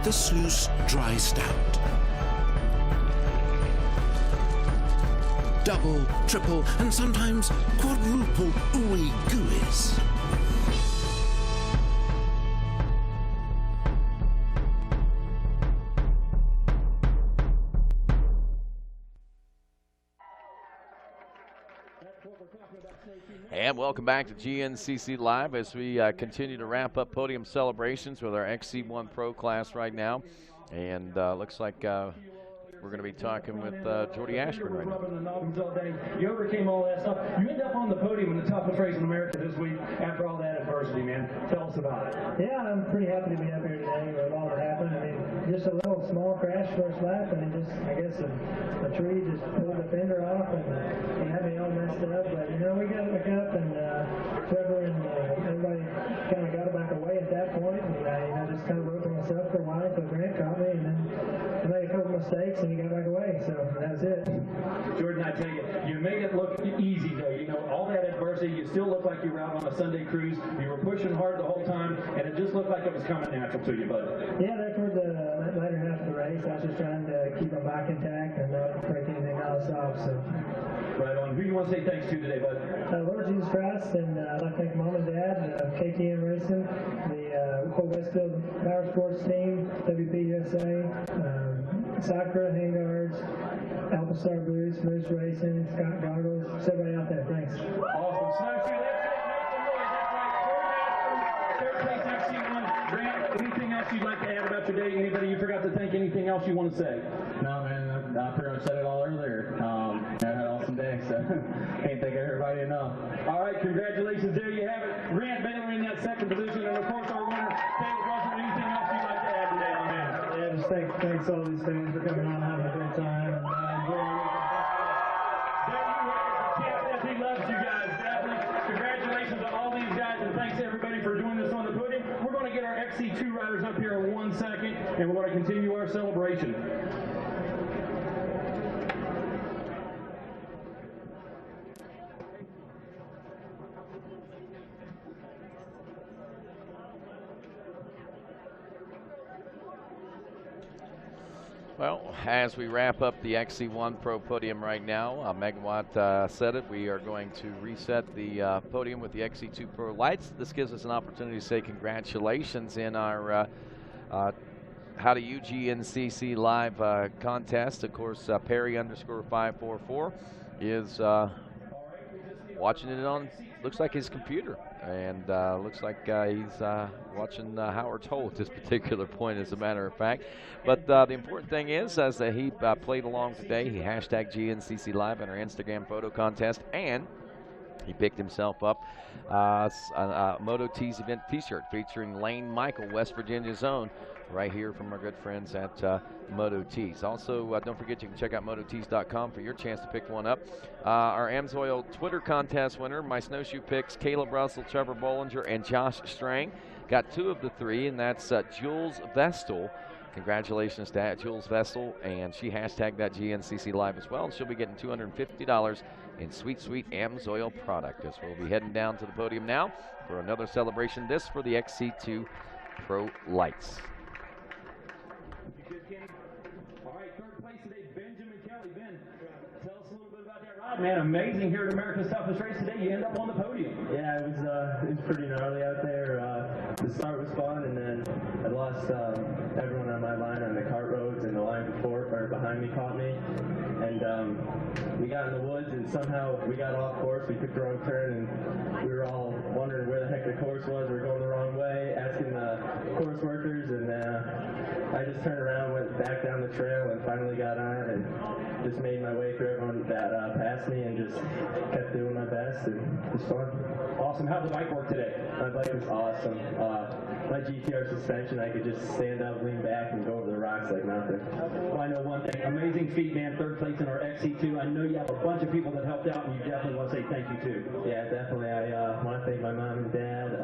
The sluice dry stout. Double, triple, and sometimes quadruple ooey gooeys. And welcome back to GNCC Live as we continue to wrap up podium celebrations with our XC1 Pro class right now. And looks like we're going to be talking with Jordy Ashburn right now. You overcame all that stuff. You end up on the podium in the toughest race in America this week after all that adversity, man. Tell us about it. Yeah, I'm pretty happy to be up here today with all that happened. I mean, just a little small crash first lap, and it just, I guess, a tree just pulled the fender off and had me all messed up. But, we got it back up, and Trevor and everybody kind of got it back away at that point. And just kind of rode for myself for a while until Grant caught me, and then I made a couple mistakes, and he got back away. So that's it. Jordan, I tell you, you made it look easy, though. All that adversity, you still look like you were out on a Sunday cruise. You were pushing hard the whole time, and it just looked like it was coming natural to you, bud. Yeah, that's for the later half of the race. I was just trying to keep my bike intact and not break anything else off. So. Right on. Who do you want to say thanks to today, bud? Lord Jesus Christ, and I'd like to thank Mom and Dad, KTM Racing, the whole Westfield Power Sports team, WP USA, Sakura, Handguards, Alpastar Blues, Moose Racing, Scott Goggles, everybody out there. Thanks. Awesome. Snowshoe, that's it. Make some noise. That's right. Third place XC1. Grant, anything else you'd like to add about your day? Anybody you forgot to thank? Anything else you want to say? No, man, I pretty much said it all earlier. I had an awesome day, so can't thank everybody enough. All right, congratulations. There you have it. Grant Baylor in that second position, and of course our winner, Caleb Russell. Anything else you'd like to add today, my man? Yeah, just thanks all these fans for coming out and having a great time. And There you have it. The champ says he loves you guys. Definitely. Congratulations to all these guys, and thanks everybody for joining us on the podium. We're going to get our XC2 riders up here in 1 second, and we're going to continue our celebration. Well, as we wrap up the XC1 Pro Podium right now, Megawatt said it, we are going to reset the podium with the XC2 Pro lights. This gives us an opportunity to say congratulations in our How Do You GNCC live contest. Of course, Perry_544 is watching it on, looks like his computer. And looks like he's watching Howard's Hole at this particular point, as a matter of fact. But the important thing is, as he played along today, he hashtag GNCC Live in our Instagram photo contest, and he picked himself up a Moto Tees event t-shirt featuring Lane Michael, West Virginia's own, right here from our good friends at Moto Tees. Also, don't forget you can check out mototees.com for your chance to pick one up. Our Amsoil Twitter contest winner, my snowshoe picks, Caleb Russell, Trevor Bollinger, and Josh Strang. Got 2 of the 3, and that's Jules Vestal. Congratulations to Jules Vestal, and she hashtagged that GNCC Live as well. And she'll be getting $250 in sweet, sweet Amsoil product. As we'll be heading down to the podium now for another celebration. This for the XC2 Pro Lights. All right, third place today, Benjamin Kelly. Ben, tell us a little bit about that ride, man. Amazing here at America's Toughest Race today. You end up on the podium. yeah, it was pretty gnarly out there. The start was fun, and then I lost everyone on my line on the kart roads, and the line behind me caught me. And we got in the woods, and somehow we got off course. We took the wrong turn, and we were all wondering where the heck the course was. We were going the wrong way, asking the course workers, and I just turned around, went back down the trail, and finally got on, and just made my way through everyone that passed me, and just kept doing my best, and it was fun. Awesome. How'd the bike work today? My bike was awesome. My GTR suspension, I could just stand up, lean back, and go over the rocks like nothing. Well, I know one thing. Amazing feat, man. Third place in our XC2. I know you have a bunch of people that helped out, and you definitely want to say thank you, too. Yeah, definitely. I want to thank my mom and dad,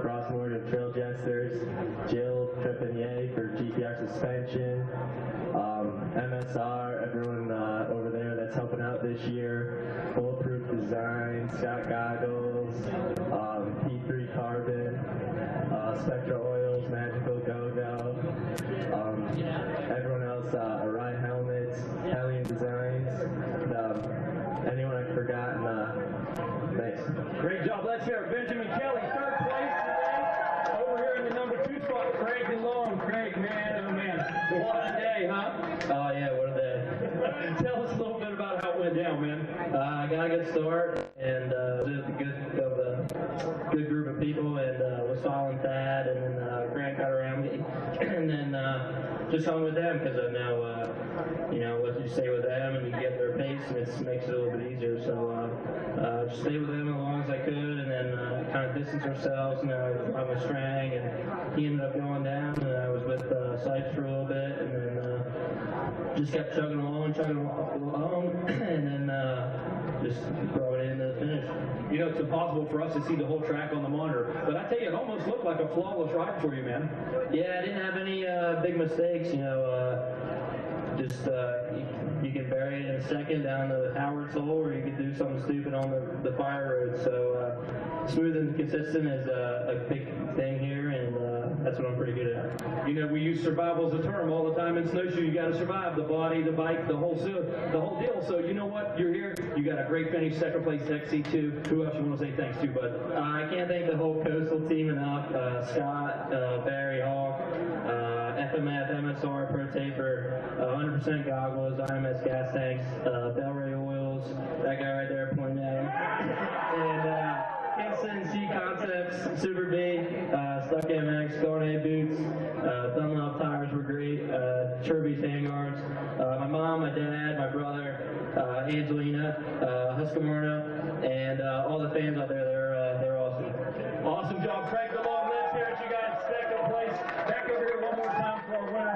Ross Morgan, Trail Jesters, Jill Trepanier for GTR suspension, MSR, everyone over there that's helping out this year, Bulletproof Design, Scott Goggles, P3 Carbon, Spectra Oils, Magical Go-Go, everyone else, Arai Helmets, Hellion Designs, anyone I've forgotten, thanks. Great job. Let's hear it. Benjamin Kelly, third place today. Over here in the number 2 spot, Craig DeLong. Craig, man, oh man. What a day, huh? Oh yeah, what a day. Tell us a little bit about how it went down, man. I got a good start, and just a good group of people, and was following Thad, and then Grant got around me, and then just hung with them, because I know, once you stay with them and you get their pace, and it makes it a little bit easier. So just stayed with them as long as I could, and then kind of distanced ourselves. I was with Strang, and he ended up going down, and I was with Sipes for a little bit, and then just kept chugging along, and then just brought it into the finish. You know, it's impossible for us to see the whole track on the monitor, but I tell you, it almost looked like a flawless ride for you, man. Yeah, I didn't have any big mistakes, just you can bury it in a second down the Howard's Hole, or you can do something stupid on the fire road. So smooth and consistent is a big thing here, and that's what I'm pretty good at. You know, we use survival as a term all the time in snowshoe. You got to survive the body, the bike, the whole deal. So you know what? You're here. You got a great finish, second place XC2. Who else you want to say thanks to, bud? I can't thank the whole Coastal team enough. Scott, Barry, Hawk, Aftermath MSR Pro Taper, 100% goggles, IMS gas tanks, Bellray oils, that guy right there pointing at him, and GNCC Concepts, Super B, Stuck MX, Garnet boots, Dunlop tires were great, Cherby's handguards, my mom, my dad, my brother, Angelina, Husqvarna, and all the fans out there, they're awesome. Awesome job, Craig. The long list here at you guys, second place. Back over here one more time for our winner.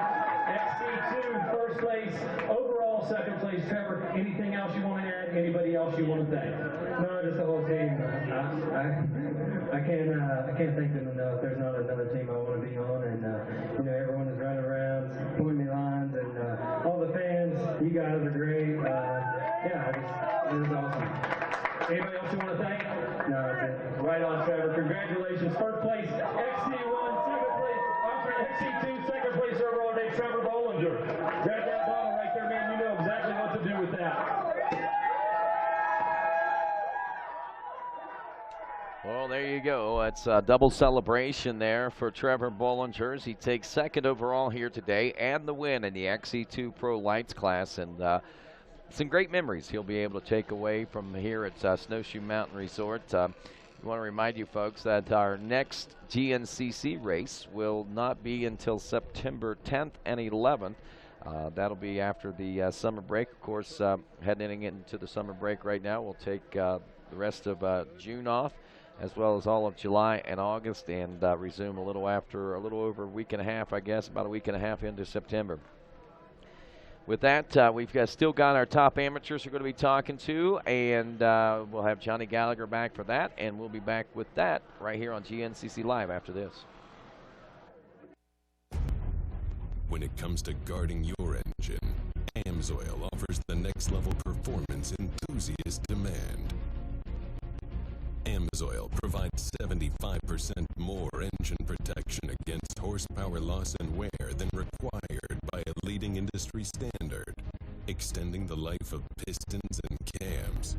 XC2, first place. Overall, second place. Trevor, anything else you want to add? Anybody else you want to thank? No, just the whole team. I can't thank them enough. There's not another team I want to be on, and everyone is running around, pointing me lines, and all the fans. You guys are great. It was awesome. Anybody else you want to thank? No, that's it. Right on, Trevor. Congratulations. First place, XC1. Second place, XC2. Second place overall today, Trevor Bollinger. Grab that bottle right there, man. You know exactly what to do with that. Well, there you go. It's a double celebration there for Trevor Bollinger. He takes second overall here today and the win in the XC2 Pro Lights class. And some great memories he'll be able to take away from here at Snowshoe Mountain Resort. We want to remind you folks that our next GNCC race will not be until September 10th and 11th. That'll be after the summer break. Of course, heading into the summer break right now, we'll take the rest of June off, as well as all of July and August, and resume a little over a week and a half, I guess, about a week and a half into September. With that, we've still got our top amateurs we're going to be talking to, and we'll have Johnny Gallagher back for that, and we'll be back with that right here on GNCC Live after this. When it comes to guarding your engine, Amsoil offers the next level performance enthusiast demand. Amsoil provides 75% more engine protection against horsepower loss and wear than required by a leading industry standard, extending the life of pistons and cams.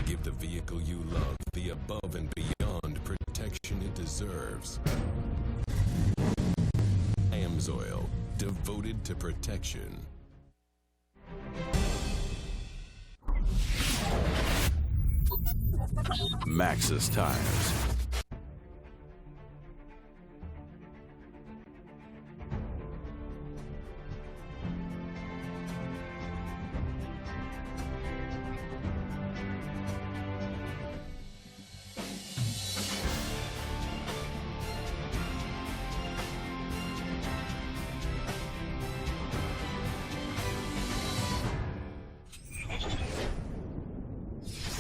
Give the vehicle you love the above and beyond protection it deserves. Amsoil, devoted to protection. Maxxis Tires.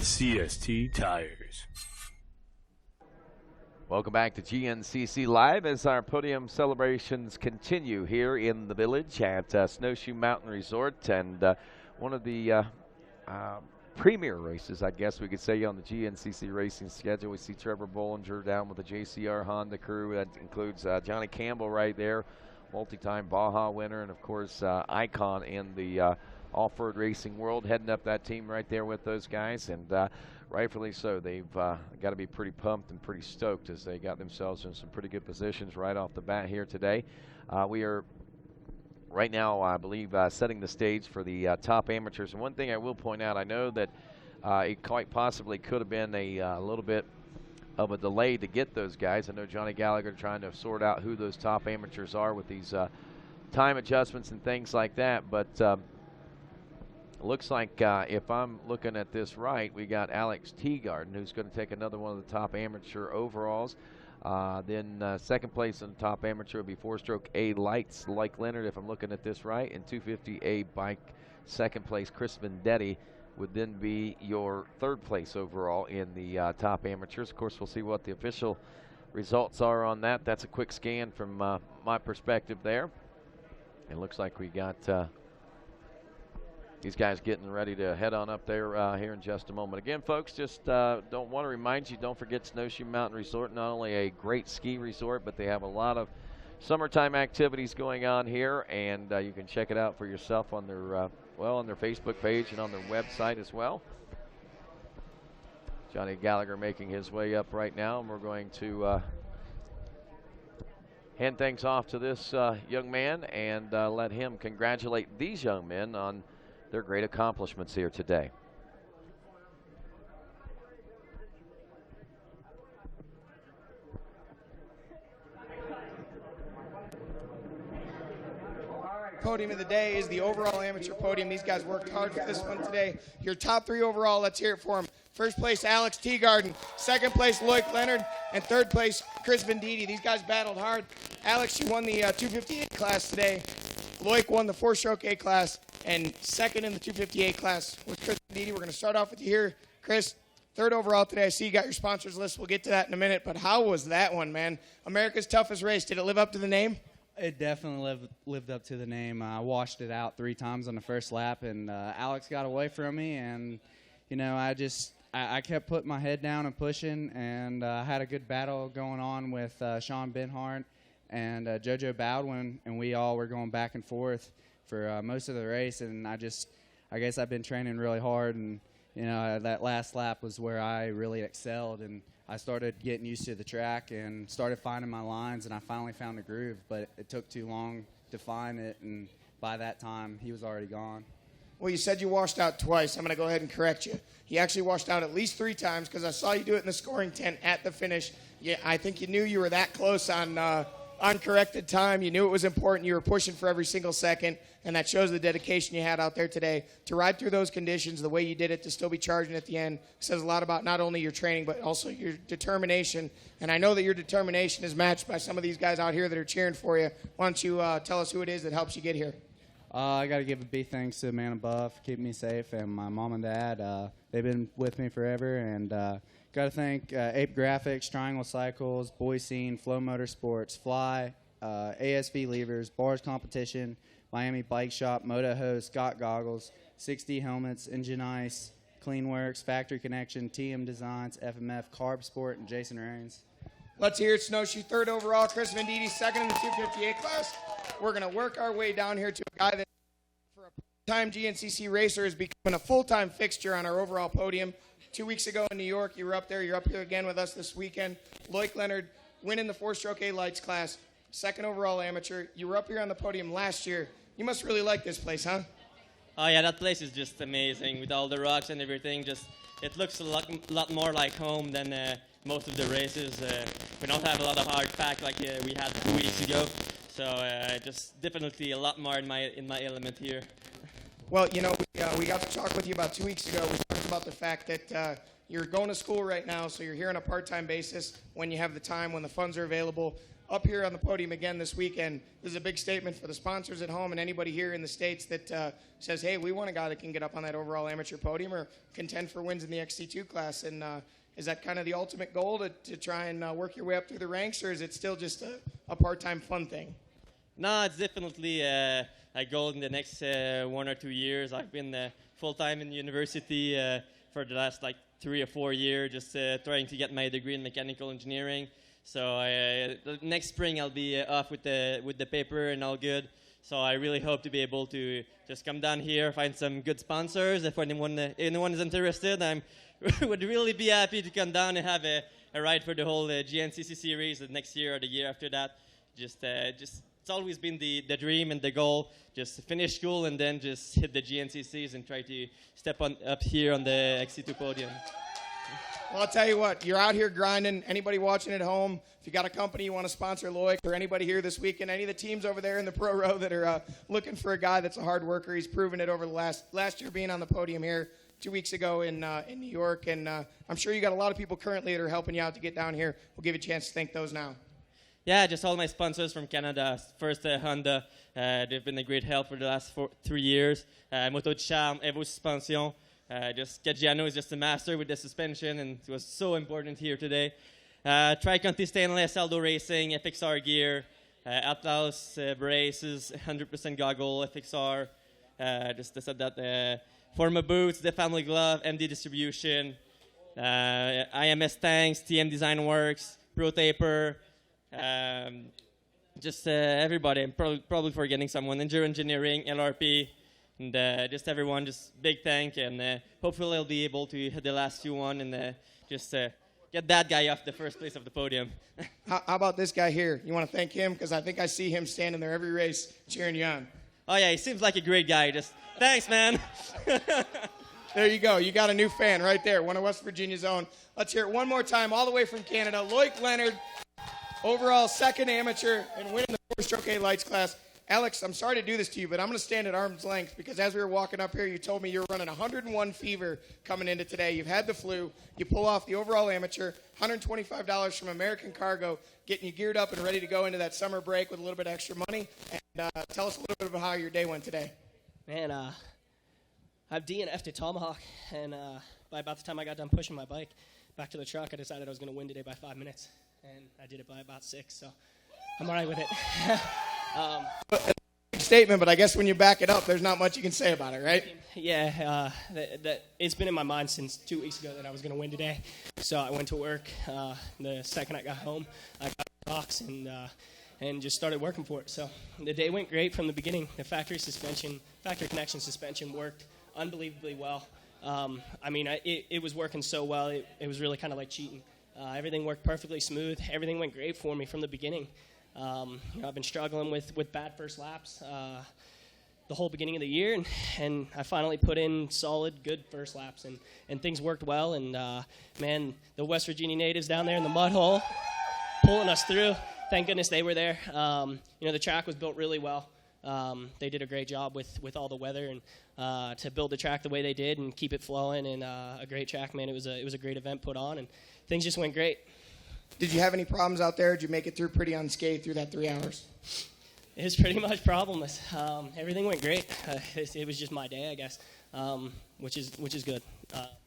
CST Tires. Welcome back to GNCC Live as our podium celebrations continue here in the village at Snowshoe Mountain Resort, and one of the premier races, I guess we could say, on the GNCC racing schedule. We see Trevor Bollinger down with the JCR Honda crew. That includes Johnny Campbell right there, multi-time Baja winner, and of course icon in the off-road racing world, heading up that team right there with those guys, and rightfully so. They've got to be pretty pumped and pretty stoked as they got themselves in some pretty good positions right off the bat here today. We are right now, I believe, setting the stage for the top amateurs. And one thing I will point out, I know that it quite possibly could have been a little bit of a delay to get those guys. I know Johnny Gallagher trying to sort out who those top amateurs are with these time adjustments and things like that, but looks like, if I'm looking at this right, we got Alex Teagarden, who's going to take another one of the top amateur overalls. Then second place in the top amateur would be four-stroke A Lights, like Leonard, if I'm looking at this right. And 250A Bike, second place, Chris Vendetti, would then be your third place overall in the top amateurs. Of course, we'll see what the official results are on that. That's a quick scan from my perspective there. It looks like we got these guys getting ready to head on up there here in just a moment. Again, folks, just don't want to remind you, don't forget Snowshoe Mountain Resort, not only a great ski resort, but they have a lot of summertime activities going on here, and you can check it out for yourself on their, on their Facebook page and on their website as well. Johnny Gallagher making his way up right now, and we're going to hand things off to this young man and let him congratulate these young men on their great accomplishments here today. Podium of the day is the overall amateur podium. These guys worked hard for this one today. Your top 3 overall, let's hear it for them. First place, Alex Teagarden. Second place, Loic Leonard. And third place, Chris Venditti. These guys battled hard. Alex, you won the 258 class today. Loic won the 4-stroke A class. And second in the 258 class was Chris Venditti. We're going to start off with you here. Chris, third overall today. I see you got your sponsors list. We'll get to that in a minute. But how was that one, man? America's toughest race. Did it live up to the name? It definitely lived up to the name. I washed it out 3 times on the first lap, and Alex got away from me. And, you know, I kept putting my head down and pushing, and I had a good battle going on with Sean Benhart and JoJo Baldwin, and we all were going back and forth for most of the race. And I guess I've been training really hard, and, you know, that last lap was where I really excelled. And I started getting used to the track and started finding my lines, and I finally found the groove, but it took too long to find it, and by that time, he was already gone. Well, you said you washed out twice. I'm going to go ahead and correct you. He actually washed out at least 3 times because I saw you do it in the scoring tent at the finish. Yeah, I think you knew you were that close on uncorrected time. You knew it was important. You were pushing for every single second, and that shows the dedication you had out there today. To ride through those conditions the way you did it, to still be charging at the end, says a lot about not only your training but also your determination. And I know that your determination is matched by some of these guys out here that are cheering for you. Why don't you tell us who it is that helps you get here? I got to give a big thanks to the man above for keeping me safe, and my mom and dad. They've been with me forever, and got to thank Ape Graphics, Triangle Cycles, Boy Scene, Flow Motorsports, Fly, ASV Levers, Bars Competition, Miami Bike Shop, Moto Host, Scott Goggles, 6D Helmets, Engine Ice, Cleanworks, Factory Connection, TM Designs, FMF, Carb Sport, and Jason Rains. Let's hear it, Snowshoe. Third overall, Chris Venditti, second in the 258 class. We're going to work our way down here to a guy that, for a part-time GNCC racer, is becoming a full-time fixture on our overall podium. 2 weeks ago in New York, you were up there. You're up here again with us this weekend. Loic Leonard winning the 4-stroke A lights class, second overall amateur. You were up here on the podium last year. You must really like this place, huh? Oh, yeah, that place is just amazing with all the rocks and everything. Just it looks a lot more like home than most of the races. We don't have a lot of hard pack like we had 2 weeks ago. So just definitely a lot more in my element here. Well, you know, we got to talk with you about 2 weeks ago. We talked about the fact that you're going to school right now, so you're here on a part-time basis when you have the time, when the funds are available. Up here on the podium again this weekend, this is a big statement for the sponsors at home and anybody here in the States that says, hey, we want a guy that can get up on that overall amateur podium or contend for wins in the XC2 class. And is that kind of the ultimate goal to try and work your way up through the ranks, or is it still just a part-time fun thing? No, it's definitely a goal in the next 1 or 2 years. I've been full-time in university for the last 3 or 4 years, just trying to get my degree in mechanical engineering. So the next spring I'll be off with the paper and all good. So I really hope to be able to just come down here, find some good sponsors. If anyone is interested, I would really be happy to come down and have a ride for the whole GNCC series the next year or the year after that. Just it's always been the dream and the goal, just finish school and then just hit the GNCCs and try to step up here on the XC2 podium. Well, I'll tell you what, you're out here grinding. Anybody watching at home, if you got a company you want to sponsor Loic, or anybody here this weekend, any of the teams over there in the pro row that are looking for a guy that's a hard worker, he's proven it over the last year being on the podium here 2 weeks ago in New York. And I'm sure you got a lot of people currently that are helping you out to get down here. We'll give you a chance to thank those now. Yeah, just all my sponsors from Canada. First, Honda. They've been a great help for the last 3 years. Moto de Charme, Evo Suspension. Just Gaggiano is just a master with the suspension, and it was so important here today. Tri-Conti Stainless, Aldo Racing, FXR gear, Atlas braces, 100% goggle, FXR. Just said that. Forma boots, the Family Glove, MD Distribution, IMS Tanks, TM Design Works, Pro Taper. Just everybody. I'm probably forgetting someone. Enduro Engineering, LRP. And just everyone, just big thank, and hopefully I'll be able to hit the last 2-1 and just get that guy off the first place of the podium. How about this guy here? You want to thank him? Because I think I see him standing there every race cheering you on. Oh, yeah, he seems like a great guy. Just thanks, man. There you go. You got a new fan right there, one of West Virginia's own. Let's hear it one more time, all the way from Canada. Loic Leonard, overall second amateur and winning the 4-stroke A lights class. Alex, I'm sorry to do this to you, but I'm going to stand at arm's length because as we were walking up here, you told me you were running 101 fever coming into today. You've had the flu. You pull off the overall amateur, $125 from American Cargo, getting you geared up and ready to go into that summer break with a little bit of extra money. And tell us a little bit about how your day went today. Man, I've DNF'd at Tomahawk, and by about the time I got done pushing my bike back to the truck, I decided I was going to win today by 5 minutes, and I did it by about 6, so I'm all right with it. Statement, but I guess when you back it up, there's not much you can say about it, right? Yeah, it's been in my mind since 2 weeks ago that I was going to win today. So I went to work. The second I got home, I got the box and just started working for it. So the day went great from the beginning. The factory connection suspension worked unbelievably well. It was working so well. It was really kind of like cheating. Everything worked perfectly smooth. Everything went great for me from the beginning. I've been struggling with bad first laps the whole beginning of the year, and I finally put in solid, good first laps, and things worked well. And, man, the West Virginia natives down there in the mud hole pulling us through, thank goodness they were there. The track was built really well. They did a great job with all the weather and to build the track the way they did and keep it flowing, and a great track, man. It was a great event put on, and things just went great. Did you have any problems out there? Did you make it through pretty unscathed through that 3 hours? It was pretty much problemless. Everything went great. It was just my day, I guess, which is good.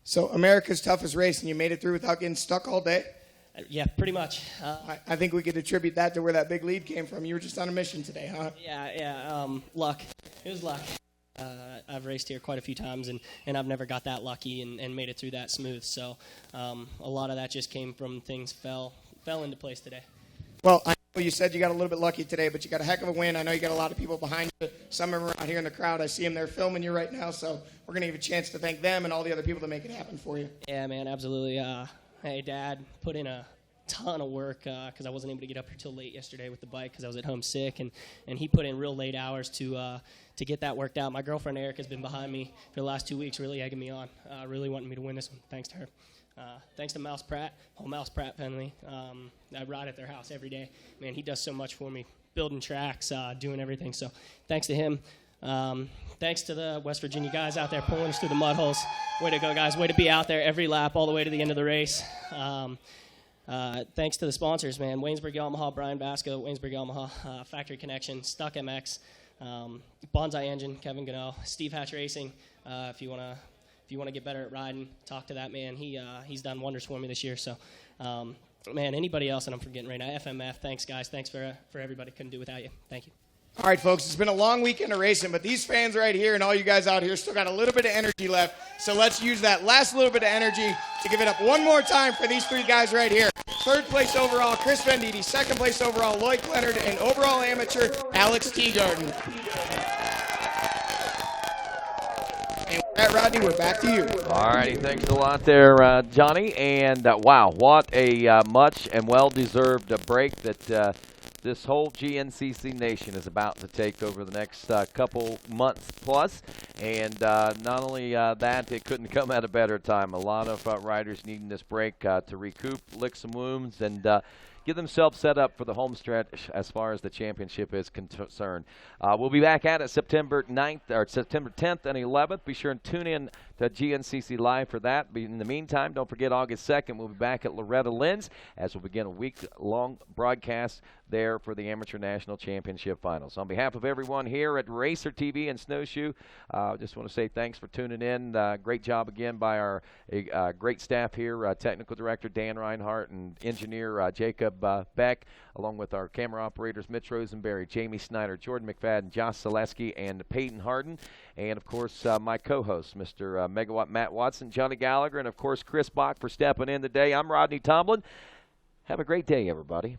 So America's toughest race, and you made it through without getting stuck all day? Yeah, pretty much. I think we could attribute that to where that big lead came from. You were just on a mission today, huh? Yeah. Luck. It was luck. I've raced here quite a few times, and I've never got that lucky and made it through that smooth. So a lot of that just came from things fell into place today. Well, I know you said you got a little bit lucky today, but you got a heck of a win. I know you got a lot of people behind you. Some of them are out here in the crowd. I see them there filming you right now, so we're going to give a chance to thank them and all the other people that make it happen for you. Yeah, man, absolutely. Hey, Dad put in a ton of work because I wasn't able to get up here till late yesterday with the bike because I was at home sick, and he put in real late hours to get that worked out. My girlfriend Eric has been behind me for the last 2 weeks, really egging me on, really wanting me to win this one. Thanks to her. Thanks to Mouse Pratt, Mouse Pratt family. I ride at their house every day. Man, he does so much for me, building tracks, doing everything. So thanks to him. Thanks to the West Virginia guys out there pulling us through the mud holes. Way to go, guys. Way to be out there every lap all the way to the end of the race. Thanks to the sponsors, man. Waynesburg Yamaha, Brian Basco, Waynesburg Yamaha, Factory Connection, Stuck MX, Bonsai Engine, Kevin Gano, Steve Hatch Racing. If you want to get better at riding, talk to that man. He's done wonders for me this year. So, man, anybody else that I'm forgetting right now, FMF, thanks, guys. Thanks for everybody. Couldn't do without you. Thank you. All right, folks, it's been a long weekend of racing, but these fans right here and all you guys out here still got a little bit of energy left. So let's use that last little bit of energy to give it up one more time for these three guys right here. Third place overall, Chris Venditti. Second place overall, Loic Leonard. And overall amateur, Alex Teagarden. And with that, Rodney, we're back to you. All righty, thanks a lot there, Johnny. And wow, what a much and well-deserved break that this whole GNCC nation is about to take over the next couple months plus. And not only that, it couldn't come at a better time. A lot of riders needing this break to recoup, lick some wounds, and get themselves set up for the home stretch as far as the championship is concerned. We'll be back at it September 9th or September 10th and 11th. Be sure and tune in to GNCC Live for that. In the meantime, don't forget August 2nd, we'll be back at Loretta Lynn's as we'll begin a week-long broadcast there for the Amateur National Championship Finals. On behalf of everyone here at RacerTV and Snowshoe, just want to say thanks for tuning in. Great job again by our great staff here, Technical Director Dan Reinhardt and Engineer Jacob Beck, along with our camera operators Mitch Rosenberry, Jamie Snyder, Jordan McFadden, Josh Zaleski, and Peyton Harden. And, of course, my co-host, Mr. Megawatt Matt Watson, Johnny Gallagher, and, of course, Chris Bach for stepping in today. I'm Rodney Tomlin. Have a great day, everybody.